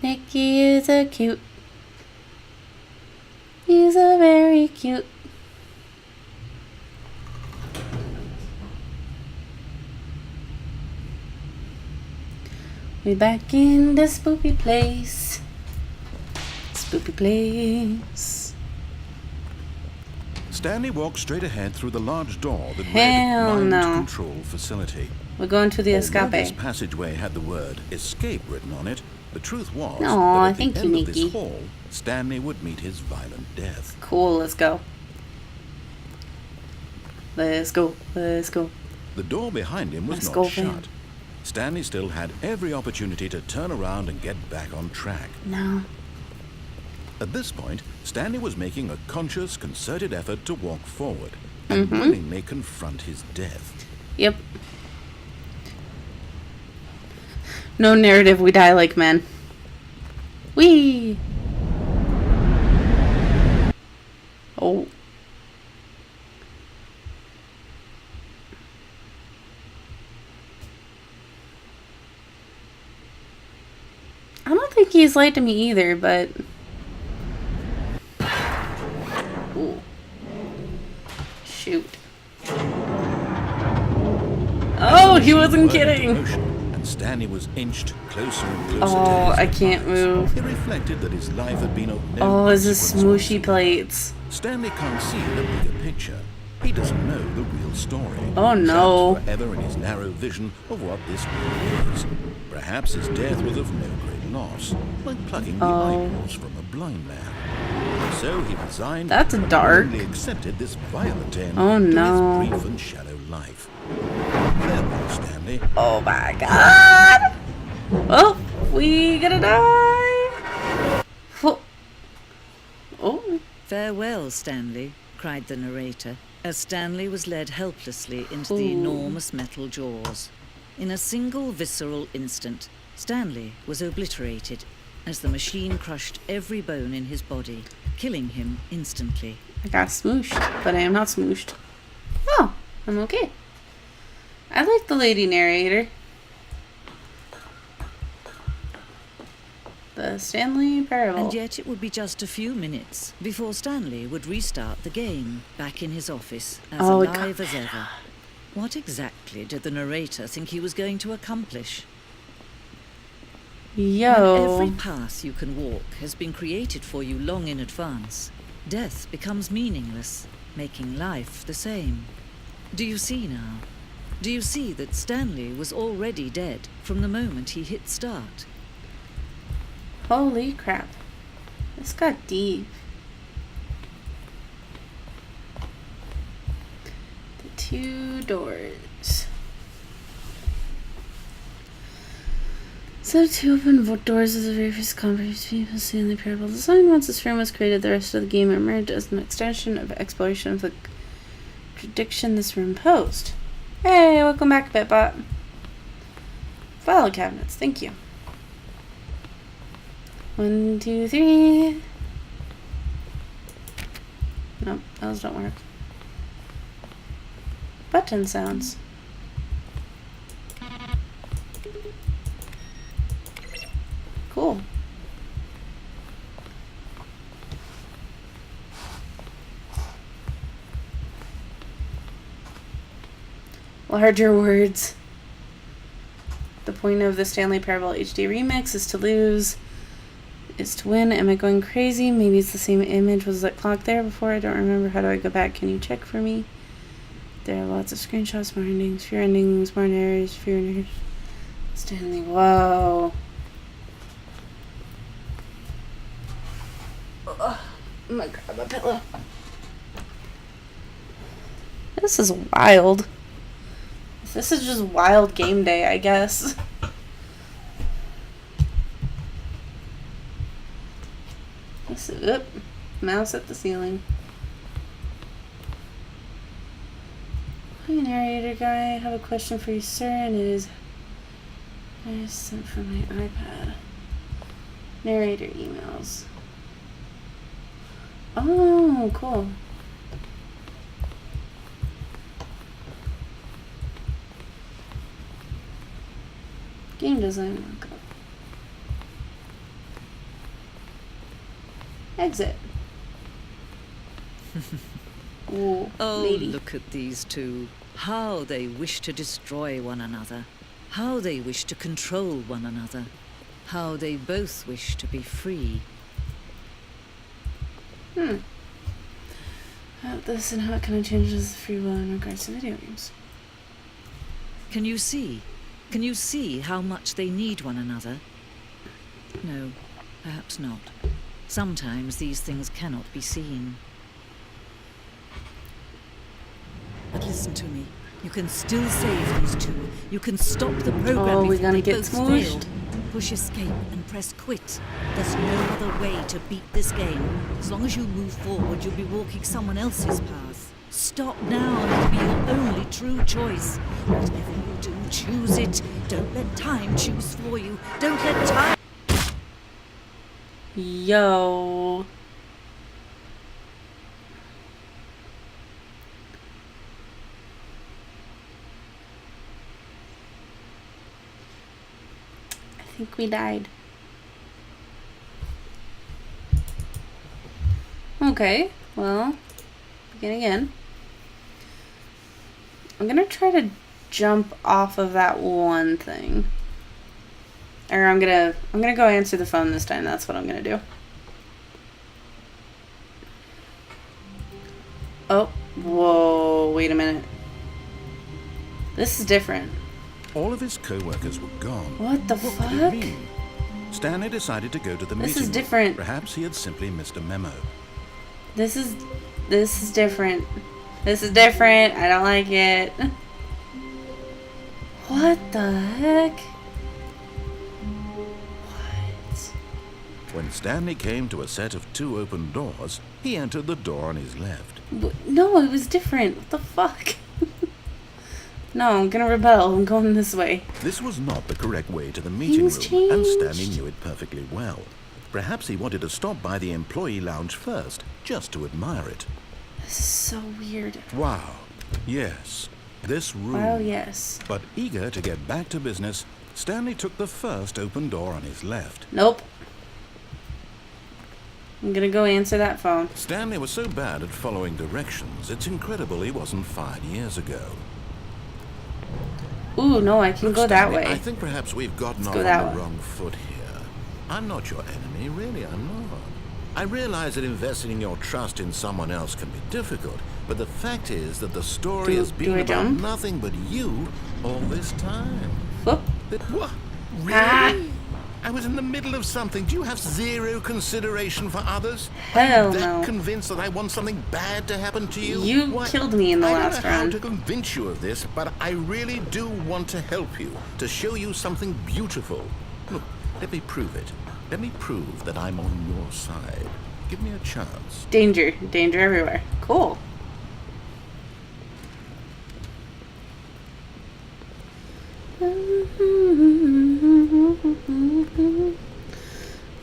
Speaker 1: Mickey is a cute. He's a very cute. We're back in the spoopy place. Spoopy place.
Speaker 4: Stanley walked straight ahead through the large door that
Speaker 1: Hell
Speaker 4: read Mind
Speaker 1: no.
Speaker 4: Control Facility.
Speaker 1: We're going to the
Speaker 4: Although this
Speaker 1: escape.
Speaker 4: passageway had the word escape written on it, the truth was
Speaker 1: Aw,
Speaker 4: that at
Speaker 1: thank
Speaker 4: the
Speaker 1: you,
Speaker 4: end of
Speaker 1: Nikki.
Speaker 4: this hall, Stanley would meet his violent death.
Speaker 1: Cool, let's go. Let's go. Let's go.
Speaker 4: The door behind him was
Speaker 1: Let's
Speaker 4: not
Speaker 1: go,
Speaker 4: shut.
Speaker 1: Van.
Speaker 4: Stanley still had every opportunity to turn around and get back on track.
Speaker 1: No.
Speaker 4: At this point, Stanley was making a conscious, concerted effort to walk forward and willingly confront his death.
Speaker 1: Yep. No narrative, we die like men. Whee! Oh. I don't think he's lied to me either, but... Ooh. Shoot. Oh, he wasn't
Speaker 4: Word into
Speaker 1: kidding!
Speaker 4: motion, and Stanley was inched closer and closer
Speaker 1: Oh,
Speaker 4: to his
Speaker 1: I can't
Speaker 4: demise.
Speaker 1: move.
Speaker 4: It reflected that his life had been of no
Speaker 1: Oh, is this
Speaker 4: consequence
Speaker 1: smooshy
Speaker 4: whatsoever.
Speaker 1: plates?
Speaker 4: Stanley can't see the bigger picture. He doesn't know the real story.
Speaker 1: Oh, no.
Speaker 4: Trapped forever in his narrow vision of what this world is. Perhaps his death was of no great loss, like plucking the
Speaker 1: Oh.
Speaker 4: eyeballs from a blind man. So he resigned
Speaker 1: That's
Speaker 4: and
Speaker 1: dark.
Speaker 4: willingly accepted this violent end
Speaker 1: Oh,
Speaker 4: to
Speaker 1: no.
Speaker 4: his brief and shallow life. Farewell, Stanley.
Speaker 1: Oh my god! Oh, we gonna die! Oh. Oh.
Speaker 6: Farewell, Stanley, cried the narrator, as Stanley was led helplessly into the
Speaker 1: Ooh.
Speaker 6: enormous metal jaws. In a single visceral instant, Stanley was obliterated as the machine crushed every bone in his body, killing him instantly.
Speaker 1: I got smooshed, but I am not smooshed. Oh, I'm okay. I like the lady narrator. The Stanley Parable.
Speaker 6: And yet it would be just a few minutes before Stanley would restart the game, back in his office, as
Speaker 1: Oh,
Speaker 6: alive as ever. What exactly did the narrator think he was going to accomplish? When
Speaker 1: Yo.
Speaker 6: every path you can walk has been created for you long in advance, death becomes meaningless, making life the same. Do you see now? Do you see that Stanley was already dead from the moment he hit start?
Speaker 1: Holy crap. This got deep. The two doors. So to open doors is the very first conversation between Stanley Parable design. Once this room was created, the rest of the game emerged as an extension of exploration of the contradiction this room posed. Hey, welcome back, Bitbot. File cabinets, thank you. 1, 2, 3. Nope, those don't work. Button sounds. Cool. Larger words. The point of the Stanley Parable HD remix is to lose, is to win. Am I going crazy? Maybe it's the same image. Was that clock there before? I don't remember. How do I go back? Can you check for me? There are lots of screenshots, more endings, fewer endings, more errors, fewer errors. Stanley, whoa. Ugh. I'm gonna grab a pillow. This is wild. This is just wild game day, I guess. This is, oop, mouse at the ceiling. Hi, narrator guy. I have a question for you, sir, and it is sent from my iPad. Narrator emails. Oh, cool. Game design markup. Exit. Ooh,
Speaker 6: Oh,
Speaker 1: lady.
Speaker 6: look at these two. How they wish to destroy one another. How they wish to control one another. How they both wish to be free.
Speaker 1: This and how it kind of changes the free will in regards to video games.
Speaker 6: Can you see? Can you see how much they need one another? No, perhaps not. Sometimes these things cannot be seen. But listen to me. You can still save these two. You can stop the program
Speaker 1: Oh, we're
Speaker 6: before
Speaker 1: gonna
Speaker 6: they
Speaker 1: get
Speaker 6: both
Speaker 1: smooshed.
Speaker 6: fail. Push escape and press quit. There's no other way to beat this game. As long as you move forward, you'll be walking someone else's path. Stop now and it'll be your only true choice. Whatever you do, choose it. Don't let time choose for you. Don't let time...
Speaker 1: Yo. I think we died. Okay, well, begin again. I'm gonna try to jump off of that one thing. Or I'm gonna go answer the phone this time. That's what I'm gonna do. Oh, whoa, wait a minute. This is different.
Speaker 4: All of his co-workers were gone.
Speaker 1: What the
Speaker 4: What could it
Speaker 1: fuck?
Speaker 4: mean? Stanley decided to go to the
Speaker 1: This
Speaker 4: meeting
Speaker 1: is
Speaker 4: room.
Speaker 1: different.
Speaker 4: Perhaps he had simply missed a memo.
Speaker 1: This is different. This is different. I don't like it. What the heck? What?
Speaker 4: When Stanley came to a set of 2 open doors, he entered the door on his left.
Speaker 1: No, it was different. What the fuck? No, I'm gonna rebel. I'm going this way.
Speaker 4: This was not the correct way to the meeting
Speaker 1: Things
Speaker 4: room, and
Speaker 1: changed.
Speaker 4: Stanley knew it perfectly well. Perhaps he wanted to stop by the employee lounge first, just to admire it.
Speaker 1: This is so weird.
Speaker 4: Wow. Yes, this room.
Speaker 1: Wow, yes.
Speaker 4: But eager to get back to business, Stanley took the first open door on his left.
Speaker 1: Nope. I'm gonna go answer that phone.
Speaker 4: Stanley was so bad at following directions, it's incredible he wasn't fired years ago.
Speaker 1: Ooh, no, I can
Speaker 4: Look,
Speaker 1: go that
Speaker 4: Stanley,
Speaker 1: way.
Speaker 4: I think perhaps we've gotten off
Speaker 1: go
Speaker 4: on
Speaker 1: that
Speaker 4: the
Speaker 1: way.
Speaker 4: wrong foot here. I'm not your enemy, really, I'm not. I realize that investing your trust in someone else can be difficult, but the fact is that the story has
Speaker 1: Do
Speaker 4: been
Speaker 1: I
Speaker 4: about
Speaker 1: jump?
Speaker 4: nothing but you all this time.
Speaker 1: Whoop.
Speaker 4: What? Really?
Speaker 1: Ah.
Speaker 4: I was in the middle of something. Do you have zero consideration for others?
Speaker 1: Hell
Speaker 4: Are you that
Speaker 1: no.
Speaker 4: convinced that I want something bad to happen to you?
Speaker 1: You
Speaker 4: Why,
Speaker 1: killed me in the
Speaker 4: I
Speaker 1: last
Speaker 4: don't know how
Speaker 1: round.
Speaker 4: to convince you of this, but I really do want to help you, to show you something beautiful. Look, let me prove it. Let me prove that I'm on your side. Give me a chance.
Speaker 1: Danger. Danger everywhere. Cool.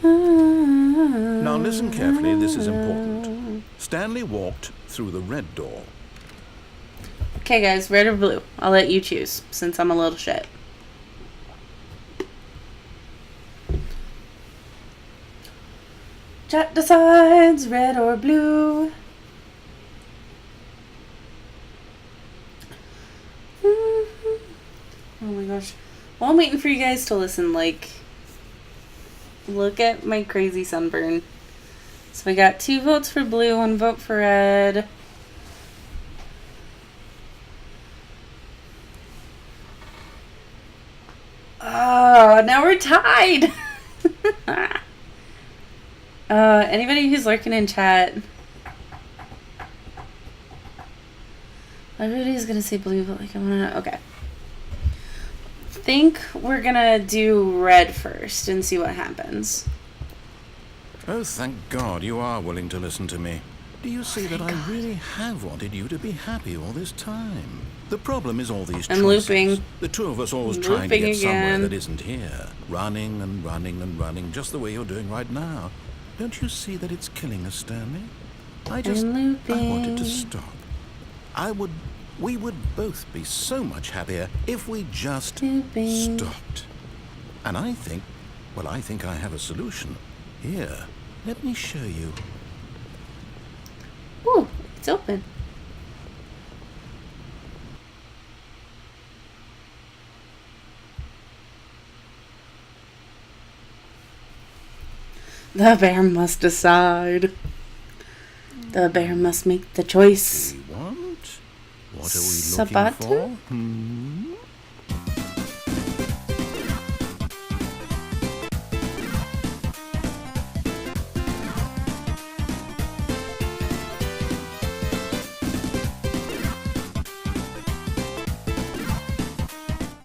Speaker 4: Now listen carefully, this is important. Stanley walked through the red door.
Speaker 1: Okay, guys, red or blue? I'll let you choose, since I'm a little shit. Chat decides red or blue. Oh my gosh. While I'm waiting for you guys to listen, like, look at my crazy sunburn. So we got 2 votes for blue, 1 vote for red. Oh, now we're tied. Anybody who's lurking in chat. Everybody's gonna say blue, but like I wanna know. Okay. Think we're gonna do red first and see what happens.
Speaker 4: Oh, thank God you are willing to listen to me. Do you see that I really have wanted you to be happy all this time? The problem is all these choices.
Speaker 1: I'm looping.
Speaker 4: The two of us always
Speaker 1: I'm
Speaker 4: trying to
Speaker 1: looping
Speaker 4: get somewhere
Speaker 1: again.
Speaker 4: that isn't here. Running and running and running, just the way you're doing right now. Don't you see that it's killing us, Stanley? I wanted to stop. We would both be so much happier if we just stopped. And I think I have a solution. Here, let me show you.
Speaker 1: Ooh, it's open. The bear must decide. The bear must make the choice.
Speaker 4: We want? What are we
Speaker 1: Sabata?
Speaker 4: looking for?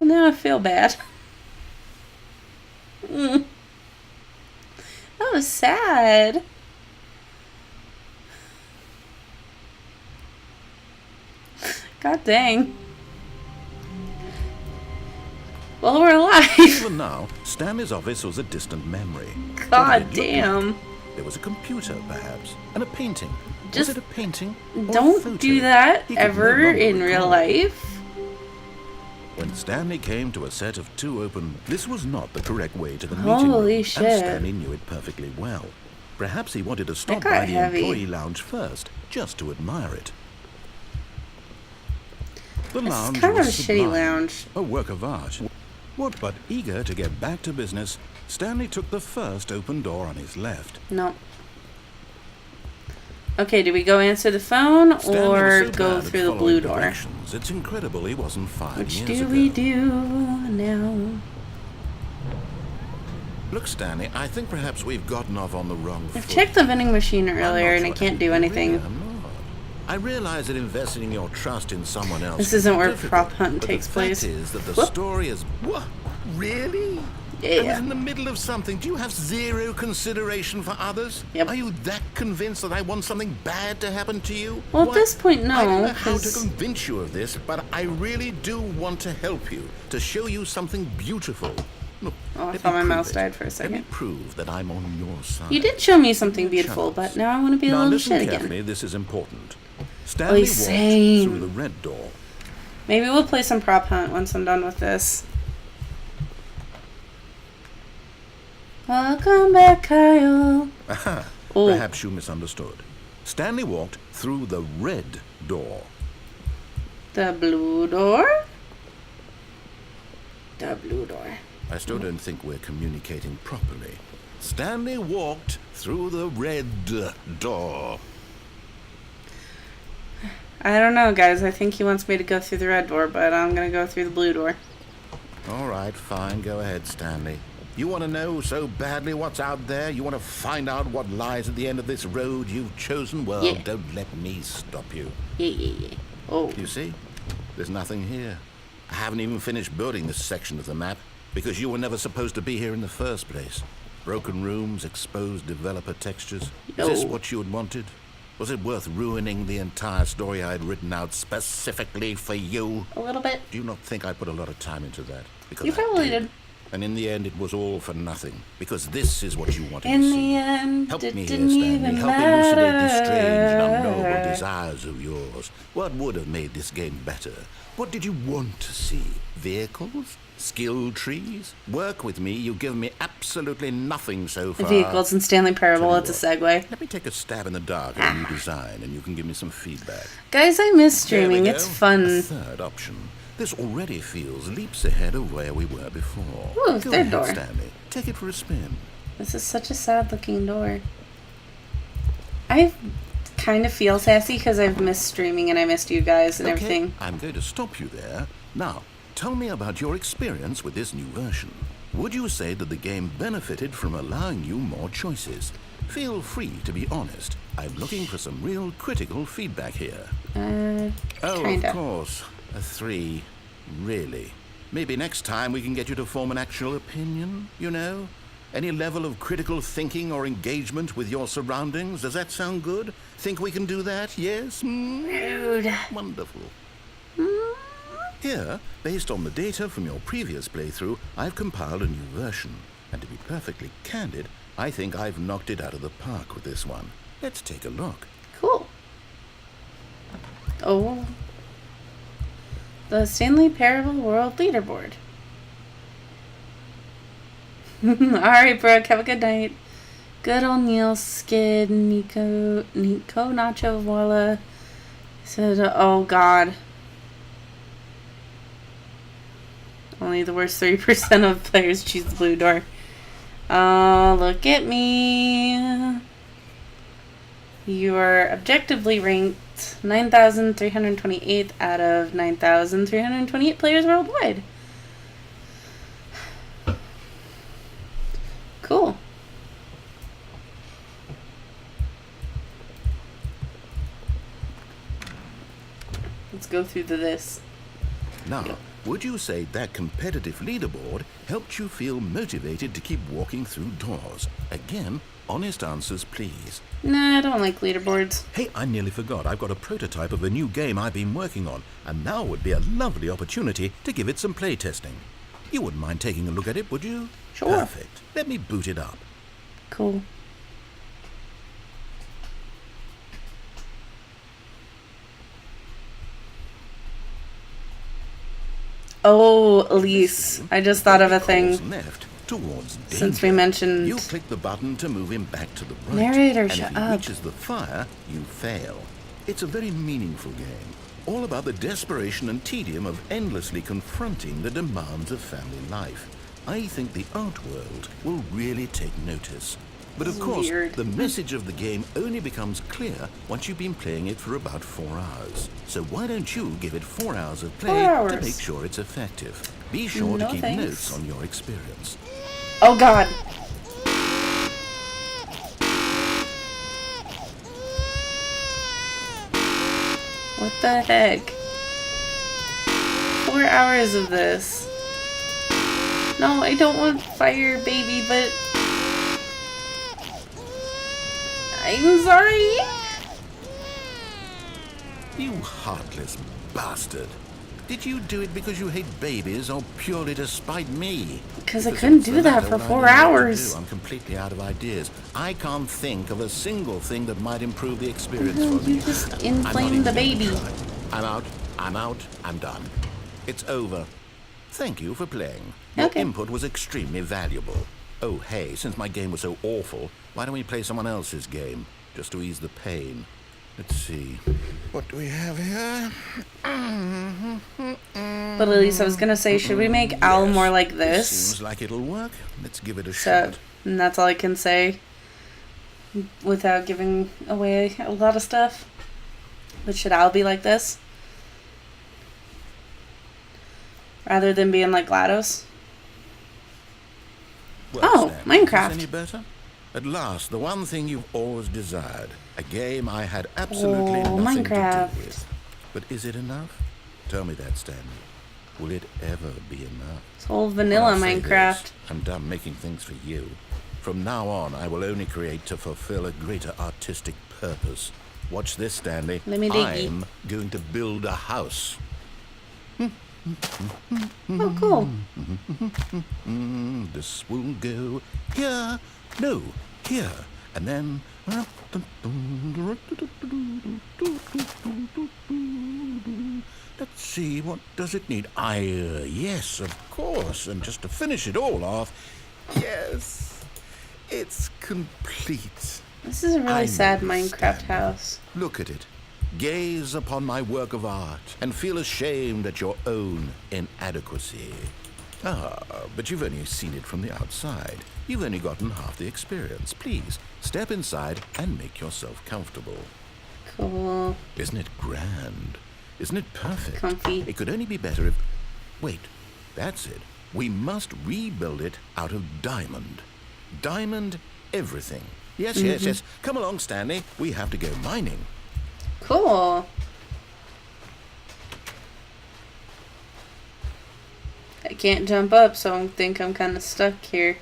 Speaker 1: Now I feel bad. That was sad. God dang. Well, we're alive.
Speaker 4: Even now, Stanley's office was a distant memory.
Speaker 1: God damn.
Speaker 4: There was a computer, perhaps, and a painting.
Speaker 1: Just
Speaker 4: was it a painting? Or a
Speaker 1: don't
Speaker 4: photo?
Speaker 1: do that
Speaker 4: He could no
Speaker 1: ever
Speaker 4: longer
Speaker 1: in real
Speaker 4: recall.
Speaker 1: life.
Speaker 4: When Stanley came to a set of 2 open, this was not the correct way to the meeting
Speaker 1: Holy
Speaker 4: room,
Speaker 1: shit.
Speaker 4: and Stanley knew it perfectly well. Perhaps he wanted to stop
Speaker 1: got
Speaker 4: by the
Speaker 1: heavy.
Speaker 4: employee lounge first, just to admire it. The
Speaker 1: It's
Speaker 4: lounge
Speaker 1: kind of a
Speaker 4: was
Speaker 1: shitty
Speaker 4: sublime,
Speaker 1: lounge.
Speaker 4: a work of art. What but eager to get back to business, Stanley took the first open door on his left.
Speaker 1: No. Okay, do we go answer the phone
Speaker 4: Stanley was
Speaker 1: or
Speaker 4: so
Speaker 1: go
Speaker 4: bad at
Speaker 1: through the
Speaker 4: following
Speaker 1: blue door?
Speaker 4: directions, it's incredible he wasn't 5
Speaker 1: Which
Speaker 4: years
Speaker 1: do
Speaker 4: ago.
Speaker 1: we do now?
Speaker 4: Look, Stanley, I think perhaps we've gotten off on the wrong foot.
Speaker 1: I've checked the vending machine
Speaker 4: I'm
Speaker 1: earlier
Speaker 4: not
Speaker 1: and I
Speaker 4: sure
Speaker 1: can't
Speaker 4: I
Speaker 1: do
Speaker 4: really
Speaker 1: anything.
Speaker 4: am not. I realize that investing your trust in someone else
Speaker 1: This
Speaker 4: can
Speaker 1: isn't
Speaker 4: be
Speaker 1: where
Speaker 4: difficult,
Speaker 1: prop hunt
Speaker 4: but
Speaker 1: takes
Speaker 4: the
Speaker 1: place.
Speaker 4: fact is that the
Speaker 1: Whoop.
Speaker 4: story is... What? Really? I was
Speaker 1: Yeah.
Speaker 4: in the middle of something. Do you have 0 consideration for others?
Speaker 1: Yep.
Speaker 4: Are you that convinced that I want something bad to happen to you?
Speaker 1: Well, at
Speaker 4: Why,
Speaker 1: this point, no,
Speaker 4: I don't know how to
Speaker 1: 'cause-
Speaker 4: convince you of this, but I really do want to help you, to show you something beautiful. Look,
Speaker 1: Oh, I
Speaker 4: let
Speaker 1: thought
Speaker 4: me
Speaker 1: my
Speaker 4: prove
Speaker 1: mouse
Speaker 4: it.
Speaker 1: died for a
Speaker 4: Let me
Speaker 1: second.
Speaker 4: prove that I'm on your side.
Speaker 1: You did show me something
Speaker 4: Give me a
Speaker 1: beautiful,
Speaker 4: chance.
Speaker 1: but now I want to be a
Speaker 4: Now
Speaker 1: little
Speaker 4: listen
Speaker 1: shit
Speaker 4: carefully,
Speaker 1: again.
Speaker 4: this is important. Stanley walked
Speaker 1: same.
Speaker 4: through the red door.
Speaker 1: Maybe we'll play some prop hunt once I'm done with this. Welcome back, Kyle.
Speaker 4: Aha,
Speaker 1: Oh.
Speaker 4: perhaps you misunderstood. Stanley walked through the red door.
Speaker 1: The blue door? The blue door.
Speaker 4: I still don't think we're communicating properly. Stanley walked through the red door.
Speaker 1: I don't know, guys. I think he wants me to go through the red door, but I'm gonna go through the blue door.
Speaker 4: All right, fine. Go ahead, Stanley. You want to know so badly what's out there? You want to find out what lies at the end of this road you've chosen? Well,
Speaker 1: Yeah.
Speaker 4: don't let me stop you.
Speaker 1: Yeah. Oh.
Speaker 4: You see? There's nothing here. I haven't even finished building this section of the map because you were never supposed to be here in the first place. Broken rooms, exposed developer textures.
Speaker 1: No.
Speaker 4: Is this what you had wanted? Was it worth ruining the entire story I had written out specifically for you?
Speaker 1: A little bit.
Speaker 4: Do you not think I put a lot of time into that? Because
Speaker 1: You
Speaker 4: I
Speaker 1: probably did.
Speaker 4: And in the end, it was all for nothing, because this is what you wanted
Speaker 1: In
Speaker 4: to
Speaker 1: the
Speaker 4: see.
Speaker 1: end,
Speaker 4: Help
Speaker 1: it
Speaker 4: me here,
Speaker 1: didn't
Speaker 4: Stanley.
Speaker 1: even
Speaker 4: Help elucidate these strange and
Speaker 1: matter.
Speaker 4: unknowable desires of yours. What would have made this game better? What did you want to see? Vehicles? Skill trees? Work with me. You've given me absolutely nothing so
Speaker 1: The
Speaker 4: far.
Speaker 1: vehicles in Stanley Parable,
Speaker 4: Tell you
Speaker 1: it's a segue.
Speaker 4: Let me take a stab in the dark at a new design, and you can give me some feedback.
Speaker 1: Guys, I miss
Speaker 4: There we
Speaker 1: streaming.
Speaker 4: go.
Speaker 1: It's
Speaker 4: A
Speaker 1: fun.
Speaker 4: third option. This already feels leaps ahead of where we were before.
Speaker 1: Ooh,
Speaker 4: Go
Speaker 1: third
Speaker 4: ahead,
Speaker 1: door.
Speaker 4: Stanley. Take it for a spin.
Speaker 1: This is such a sad looking door. I kind of feel sassy because I've missed streaming and I missed you guys and everything.
Speaker 4: I'm going to stop you there. Now, tell me about your experience with this new version. Would you say that the game benefited from allowing you more choices? Feel free to be honest. I'm looking for some real critical feedback here. Oh,
Speaker 1: Kinda.
Speaker 4: of course. A 3. Really? Maybe next time we can get you to form an actual opinion, you know? Any level of critical thinking or engagement with your surroundings? Does that sound good? Think we can do that? Yes?
Speaker 1: Rude.
Speaker 4: Wonderful. Here, based on the data from your previous playthrough, I've compiled a new version. And to be perfectly candid, I think I've knocked it out of the park with this one. Let's take a look.
Speaker 1: Cool. Oh. The Stanley Parable World Leaderboard. Alright, Brooke, have a good night. Good old Neil, Skid, Nico, Nacho, Voila. Said, oh god. Only the worst 3% of players choose the blue door. Oh, look at me. You are objectively ranked 9,328 out of 9,328 players worldwide. Cool. Let's go through this.
Speaker 4: Now, would you say that competitive leaderboard helped you feel motivated to keep walking through doors? Again, honest answers, please.
Speaker 1: Nah, I don't like leaderboards.
Speaker 4: Hey, I nearly forgot. I've got a prototype of a new game I've been working on, and now would be a lovely opportunity to give it some play testing. You wouldn't mind taking a look at it, would you?
Speaker 1: Sure.
Speaker 4: Perfect. Let me boot it up.
Speaker 1: Cool. Oh, Elise. I just thought of a thing.
Speaker 4: Left towards danger.
Speaker 1: Since we mentioned...
Speaker 4: You click the button to move him back to the right.
Speaker 1: Narrator,
Speaker 4: and
Speaker 1: shut
Speaker 4: if he
Speaker 1: up.
Speaker 4: reaches the fire, you fail. It's a very meaningful game. All about the desperation and tedium of endlessly confronting the demands of family life. I think the art world will really take notice. But of course,
Speaker 1: Weird.
Speaker 4: the message of the game only becomes clear once you've been playing it for about 4 hours. So why don't you give it 4 hours of play
Speaker 1: 4 hours.
Speaker 4: to make sure it's effective? Be sure to
Speaker 1: No
Speaker 4: keep
Speaker 1: thanks.
Speaker 4: notes on your experience.
Speaker 1: Oh, God. What the heck? 4 hours of this. No, I don't want fire, baby, but... I'm sorry.
Speaker 4: You heartless bastard. Did you do it because you hate babies or purely to spite me?
Speaker 1: Because I
Speaker 4: If
Speaker 1: couldn't
Speaker 4: it's
Speaker 1: do
Speaker 4: the
Speaker 1: that
Speaker 4: latter,
Speaker 1: for
Speaker 4: well, I
Speaker 1: 4
Speaker 4: don't know what to
Speaker 1: hours.
Speaker 4: do. I'm completely out of ideas. I can't think of a single thing that might improve the experience for
Speaker 1: You
Speaker 4: me.
Speaker 1: just
Speaker 4: I'm not
Speaker 1: inflamed
Speaker 4: even
Speaker 1: the
Speaker 4: going to
Speaker 1: baby.
Speaker 4: try. I'm out. I'm out. I'm done. It's over. Thank you for playing. Your
Speaker 1: Okay.
Speaker 4: input was extremely valuable. Oh, hey, since my game was so awful, why don't we play someone else's game? Just to ease the pain. Let's see. What do we have here?
Speaker 1: But at least I was gonna say, should we make Al
Speaker 4: Yes,
Speaker 1: more like
Speaker 4: Seems
Speaker 1: this?
Speaker 4: like it'll work. Let's give it a
Speaker 1: So,
Speaker 4: shot.
Speaker 1: and that's all I can say without giving away a lot of stuff. But should Al be like this? Rather than being like GLaDOS?
Speaker 4: Well,
Speaker 1: Oh,
Speaker 4: Stanley, is this
Speaker 1: Minecraft.
Speaker 4: any better? At last, the one thing you've always desired. A game I had absolutely
Speaker 1: Oh,
Speaker 4: nothing
Speaker 1: Minecraft.
Speaker 4: to do with. But is it enough? Tell me that, Stanley. Will it ever be enough?
Speaker 1: It's whole vanilla
Speaker 4: When I say
Speaker 1: Minecraft.
Speaker 4: this, I'm done making things for you. From now on, I will only create to fulfill a greater artistic purpose. Watch this, Stanley.
Speaker 1: Let me dig ye.
Speaker 4: I'm going to build a house.
Speaker 1: Oh, cool.
Speaker 4: This will go here. No, here. And then... Let's see, what does it need? Yes, of course. And just to finish it all off, yes, it's complete.
Speaker 1: This is a really
Speaker 4: I
Speaker 1: sad
Speaker 4: know,
Speaker 1: Minecraft
Speaker 4: Stanley.
Speaker 1: house.
Speaker 4: Look at it. Gaze upon my work of art and feel ashamed at your own inadequacy. But you've only seen it from the outside. You've only gotten half the experience. Please, step inside and make yourself comfortable.
Speaker 1: Cool.
Speaker 4: Isn't it grand? Isn't it perfect?
Speaker 1: Comfy.
Speaker 4: It could only be better if... Wait, that's it. We must rebuild it out of diamond. Diamond everything. Yes, yes. Come along, Stanley. We have to go mining.
Speaker 1: Cool. I can't jump up, so I think I'm kind of stuck here.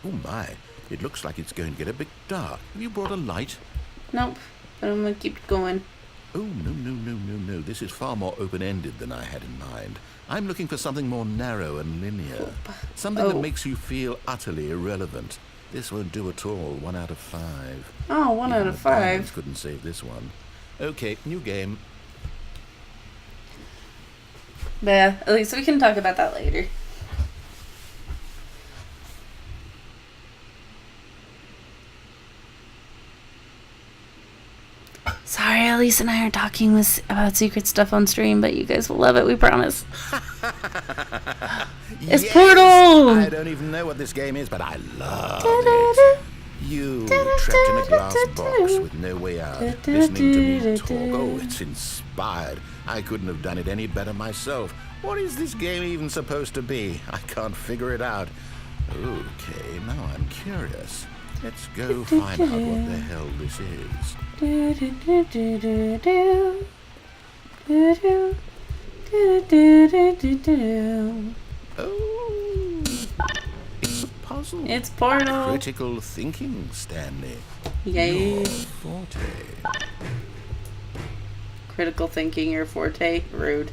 Speaker 4: Oh my, it looks like it's going to get a bit dark. Have you brought a light?
Speaker 1: Nope, but I'm gonna keep going.
Speaker 4: Oh, no. This is far more open-ended than I had in mind. I'm looking for something more narrow and linear. Something that makes you feel utterly irrelevant. This won't do at all. 1 out of 5.
Speaker 1: Oh, 1 out
Speaker 4: Even
Speaker 1: of
Speaker 4: the diamonds
Speaker 1: 5.
Speaker 4: couldn't save this one. Okay, new game.
Speaker 1: Yeah, at least we can talk about that later. Sorry, Elise and I are talking about secret stuff on stream, but you guys will love it, we promise. It's
Speaker 4: Yes!
Speaker 1: Portal!
Speaker 4: I don't even know what this game is, but I love it. You trapped in a glass box with no way out, listening to me talk. Oh, it's inspired. I couldn't have done it any better myself. What is this game even supposed to be? I can't figure it out. Okay, now I'm curious. Let's go find out what the hell this is. Oh, it's a puzzle.
Speaker 1: It's Portal.
Speaker 4: Critical thinking, Stanley.
Speaker 1: Yay.
Speaker 4: Your forte.
Speaker 1: Critical thinking, your forte. Rude.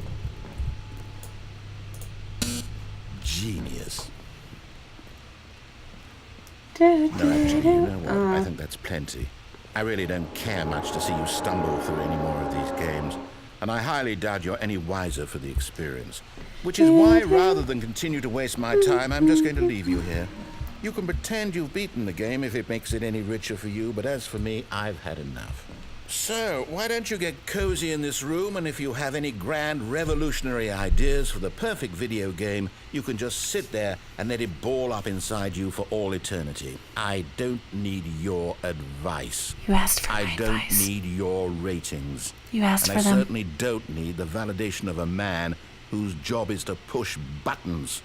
Speaker 4: Genius. No, actually, you know what? I think that's plenty. I really don't care much to see you stumble through any more of these games, and I highly doubt you're any wiser for the experience. Which is why, rather than continue to waste my time, I'm just going to leave you here. You can pretend you've beaten the game if it makes it any richer for you, but as for me, I've had enough. So, why don't you get cozy in this room, and if you have any grand revolutionary ideas for the perfect video game, you can just sit there and let it ball up inside you for all eternity. I don't need your advice.
Speaker 1: You asked for
Speaker 4: I
Speaker 1: my
Speaker 4: don't
Speaker 1: advice.
Speaker 4: need your ratings.
Speaker 1: You asked
Speaker 4: And
Speaker 1: for
Speaker 4: I
Speaker 1: them.
Speaker 4: certainly don't need the validation of a man whose job is to push buttons.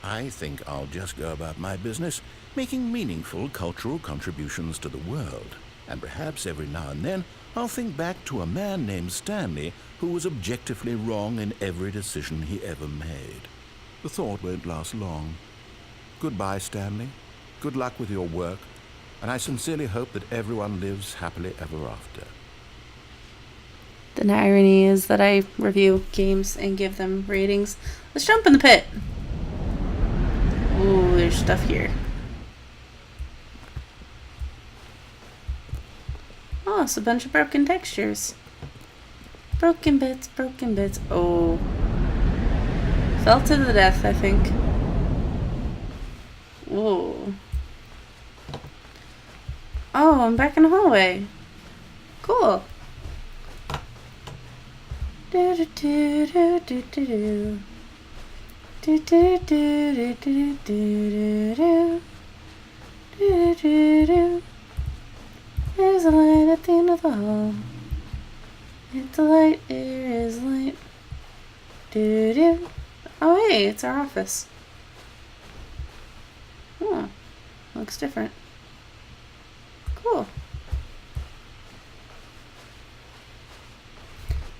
Speaker 4: I think I'll just go about my business, making meaningful cultural contributions to the world. And perhaps every now and then, I'll think back to a man named Stanley who was objectively wrong in every decision he ever made. The thought won't last long. Goodbye, Stanley. Good luck with your work, and I sincerely hope that everyone lives happily ever after.
Speaker 1: The irony is that I review games and give them ratings. Let's jump in the pit. Ooh, there's stuff here. Oh, it's a bunch of broken textures. Broken bits. Oh. Fell to the death, I think. Whoa. Oh, I'm back in the hallway. Cool. There's a light at the end of the hall. It's a light, here is light. Oh hey, it's our office. Oh, looks different. Cool.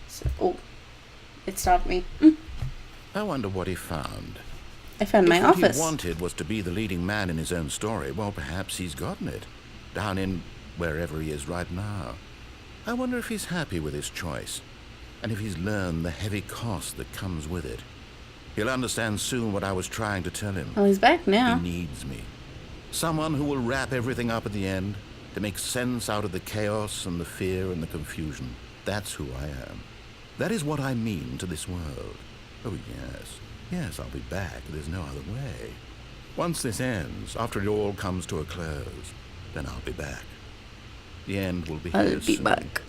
Speaker 1: So, oh, it stopped me.
Speaker 4: I wonder what he found.
Speaker 1: I found my
Speaker 4: If what
Speaker 1: office.
Speaker 4: he wanted was to be the leading man in his own story, well, perhaps he's gotten it. Down in wherever he is right now. I wonder if he's happy with his choice, and if he's learned the heavy cost that comes with it. He'll understand soon what I was trying to tell him.
Speaker 1: Well, he's back now.
Speaker 4: He needs me. Someone who will wrap everything up at the end, to make sense out of the chaos and the fear and the confusion. That's who I am. That is what I mean to this world. Oh, yes. Yes, I'll be back. There's no other way. Once this ends, after it all comes to a close, then I'll be back. The end will be here
Speaker 1: I'll be
Speaker 4: soon.
Speaker 1: back.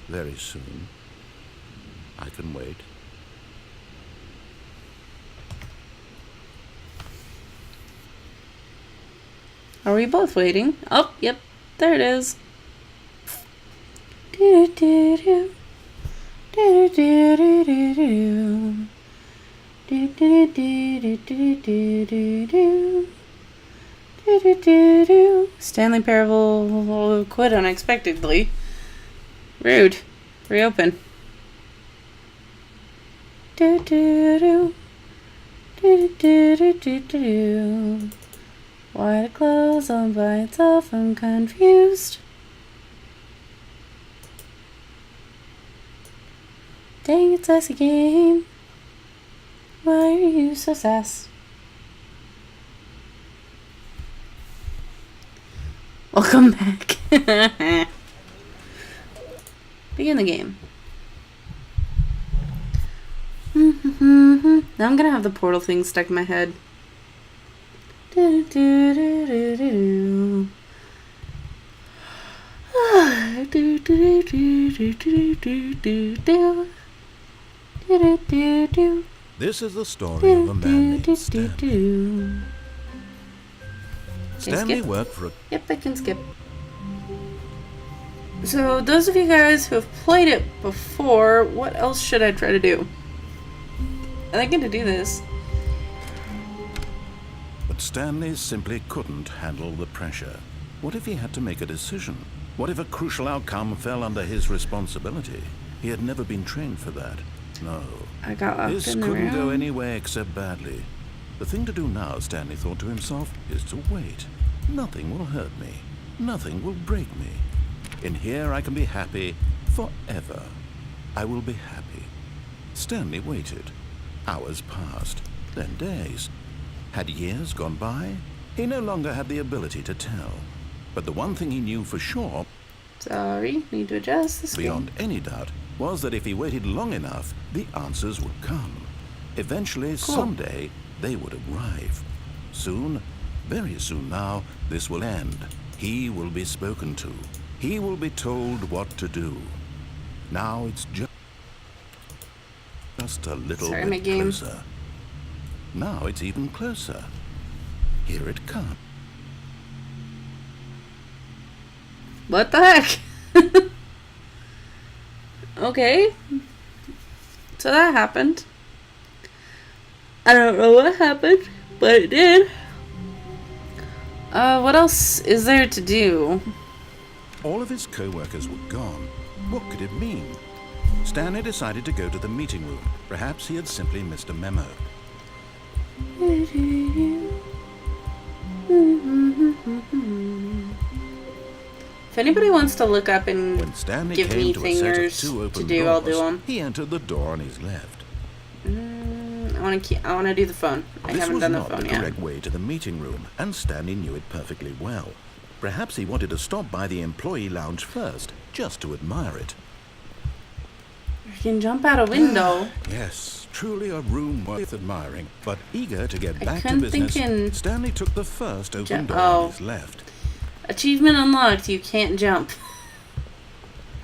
Speaker 4: Very soon. I can wait.
Speaker 1: Are we both waiting? Oh, yep. There it is. Do-do-do-do. Do-do-do-do-do-do. Do-do-do-do-do-do-do. Do-do-do-do. Stanley Parable quit unexpectedly. Rude. Reopen. Do-do-do. Do-do-do-do-do. Why it close on by itself? I'm confused. Dang it, sassy game. Why are you so sass? Welcome back. Begin the game. Now I'm gonna have the portal thing stuck in my head. Do, do, do, do, do, do. Do, do, do, do, do, do, do, do. Do, do, do, do.
Speaker 4: This is the story of a man named
Speaker 1: Do,
Speaker 4: Stanley.
Speaker 1: do.
Speaker 4: Stanley
Speaker 1: skip?
Speaker 4: worked for a
Speaker 1: Yep, I can skip. So, those of you guys who have played it before, what else should I try to do? I think I can do this.
Speaker 4: But Stanley simply couldn't handle the pressure. What if he had to make a decision? What if a crucial outcome fell under his responsibility? He had never been trained for that. No.
Speaker 1: I got locked
Speaker 4: This
Speaker 1: in the
Speaker 4: couldn't go
Speaker 1: room.
Speaker 4: any way except badly. The thing to do now, Stanley thought to himself, is to wait. Nothing will hurt me. Nothing will break me. In here I can be happy forever. I will be happy. Stanley waited. Hours passed, then days. Had years gone by? He no longer had the ability to tell. But the one thing he knew for sure,
Speaker 1: Sorry, need to adjust the screen.
Speaker 4: beyond any doubt, was that if he waited long enough, the answers would come. Eventually, someday, they would arrive. Soon, very soon now, this will end. He will be spoken to. He will be told what to do. Now it's just a little
Speaker 1: Sorry, my
Speaker 4: bit
Speaker 1: game.
Speaker 4: closer. Now it's even closer. Here it comes.
Speaker 1: What the heck? Okay. So that happened. I don't know what happened, but it did. What else is there to do?
Speaker 4: All of his co-workers were gone. What could it mean? Stanley decided to go to the meeting room. Perhaps he had simply missed a memo.
Speaker 1: If anybody wants to look up and
Speaker 4: When Stanley
Speaker 1: give me
Speaker 4: came to a set of
Speaker 1: fingers
Speaker 4: two open
Speaker 1: to do, I'll do
Speaker 4: doors,
Speaker 1: them.
Speaker 4: he entered the door on his left.
Speaker 1: I want to do the phone. I
Speaker 4: This
Speaker 1: haven't
Speaker 4: was
Speaker 1: done the
Speaker 4: not
Speaker 1: phone
Speaker 4: the
Speaker 1: yet.
Speaker 4: correct way to the meeting room, and Stanley knew it perfectly well. Perhaps he wanted to stop by the employee lounge first, just to admire it.
Speaker 1: You can jump out a window.
Speaker 4: Yes, truly a room worth admiring. But eager to get
Speaker 1: I
Speaker 4: back to
Speaker 1: couldn't think
Speaker 4: business,
Speaker 1: in-
Speaker 4: Stanley took the first open door
Speaker 1: Oh.
Speaker 4: on his left.
Speaker 1: Achievement unlocked. You can't jump.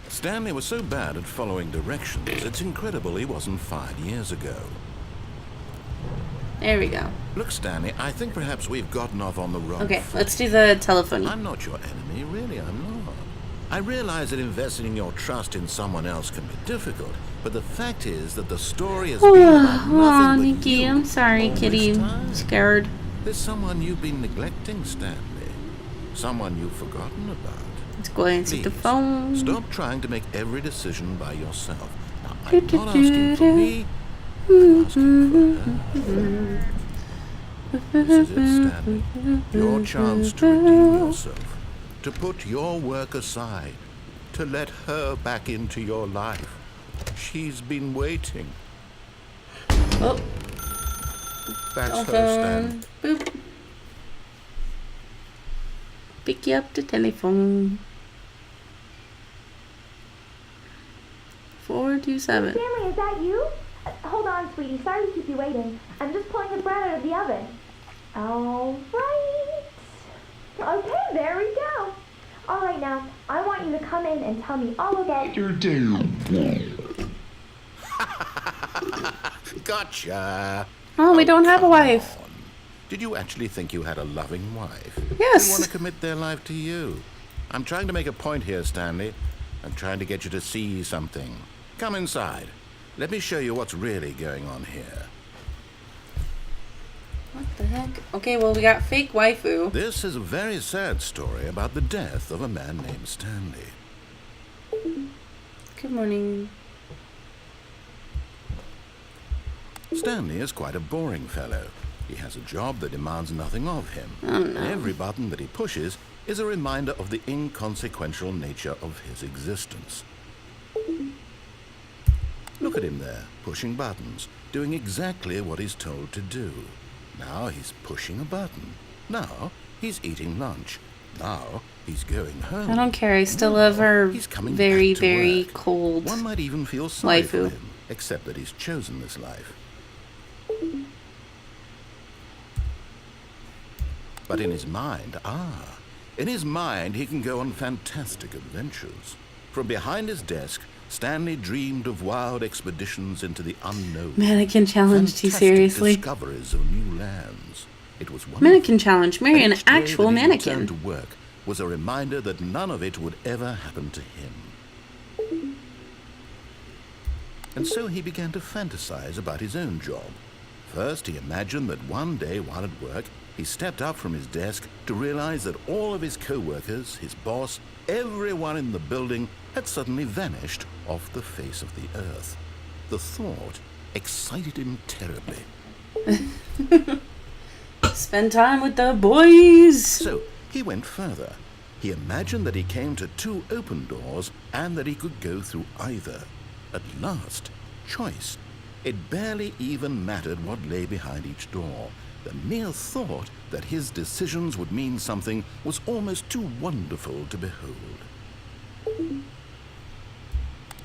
Speaker 4: Stanley was so bad at following directions, it's incredible he wasn't fired years ago.
Speaker 1: There we go.
Speaker 4: Look, Stanley, I think perhaps we've gotten off on the wrong
Speaker 1: Okay,
Speaker 4: foot.
Speaker 1: let's do the telephone.
Speaker 4: I'm not your enemy, really, I'm not. I realize that investing your trust in someone else can be difficult, but the fact is that the story has been about
Speaker 1: Oh,
Speaker 4: nothing but
Speaker 1: Nikki,
Speaker 4: you
Speaker 1: I'm sorry,
Speaker 4: all this
Speaker 1: kitty.
Speaker 4: time.
Speaker 1: Scared.
Speaker 4: There's someone you've been neglecting, Stanley. Someone you've forgotten about.
Speaker 1: Let's go and answer the
Speaker 4: Please,
Speaker 1: phone.
Speaker 4: stop trying to make every decision by yourself. Now,
Speaker 1: Do,
Speaker 4: I'm
Speaker 1: do,
Speaker 4: not asking for
Speaker 1: do,
Speaker 4: me, I'm asking for her. This is it, Stanley. Your chance to redeem yourself. To put your work aside. To let her back into your life. She's been waiting.
Speaker 1: Oh,
Speaker 4: That's her,
Speaker 1: Telephone.
Speaker 4: Stan.
Speaker 1: Boop. Pick you up the telephone. 427.
Speaker 7: Stanley, is that you? Hold on, sweetie. Sorry to keep you waiting. I'm just pulling the bread out of the oven. All right. Okay, there we go. All right, now, I want you to come in and tell me all about your day.
Speaker 4: Gotcha.
Speaker 1: Oh, we don't have a
Speaker 4: come
Speaker 1: wife.
Speaker 4: on. Did you actually think you had a loving wife?
Speaker 1: Yes.
Speaker 4: They want to commit their life to you. I'm trying to make a point here, Stanley. I'm trying to get you to see something. Come inside. Let me show you what's really going on here.
Speaker 1: What the heck? Okay, well, we got fake waifu.
Speaker 4: This is a very sad story about the death of a man named Stanley.
Speaker 1: Good morning.
Speaker 4: Stanley is quite a boring fellow. He has a job that demands nothing of him.
Speaker 1: Oh, no.
Speaker 4: And every button that he pushes is a reminder of the inconsequential nature of his existence. Look at him there, pushing buttons, doing exactly what he's told to do. Now he's pushing a button. Now he's eating lunch. Now he's going home.
Speaker 1: I don't care. I still love her
Speaker 4: He's coming
Speaker 1: very,
Speaker 4: back to
Speaker 1: very
Speaker 4: work.
Speaker 1: cold.
Speaker 4: One might even feel sorry for
Speaker 1: waifu.
Speaker 4: him, except that he's chosen this life. But in his mind, he can go on fantastic adventures. From behind his desk, Stanley dreamed of wild expeditions into the unknown.
Speaker 1: Mannequin challenged you,
Speaker 4: Fantastic
Speaker 1: seriously.
Speaker 4: discoveries of new lands. It was wonderful.
Speaker 1: Mannequin challenge. Marry an
Speaker 4: And each day
Speaker 1: actual
Speaker 4: that he
Speaker 1: mannequin.
Speaker 4: returned to work was a reminder that none of it would ever happen to him. And so he began to fantasize about his own job. First, he imagined that one day while at work, he stepped up from his desk to realize that all of his co-workers, his boss, everyone in the building had suddenly vanished off the face of the earth. The thought excited him terribly.
Speaker 1: Spend time with the boys.
Speaker 4: So he went further. He imagined that he came to two open doors and that he could go through either. At last, choice. It barely even mattered what lay behind each door. The mere thought that his decisions would mean something was almost too wonderful to behold.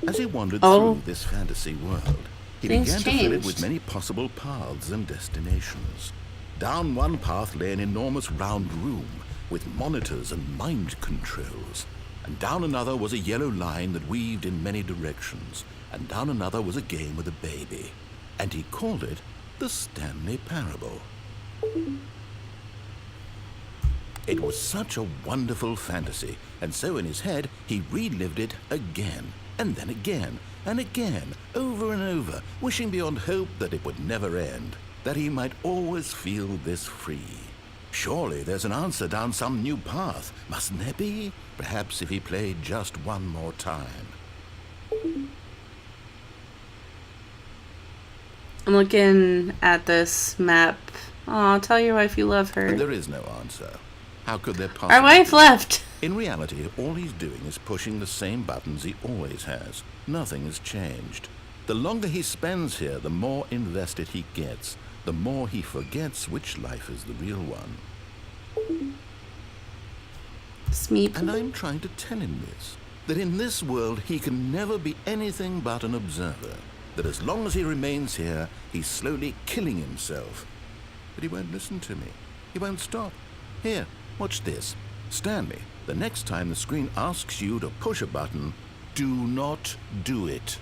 Speaker 4: As he wandered through this fantasy world, he
Speaker 1: Things
Speaker 4: began to fill it
Speaker 1: changed.
Speaker 4: with many possible paths and destinations. Down one path lay an enormous round room with monitors and mind controls. And down another was a yellow line that weaved in many directions. And down another was a game with a baby. And he called it the Stanley Parable. It was such a wonderful fantasy, and so in his head he relived it again, and then again, and again, over and over, wishing beyond hope that it would never end, that he might always feel this free. Surely there's an answer down some new path, mustn't there be? Perhaps if he played just one more time.
Speaker 1: I'm looking at this map. Aw, tell your wife you love her.
Speaker 4: But there is no answer. How could there possibly
Speaker 1: Our wife
Speaker 4: be?
Speaker 1: left.
Speaker 4: In reality, all he's doing is pushing the same buttons he always has. Nothing has changed. The longer he spends here, the more invested he gets, the more he forgets which life is the real one.
Speaker 1: Smeep.
Speaker 4: And I'm trying to tell him this, that in this world he can never be anything but an observer, that as long as he remains here, he's slowly killing himself. But he won't listen to me. He won't stop. Here, watch this. Stanley, the next time the screen asks you to push a button, do not do it.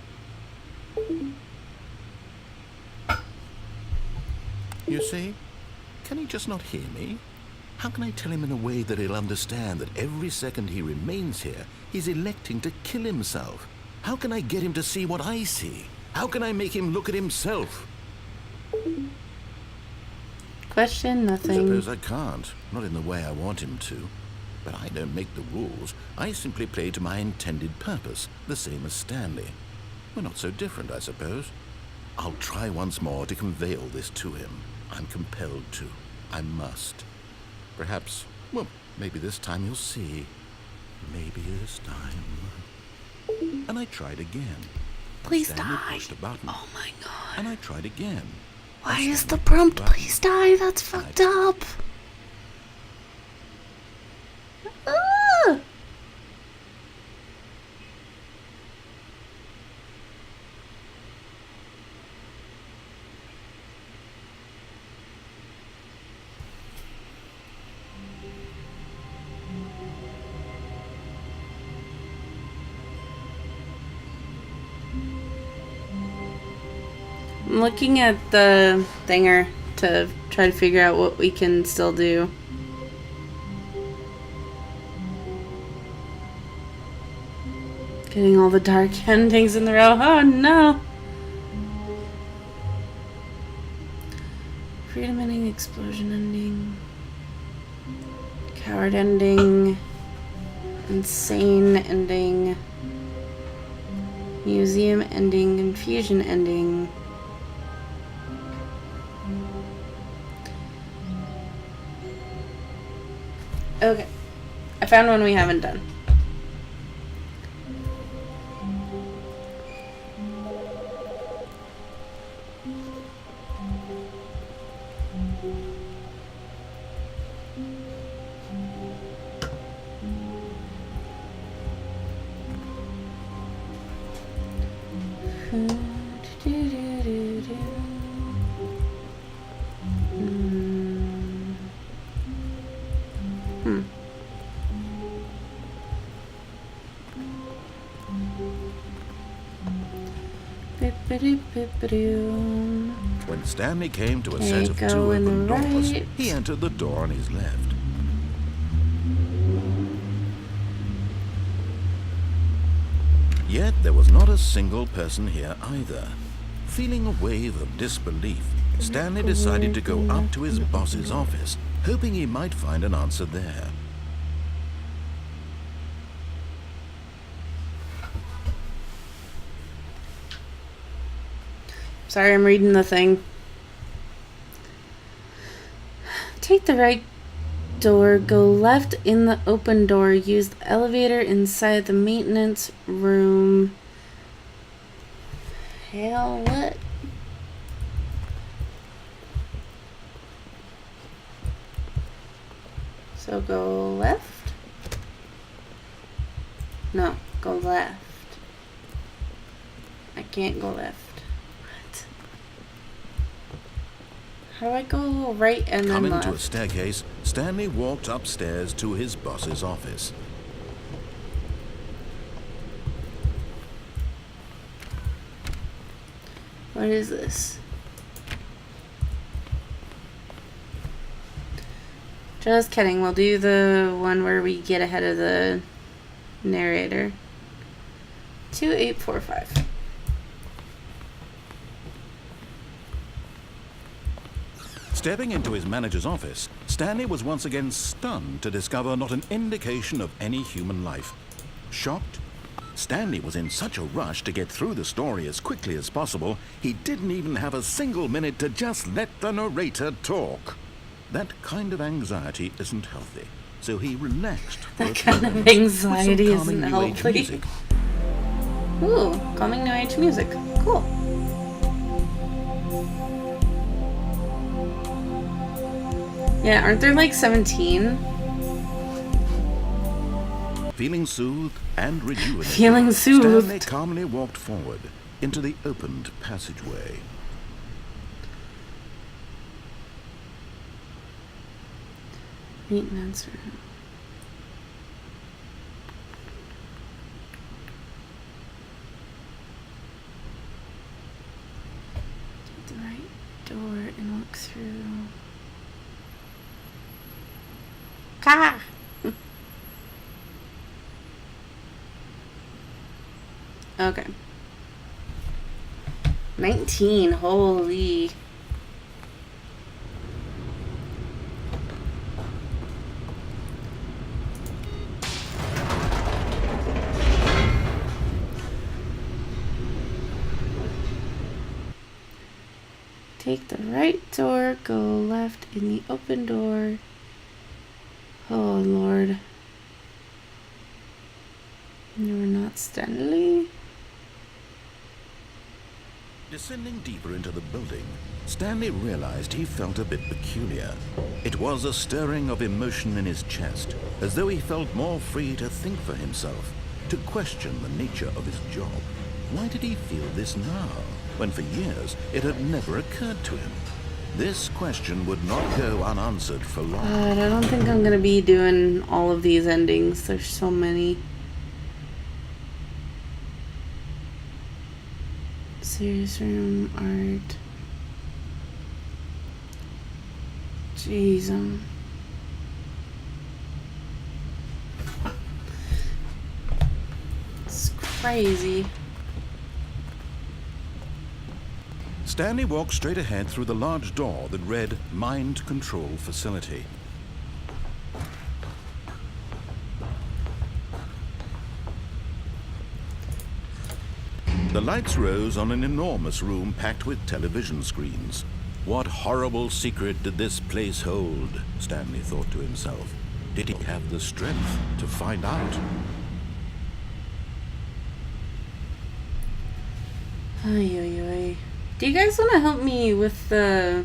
Speaker 4: You see? Can he just not hear me? How can I tell him in a way that he'll understand that every second he remains here, he's electing to kill himself? How can I get him to see what I see? How can I make him look at himself?
Speaker 1: Question
Speaker 4: I
Speaker 1: nothing.
Speaker 4: suppose I can't, not in the way I want him to. But I don't make the rules. I simply play to my intended purpose, the same as Stanley. We're not so different, I suppose. I'll try once more to convey all this to him. I'm compelled to. I must. Perhaps, well, maybe this time you'll see. Maybe this time. And I tried again.
Speaker 1: Please
Speaker 4: Stanley
Speaker 1: die.
Speaker 4: pushed a button.
Speaker 1: Oh my god.
Speaker 4: And I tried again.
Speaker 1: Why is the prompt please die? That's fucked up. Ah! I'm looking at the thinger to try to figure out what we can still do. Getting all the dark endings in the row. Oh no! Freedom ending, explosion ending, coward ending, insane ending, museum ending, confusion ending. Okay, I found one we haven't done.
Speaker 4: When Stanley came to a
Speaker 1: Okay,
Speaker 4: set of
Speaker 1: go
Speaker 4: two
Speaker 1: in the
Speaker 4: open doors,
Speaker 1: right.
Speaker 4: he entered the door on his left. Yet there was not a single person here either. Feeling a wave of disbelief, Stanley decided to go up to his boss's office, hoping he might find an answer there.
Speaker 1: Sorry, I'm reading the thing. Take the right door, go left in the open door, use the elevator inside the maintenance room. Hell, what? So go left? No, go left. I can't go left. What? How do I go right and then
Speaker 4: Coming
Speaker 1: left?
Speaker 4: to a staircase, Stanley walked upstairs to his boss's office.
Speaker 1: What is this? Just kidding. We'll do the one where we get ahead of the narrator. 2845.
Speaker 4: Stepping into his manager's office, Stanley was once again stunned to discover not an indication of any human life. Shocked, Stanley was in such a rush to get through the story as quickly as possible, he didn't even have a single minute to just let the narrator talk. That kind of anxiety isn't healthy, so he relaxed for
Speaker 1: That
Speaker 4: a
Speaker 1: kind
Speaker 4: few
Speaker 1: of
Speaker 4: moments
Speaker 1: anxiety
Speaker 4: with some
Speaker 1: isn't
Speaker 4: calming New Age
Speaker 1: healthy.
Speaker 4: music.
Speaker 1: Ooh, calming new age music. Cool. Yeah, aren't there like 17?
Speaker 4: Feeling soothed and rejuvenated,
Speaker 1: Feeling soothed.
Speaker 4: Stanley calmly walked forward into the opened passageway.
Speaker 1: Maintenance room. Take the right door and look through. Ka! Okay. 19, holy. Take the right door, go left in the open door. Oh, Lord. You are not Stanley?
Speaker 4: Descending deeper into the building, Stanley realized he felt a bit peculiar. It was a stirring of emotion in his chest, as though he felt more free to think for himself, to question the nature of his job. Why did he feel this now, when for years it had never occurred to him? This question would not go unanswered for long.
Speaker 1: I don't think I'm gonna be doing all of these endings. There's so many. Serious room, art. Jeez, it's crazy.
Speaker 4: Stanley walked straight ahead through the large door that read Mind Control Facility. The lights rose on an enormous room packed with television screens. What horrible secret did this place hold? Stanley thought to himself. Did he have the strength to find out?
Speaker 1: Ay, ay, ay. Do you guys want to help me with the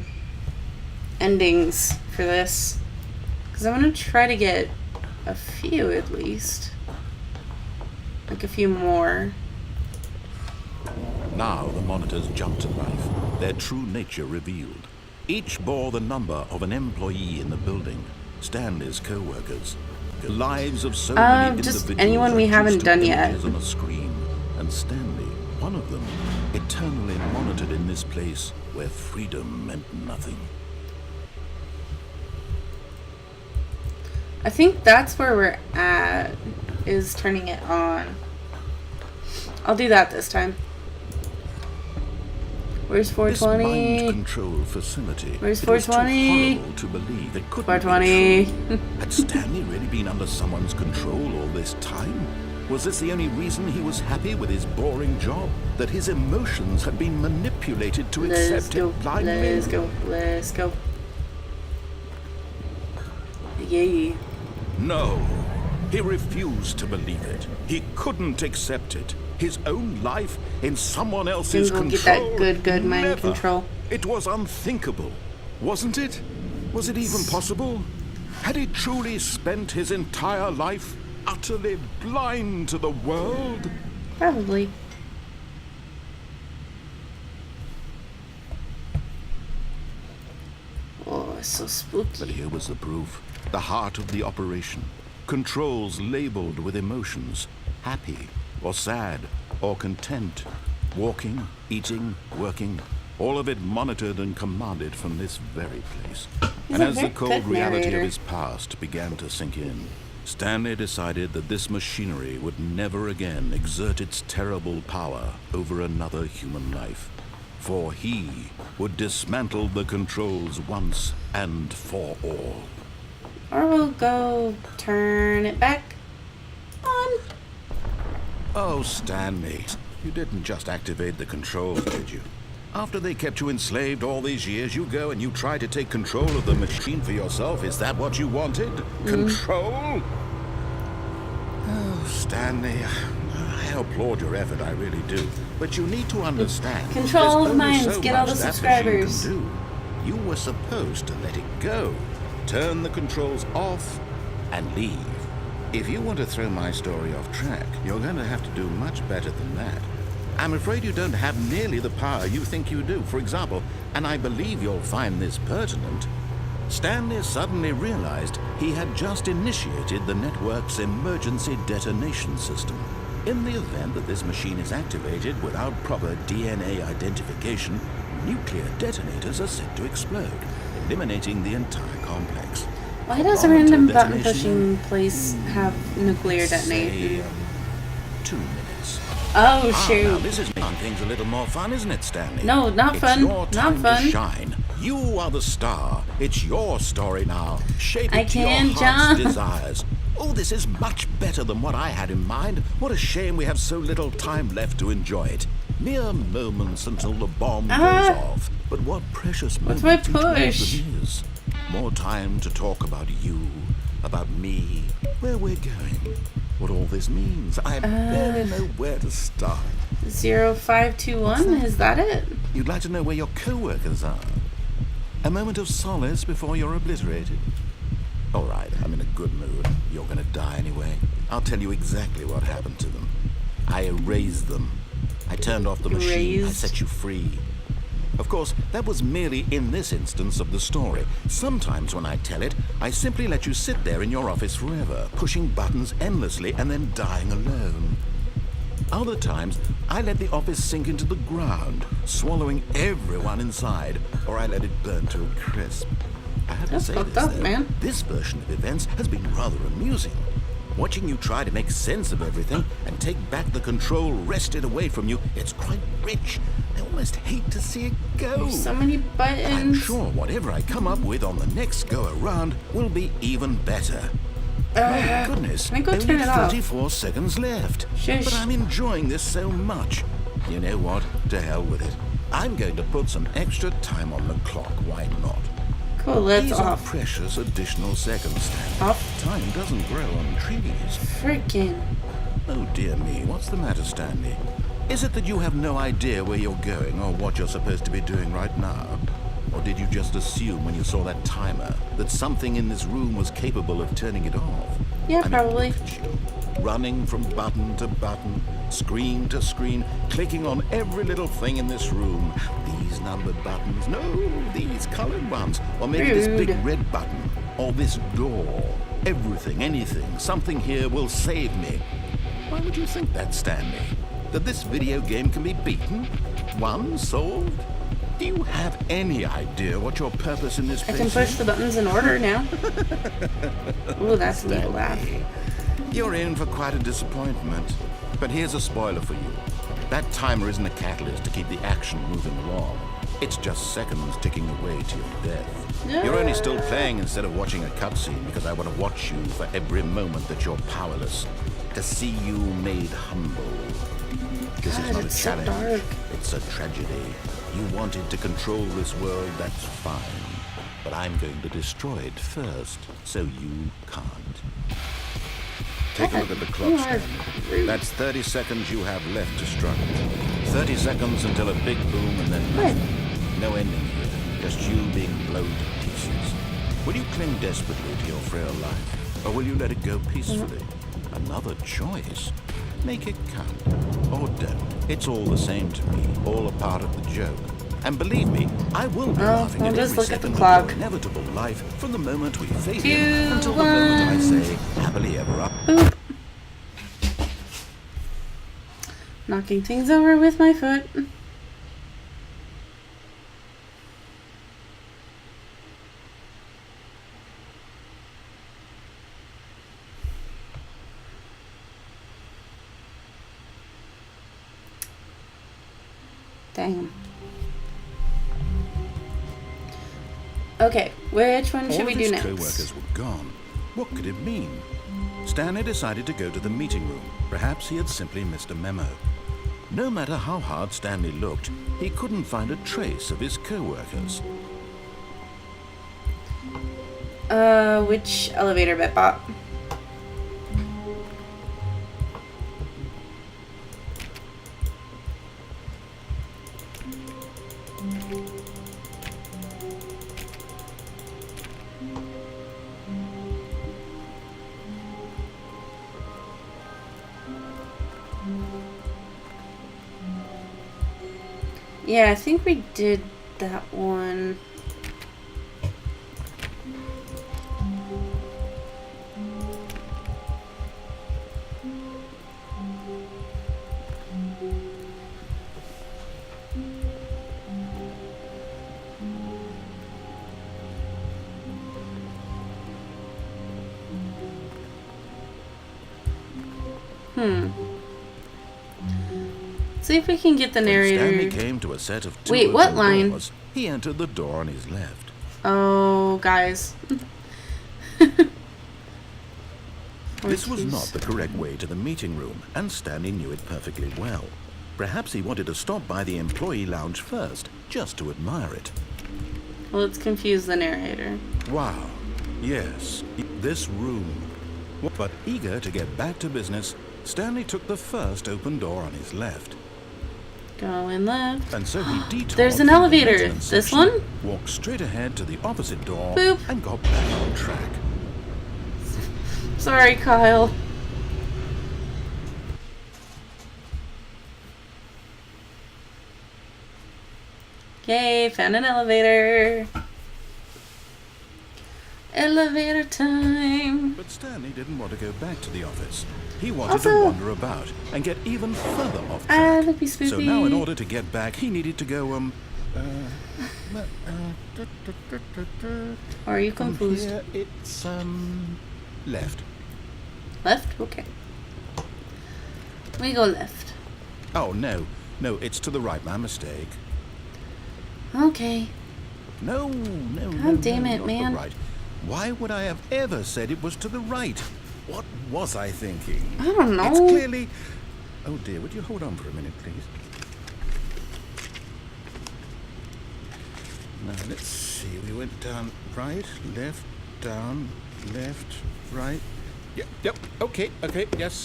Speaker 1: endings for this? Because I'm going to try to get a few at least. Like a few more.
Speaker 4: Now the monitors jumped to life, their true nature revealed. Each bore the number of an employee in the building, Stanley's co-workers. The lives of so many
Speaker 1: just
Speaker 4: individuals
Speaker 1: anyone we haven't done yet.
Speaker 4: on a screen, and Stanley, one of them, eternally monitored in this place where freedom meant nothing.
Speaker 1: I think that's where we're at, is turning it on. I'll do that this time. Where's 420?
Speaker 4: This mind control facility.
Speaker 1: Where's
Speaker 4: it was too
Speaker 1: 420?
Speaker 4: horrible to believe it couldn't
Speaker 1: 420.
Speaker 4: be true. Had Stanley really been under someone's control all this time? Was this the only reason he was happy with his boring job? That his emotions had been manipulated to accept it blindly?
Speaker 1: Let's go. Yay.
Speaker 4: No. He refused to believe it. He couldn't accept it. His own life in someone else's
Speaker 1: Go
Speaker 4: control.
Speaker 1: get that good mind
Speaker 4: Never.
Speaker 1: control.
Speaker 4: It was unthinkable, wasn't it? Was it even possible? Had he truly spent his entire life utterly blind to the world?
Speaker 1: Probably. Oh, it's so spooky.
Speaker 4: But here was the proof. The heart of the operation. Controls labeled with emotions. Happy, or sad, or content. Walking, eating, working. All of it monitored and commanded from this very place. And as the cold reality of his past began to sink in, Stanley decided that this machinery would never again exert its terrible power over another human life. For he would dismantle the controls once and for all.
Speaker 1: Or we'll go turn it back on.
Speaker 4: Oh, Stanley, you didn't just activate the controls, did you? After they kept you enslaved all these years, you go and you try to take control of the machine for yourself. Is that what you wanted? Control? Oh, Stanley, I applaud your effort, I really do. But you need to understand.
Speaker 1: Control
Speaker 4: there's
Speaker 1: of
Speaker 4: only
Speaker 1: minds,
Speaker 4: so
Speaker 1: get all
Speaker 4: much
Speaker 1: the
Speaker 4: that
Speaker 1: subscribers.
Speaker 4: machine can do. You were supposed to let it go. Turn the controls off and leave. If you want to throw my story off track, you're going to have to do much better than that. I'm afraid you don't have nearly the power you think you do. For example, and I believe you'll find this pertinent, Stanley suddenly realized he had just initiated the network's emergency detonation system. In the event that this machine is activated without proper DNA identification, nuclear detonators are set to explode, eliminating the entire complex.
Speaker 1: Why does a random button pushing place have nuclear detonation?
Speaker 4: 2 minutes.
Speaker 1: Oh
Speaker 4: Now
Speaker 1: shoot.
Speaker 4: this is making things a little more fun, isn't it, Stanley?
Speaker 1: No, not
Speaker 4: It's
Speaker 1: fun.
Speaker 4: your
Speaker 1: Not
Speaker 4: time
Speaker 1: fun.
Speaker 4: to shine. You are the star. It's your story now. Shape
Speaker 1: I
Speaker 4: it to your
Speaker 1: can't
Speaker 4: heart's
Speaker 1: jump.
Speaker 4: desires. Oh, this is much better than what I had in mind. What a shame we have so little time left to enjoy it. Mere moments until the bomb goes off. But what precious
Speaker 1: What's
Speaker 4: moments
Speaker 1: my
Speaker 4: each
Speaker 1: push?
Speaker 4: moment is. More time to talk about you, about me, where we're going, what all this means. I barely know where to start.
Speaker 1: 0521, is that it?
Speaker 4: You'd like to know where your co-workers are. A moment of solace before you're obliterated. All right, I'm in a good mood. You're gonna die anyway. I'll tell you exactly what happened to them. I erased them. I turned off the machine. I set you free. Of course, that was merely in this instance of the story. Sometimes when I tell it, I simply let you sit there in your office forever, pushing buttons endlessly and then dying alone. Other times, I let the office sink into the ground, swallowing everyone inside, or I let it burn to a crisp. I have to say this, though,
Speaker 1: man.
Speaker 4: This version of events has been rather amusing. Watching you try to make sense of everything and take back the control wrested away from you, it's quite rich. I almost hate to see it go.
Speaker 1: There's so many buttons.
Speaker 4: I'm sure whatever I come up with on the next go-around will be even better. My goodness,
Speaker 1: can I go
Speaker 4: only
Speaker 1: turn it off?
Speaker 4: 34 seconds left.
Speaker 1: Shush.
Speaker 4: But I'm enjoying this so much. You know what? To hell with it. I'm going to put some extra time on the clock. Why not?
Speaker 1: Cool, let's
Speaker 4: These
Speaker 1: off.
Speaker 4: are precious additional seconds, Stanley.
Speaker 1: Off.
Speaker 4: Time doesn't grow on trees.
Speaker 1: Freaking.
Speaker 4: Oh dear me, what's the matter, Stanley? Is it that you have no idea where you're going or what you're supposed to be doing right now? Or did you just assume when you saw that timer that something in this room was capable of turning it off?
Speaker 1: Yeah,
Speaker 4: I mean,
Speaker 1: probably.
Speaker 4: look at you, running from button to button, screen to screen, clicking on every little thing in this room. These numbered buttons, no, these colored ones, or maybe this big
Speaker 1: Rude.
Speaker 4: red button, or this door. Everything, anything, something here will save me. Why would you think that, Stanley? That this video game can be beaten? Won? Solved? Do you have any idea what your purpose in this
Speaker 1: I
Speaker 4: place
Speaker 1: can push
Speaker 4: is?
Speaker 1: the buttons in order now. Ooh, that's a neat laugh.
Speaker 4: You're in for quite a disappointment. But here's a spoiler for you. That timer isn't a catalyst to keep the action moving along. It's just seconds ticking away to your death. You're only still playing instead of watching a cutscene because I want to watch you for every moment that you're powerless. To see you made humble. This is
Speaker 1: God,
Speaker 4: not a
Speaker 1: it's so
Speaker 4: challenge.
Speaker 1: dark.
Speaker 4: It's a tragedy. You wanted to control this world, that's fine. But I'm going to destroy it first, so you can't. Take a look at the clock,
Speaker 1: You are
Speaker 4: Stanley.
Speaker 1: rude.
Speaker 4: That's 30 seconds you have left to struggle. 30 seconds until a big boom and then nothing. No ending here, just you being blown to pieces. Will you cling desperately to your frail life, or will you let it go peacefully? Another choice. Make it count, or don't. It's all the same to me, all a part of the joke. And believe me, I will be laughing
Speaker 1: I'll
Speaker 4: at
Speaker 1: just
Speaker 4: every
Speaker 1: look at the
Speaker 4: second
Speaker 1: clock.
Speaker 4: of your inevitable life from the moment we fade
Speaker 1: 2,
Speaker 4: in until the moment I
Speaker 1: 1.
Speaker 4: say, happily ever up.
Speaker 1: Boop. Knocking things over with my foot. Damn. Okay, which one should
Speaker 4: All
Speaker 1: we
Speaker 4: of
Speaker 1: do
Speaker 4: his
Speaker 1: next?
Speaker 4: co-workers were gone. What could it mean? Stanley decided to go to the meeting room. Perhaps he had simply missed a memo. No matter how hard Stanley looked, he couldn't find a trace of his co-workers.
Speaker 1: Which elevator, Betbot? Yeah, I think we did that one. See if we can get the
Speaker 4: When
Speaker 1: narrator.
Speaker 4: Stanley came to a set of two
Speaker 1: Wait, what
Speaker 4: open
Speaker 1: line?
Speaker 4: doors, he entered the door on his left.
Speaker 1: Oh, guys.
Speaker 4: This was
Speaker 1: jeez.
Speaker 4: not the correct way to the meeting room, and Stanley knew it perfectly well. Perhaps he wanted to stop by the employee lounge first, just to admire it.
Speaker 1: Well, let's confuse the narrator.
Speaker 4: Wow. Yes, this room. But eager to get back to business, Stanley took the first open door on his left.
Speaker 1: Going left.
Speaker 4: And so he detoured
Speaker 1: There's an
Speaker 4: through the
Speaker 1: elevator.
Speaker 4: maintenance
Speaker 1: This
Speaker 4: section,
Speaker 1: one?
Speaker 4: walked straight ahead to the opposite door,
Speaker 1: Boop.
Speaker 4: and got back on track.
Speaker 1: Sorry, Kyle. Okay, found an elevator. Elevator time.
Speaker 4: But Stanley didn't want to go back to the office. He wanted
Speaker 1: Also-
Speaker 4: to wander about and get even further off track.
Speaker 1: Loopy spoopy.
Speaker 4: So now in order to get back, he needed to go,
Speaker 1: Or are you
Speaker 4: from
Speaker 1: confused?
Speaker 4: here, it's, left.
Speaker 1: Left? Okay. We go left.
Speaker 4: Oh, no, it's to the right, my mistake.
Speaker 1: Okay.
Speaker 4: No,
Speaker 1: God damn it,
Speaker 4: not
Speaker 1: man.
Speaker 4: the right. Why would I have ever said it was to the right? What was I thinking?
Speaker 1: I don't know.
Speaker 4: It's clearly... Oh dear, would you hold on for a minute, please? Now, let's see. We went down right, left, down, left, right. Yep, okay, yes.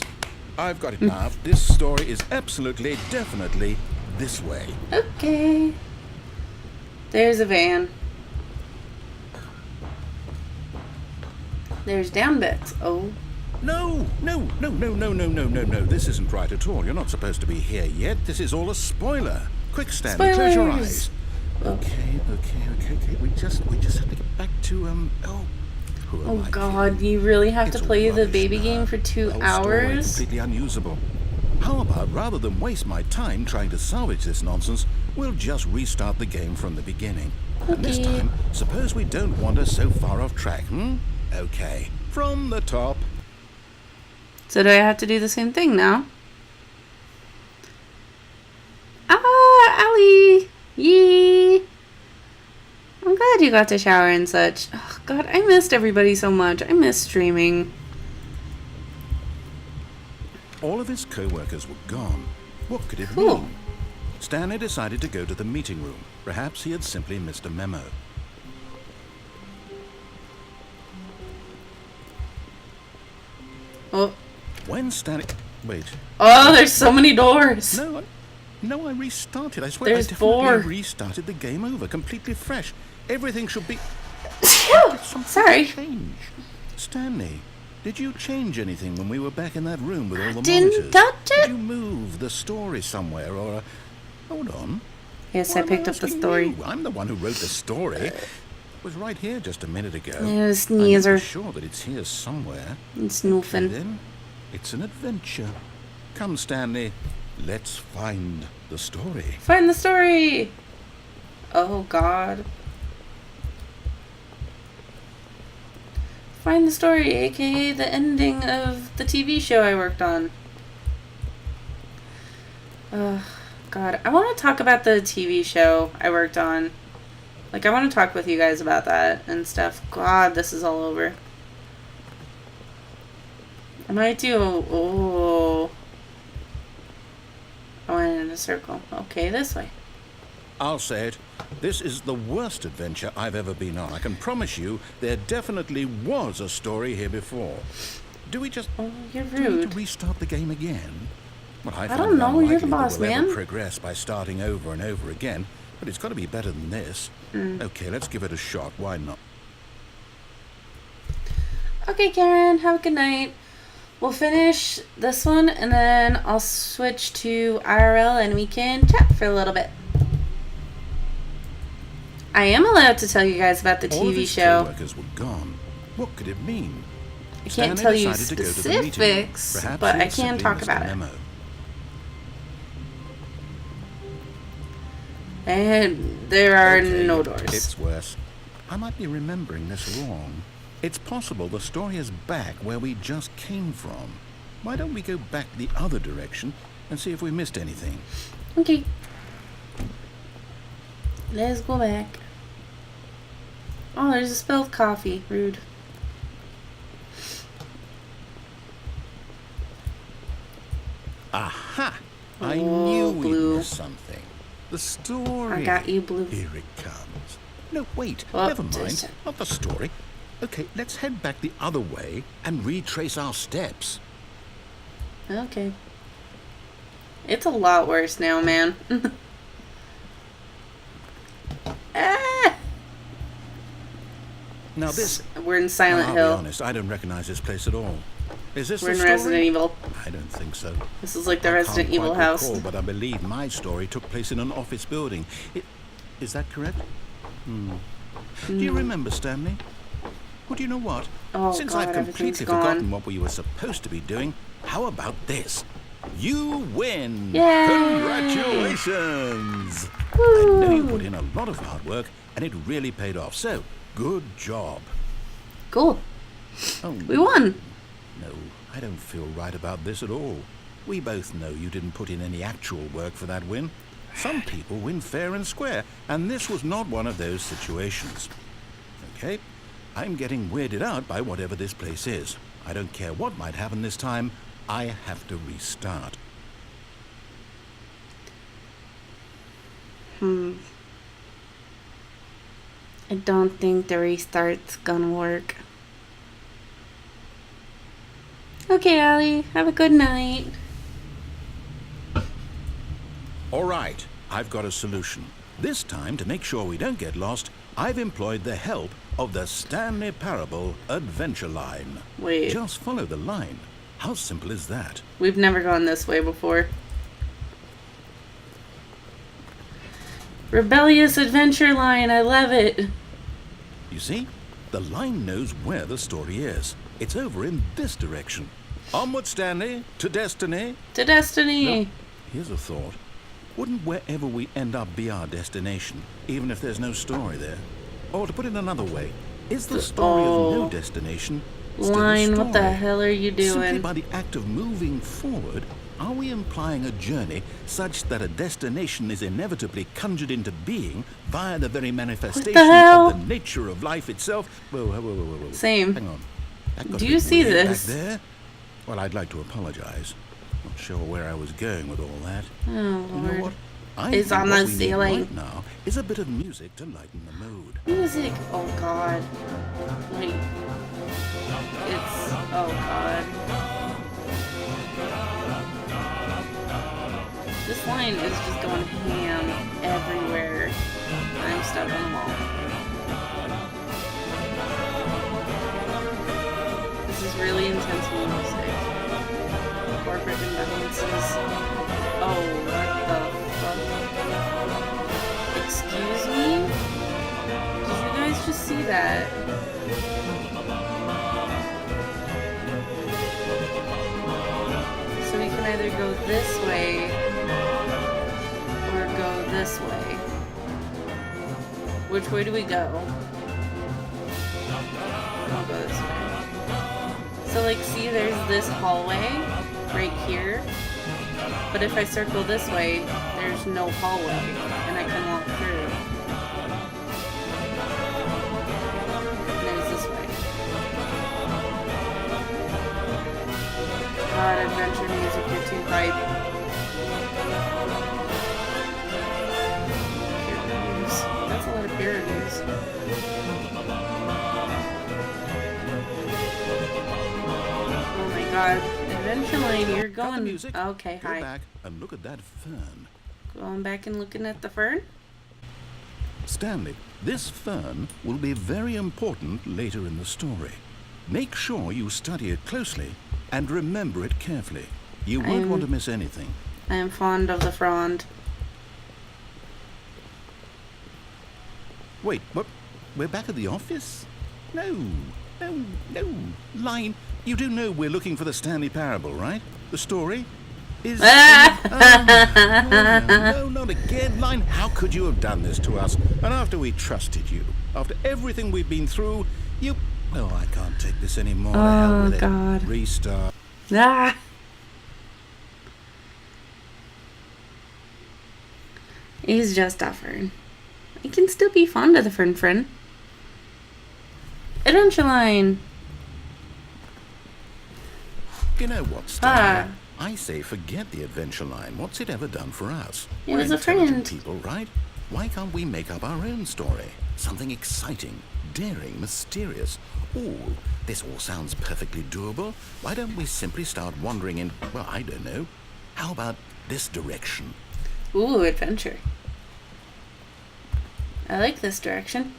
Speaker 4: I've got it now. This story is absolutely, definitely this way.
Speaker 1: Okay. There's a van. There's down bets. Oh.
Speaker 4: No. This isn't right at all. You're not supposed to be here yet. This is all a spoiler. Quick, Stanley, close your eyes. Okay. We just have to get back to, who am
Speaker 1: Oh
Speaker 4: I
Speaker 1: God,
Speaker 4: kidding?
Speaker 1: you really have
Speaker 4: It's
Speaker 1: to
Speaker 4: all
Speaker 1: play the
Speaker 4: rubbish
Speaker 1: baby
Speaker 4: now.
Speaker 1: game for 2
Speaker 4: The whole story
Speaker 1: hours?
Speaker 4: completely unusable. How about, rather than waste my time trying to salvage this nonsense, we'll just restart the game from the beginning. And this
Speaker 1: Okay.
Speaker 4: time, suppose we don't wander so far off track, Okay, from the top.
Speaker 1: So do I have to do the same thing now? Ah, Allie! Yee! I'm glad you got to shower and such. Oh, God, I missed everybody so much. I miss streaming.
Speaker 4: All of his co-workers were gone. What could it
Speaker 1: Cool.
Speaker 4: mean? Stanley decided to go to the meeting room. Perhaps he had simply missed a memo.
Speaker 1: Oh,
Speaker 4: When Stanley... Wait.
Speaker 1: oh, there's so many doors.
Speaker 4: No, I restarted. I swear
Speaker 1: There's
Speaker 4: I definitely
Speaker 1: 4.
Speaker 4: restarted the game over, completely fresh. Everything should be...
Speaker 1: Sorry.
Speaker 4: Change. Stanley, did you change anything when we were back in that room with all the
Speaker 1: Didn't
Speaker 4: monitors?
Speaker 1: touch it.
Speaker 4: Did you move the story somewhere or... Hold on.
Speaker 1: Yes,
Speaker 4: Why
Speaker 1: I
Speaker 4: am
Speaker 1: picked up the
Speaker 4: asking
Speaker 1: story.
Speaker 4: you? I'm the one who wrote the story. It was right here just a minute ago.
Speaker 1: It was
Speaker 4: I'm
Speaker 1: Sneezer.
Speaker 4: sure that it's here somewhere.
Speaker 1: It's
Speaker 4: And
Speaker 1: Snoofin'.
Speaker 4: then it's an adventure. Come, Stanley. Let's find the story.
Speaker 1: Find the story! Oh, God. Find the story, aka the ending of the TV show I worked on. God. I want to talk about the TV show I worked on. Like, I want to talk with you guys about that and stuff. God, this is all over. I might do... Oh. I went in a circle. Okay, this way.
Speaker 4: I'll say it. This is the worst adventure I've ever been on. I can promise you there definitely was a story here before. Do we just...
Speaker 1: Oh, you're
Speaker 4: Do we need
Speaker 1: rude.
Speaker 4: to restart the game again? Well, I
Speaker 1: don't know, you're the boss,
Speaker 4: we'll
Speaker 1: man.
Speaker 4: ever progress by starting over and over again, but it's got to be better than this. Okay, let's give it a shot. Why not?
Speaker 1: Okay, Karen, have a good night. We'll finish this one, and then I'll switch to IRL, and we can chat for a little bit. I am allowed to tell you guys about the
Speaker 4: All of
Speaker 1: TV
Speaker 4: his
Speaker 1: show.
Speaker 4: co-workers were gone. What could it mean?
Speaker 1: I can't
Speaker 4: Stanley
Speaker 1: tell you
Speaker 4: decided to go to the meeting room.
Speaker 1: specifics,
Speaker 4: Perhaps
Speaker 1: but
Speaker 4: he
Speaker 1: I
Speaker 4: had
Speaker 1: can
Speaker 4: simply
Speaker 1: talk
Speaker 4: missed a
Speaker 1: about it.
Speaker 4: memo.
Speaker 1: And there are
Speaker 4: Okay,
Speaker 1: no doors.
Speaker 4: It's worse. I might be remembering this wrong. It's possible the story is back where we just came from. Why don't we go back the other direction and see if we missed anything?
Speaker 1: Okay. Let's go back. Oh, there's a spilled coffee. Rude.
Speaker 4: Aha! I
Speaker 1: Oh,
Speaker 4: knew we
Speaker 1: Blue.
Speaker 4: missed something. The story.
Speaker 1: I got you, Blue.
Speaker 4: Here it comes. No, wait.
Speaker 1: Oh,
Speaker 4: Never mind.
Speaker 1: just-
Speaker 4: Not the story. Okay, let's head back the other way and retrace our steps.
Speaker 1: Okay. It's a lot worse now, man. Ah!
Speaker 4: Now this...
Speaker 1: We're in Silent
Speaker 4: I'll
Speaker 1: Hill.
Speaker 4: be honest, I don't recognize this place at all. Is this
Speaker 1: We're
Speaker 4: the
Speaker 1: in
Speaker 4: story?
Speaker 1: Resident Evil.
Speaker 4: I don't think so.
Speaker 1: This is like the
Speaker 4: I
Speaker 1: Resident
Speaker 4: can't
Speaker 1: Evil
Speaker 4: quite
Speaker 1: house.
Speaker 4: recall, but I believe my story took place in an office building. Is that correct? Do you remember, Stanley? Well, do you know what?
Speaker 1: Oh,
Speaker 4: Since
Speaker 1: God,
Speaker 4: I've
Speaker 1: everything's
Speaker 4: completely
Speaker 1: gone.
Speaker 4: forgotten what we were supposed to be doing, how about this? You win!
Speaker 1: Yay!
Speaker 4: Congratulations! I know you put in a lot of hard work, and it really paid off. So, good job.
Speaker 1: Cool.
Speaker 4: Oh,
Speaker 1: We won.
Speaker 4: no, I don't feel right about this at all. We both know you didn't put in any actual work for that win. Some people win fair and square, and this was not one of those situations. Okay, I'm getting weirded out by whatever this place is. I don't care what might happen this time. I have to restart.
Speaker 1: I don't think the restart's gonna work. Okay, Allie. Have a good night.
Speaker 4: All right, I've got a solution. This time, to make sure we don't get lost, I've employed the help of the Stanley Parable Adventure Line.
Speaker 1: Wait.
Speaker 4: Just follow the line. How simple is that?
Speaker 1: We've never gone this way before. Rebellious Adventure Line. I love it.
Speaker 4: You see, the line knows where the story is. It's over in this direction. Onward, Stanley, to destiny.
Speaker 1: To Destiny.
Speaker 4: Now, here's a thought. Wouldn't wherever we end up be our destination, even if there's no story there? Or to put it another way, is the story of no destination still a
Speaker 1: Line, what the
Speaker 4: story?
Speaker 1: hell are you
Speaker 4: Simply
Speaker 1: doing?
Speaker 4: by the act of moving forward, are we implying a journey such that a destination is inevitably conjured into being via the very manifestation
Speaker 1: hell?
Speaker 4: of the nature of life itself? Whoa.
Speaker 1: Same.
Speaker 4: Hang on. That got
Speaker 1: Do
Speaker 4: a
Speaker 1: you
Speaker 4: bit
Speaker 1: see
Speaker 4: weird
Speaker 1: this?
Speaker 4: Back there? Well, I'd like to apologize. Not sure where I was going with all that.
Speaker 1: Oh,
Speaker 4: You know
Speaker 1: Lord.
Speaker 4: what? I
Speaker 1: It's
Speaker 4: think
Speaker 1: on
Speaker 4: what
Speaker 1: the
Speaker 4: we need
Speaker 1: ceiling.
Speaker 4: right now is a bit of music to lighten the mood.
Speaker 1: Music. Oh, God. Wait. It's... Oh, God. This line is just going ham everywhere. I'm stuck on the wall. This is really intense music. Corporate imbalances. Oh, what the fuck? Excuse me? Did you guys just see that? So we can either go this way or go this way. Which way do we go? I'll go this way. So like, see, there's this hallway right here. But if I circle this way, there's no hallway, and I can walk through. And there's this way. God, adventure music, you're too hype. Peer reviews. That's a lot of peer reviews. Oh my God. Adventure Lane, you're
Speaker 4: Cut the
Speaker 1: going...
Speaker 4: music.
Speaker 1: Okay,
Speaker 4: Go
Speaker 1: hi.
Speaker 4: back and look at that fern.
Speaker 1: Going back and looking at the fern?
Speaker 4: Stanley, this fern will be very important later in the story. Make sure you study it closely and remember it carefully. You won't want to miss anything.
Speaker 1: I am fond of the frond.
Speaker 4: Wait, what? We're back at the office? No. Line, you do know we're looking for the Stanley Parable, right? The story? Is... no, not again. Line, how could you have done this to us? And after we trusted you, after everything we've been through, you... Oh, I can't take this anymore.
Speaker 1: Oh,
Speaker 4: With it.
Speaker 1: God.
Speaker 4: Restart.
Speaker 1: Ah! He's just a fern. I can still be fond of the fern. Adventure Line!
Speaker 4: You know what, Stanley? I say forget the adventure line. What's it ever done for us?
Speaker 1: It
Speaker 4: We're
Speaker 1: was a
Speaker 4: intelligent
Speaker 1: friend.
Speaker 4: people, right? Why can't we make up our own story? Something exciting, daring, mysterious. Ooh, this all sounds perfectly doable. Why don't we simply start wandering in, well, I don't know. How about this direction.
Speaker 1: Ooh, adventure. I like this direction.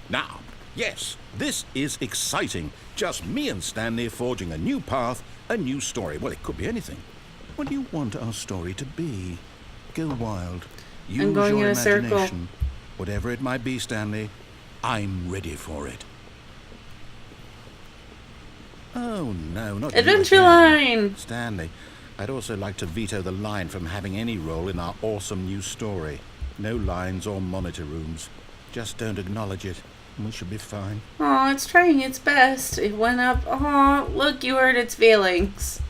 Speaker 4: Now, yes, this is exciting. Just me and Stanley forging a new path, a new story. Well, it could be anything. What do you want our story to be? Go wild. Use
Speaker 1: going
Speaker 4: your
Speaker 1: in a circle.
Speaker 4: imagination. Whatever it might be, Stanley, I'm ready for it. Oh, no, not you
Speaker 1: Adventure
Speaker 4: again.
Speaker 1: line!
Speaker 4: Stanley, I'd also like to veto the line from having any role in our awesome new story. No lines or monitor rooms. Just don't acknowledge it, and we should be fine.
Speaker 1: Aw, it's trying its best. It went up. Aw, look, you hurt its feelings.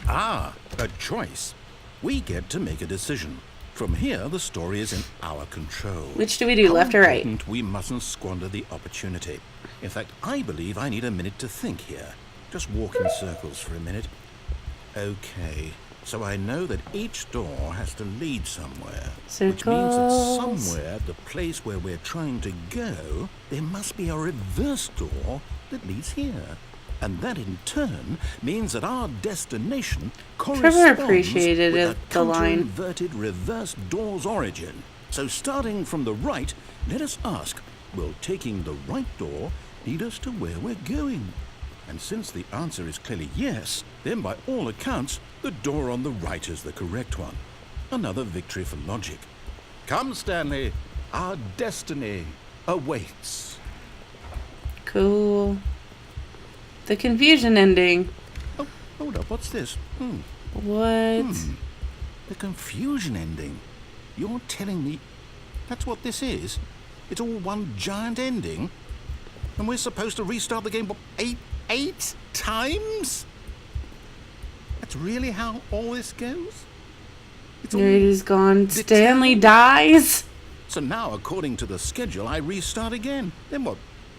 Speaker 4: Ah, a choice. We get to make a decision. From here, the story is in our control.
Speaker 1: Which do we do,
Speaker 4: How
Speaker 1: left or right?
Speaker 4: important we mustn't squander the opportunity. In fact, I believe I need a minute to think here. Just walk in circles for a minute. Okay, so I know that each door has to lead somewhere. Which means that
Speaker 1: Circles.
Speaker 4: somewhere, the place where we're trying to go, there must be a reverse door that leads here. And that in turn means that our destination corresponds
Speaker 1: appreciated
Speaker 4: with
Speaker 1: it,
Speaker 4: a
Speaker 1: the line.
Speaker 4: counter-inverted reverse door's origin. So starting from the right, let us ask, will taking the right door lead us to where we're going? And since the answer is clearly yes, then by all accounts, the door on the right is the correct one. Another victory for logic. Come, Stanley, our destiny awaits.
Speaker 1: Cool. The confusion ending.
Speaker 4: Oh, hold up, what's this?
Speaker 1: What?
Speaker 4: The confusion ending. You're telling me that's what this is? It's all one giant ending? And we're supposed to restart the game eight times? That's really how all this goes? It's all
Speaker 1: Nerdy's gone.
Speaker 4: determined?
Speaker 1: Stanley dies.
Speaker 4: So now, according to the schedule, I restart again. Then what?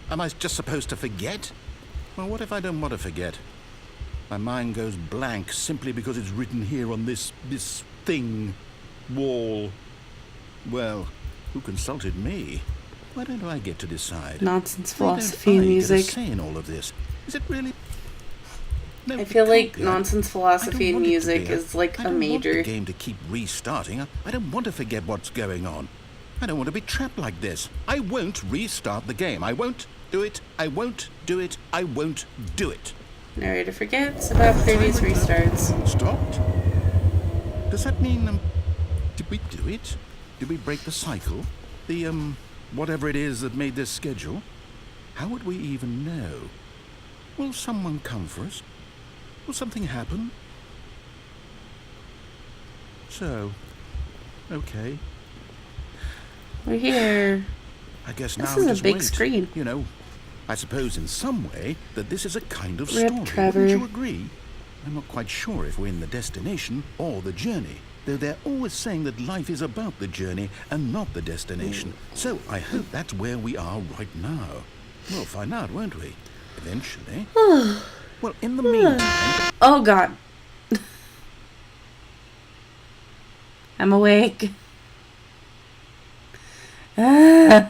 Speaker 4: Am I just supposed to forget? Well, what if I don't want to forget? My mind goes blank simply because it's written here on this thing, wall. Well, who consulted me? Why don't I get to decide?
Speaker 1: Nonsense
Speaker 4: Why don't
Speaker 1: philosophy and
Speaker 4: I
Speaker 1: music.
Speaker 4: get a say in all of this? Is it really? No,
Speaker 1: I
Speaker 4: it
Speaker 1: feel
Speaker 4: can't
Speaker 1: like
Speaker 4: be.
Speaker 1: nonsense
Speaker 4: I
Speaker 1: philosophy
Speaker 4: don't
Speaker 1: and
Speaker 4: want it to
Speaker 1: music
Speaker 4: be.
Speaker 1: is like
Speaker 4: I
Speaker 1: a
Speaker 4: don't want
Speaker 1: major.
Speaker 4: the game to keep restarting. I don't want to forget what's going on. I don't want to be trapped like this. I won't restart the game. I won't do it. I won't do it. I won't do it.
Speaker 1: Narrator forgets about previous restarts.
Speaker 4: Stopped? Does that mean, did we do it? Did we break the cycle? The, whatever it is that made this schedule? How would we even know? Will someone come for us? Will something happen? So, okay.
Speaker 1: We're here.
Speaker 4: I guess
Speaker 1: This
Speaker 4: now
Speaker 1: is
Speaker 4: we
Speaker 1: a
Speaker 4: just
Speaker 1: big
Speaker 4: wait.
Speaker 1: screen.
Speaker 4: You know, I suppose in some way that this is a kind of
Speaker 1: Rip,
Speaker 4: story.
Speaker 1: Trevor.
Speaker 4: Wouldn't you agree? I'm not quite sure if we're in the destination or the journey, though they're always saying that life is about the journey and not the destination. So I hope that's where we are right now. We'll find out, won't we? Eventually. Well, in the meantime...
Speaker 1: Oh god. I'm awake. Ah.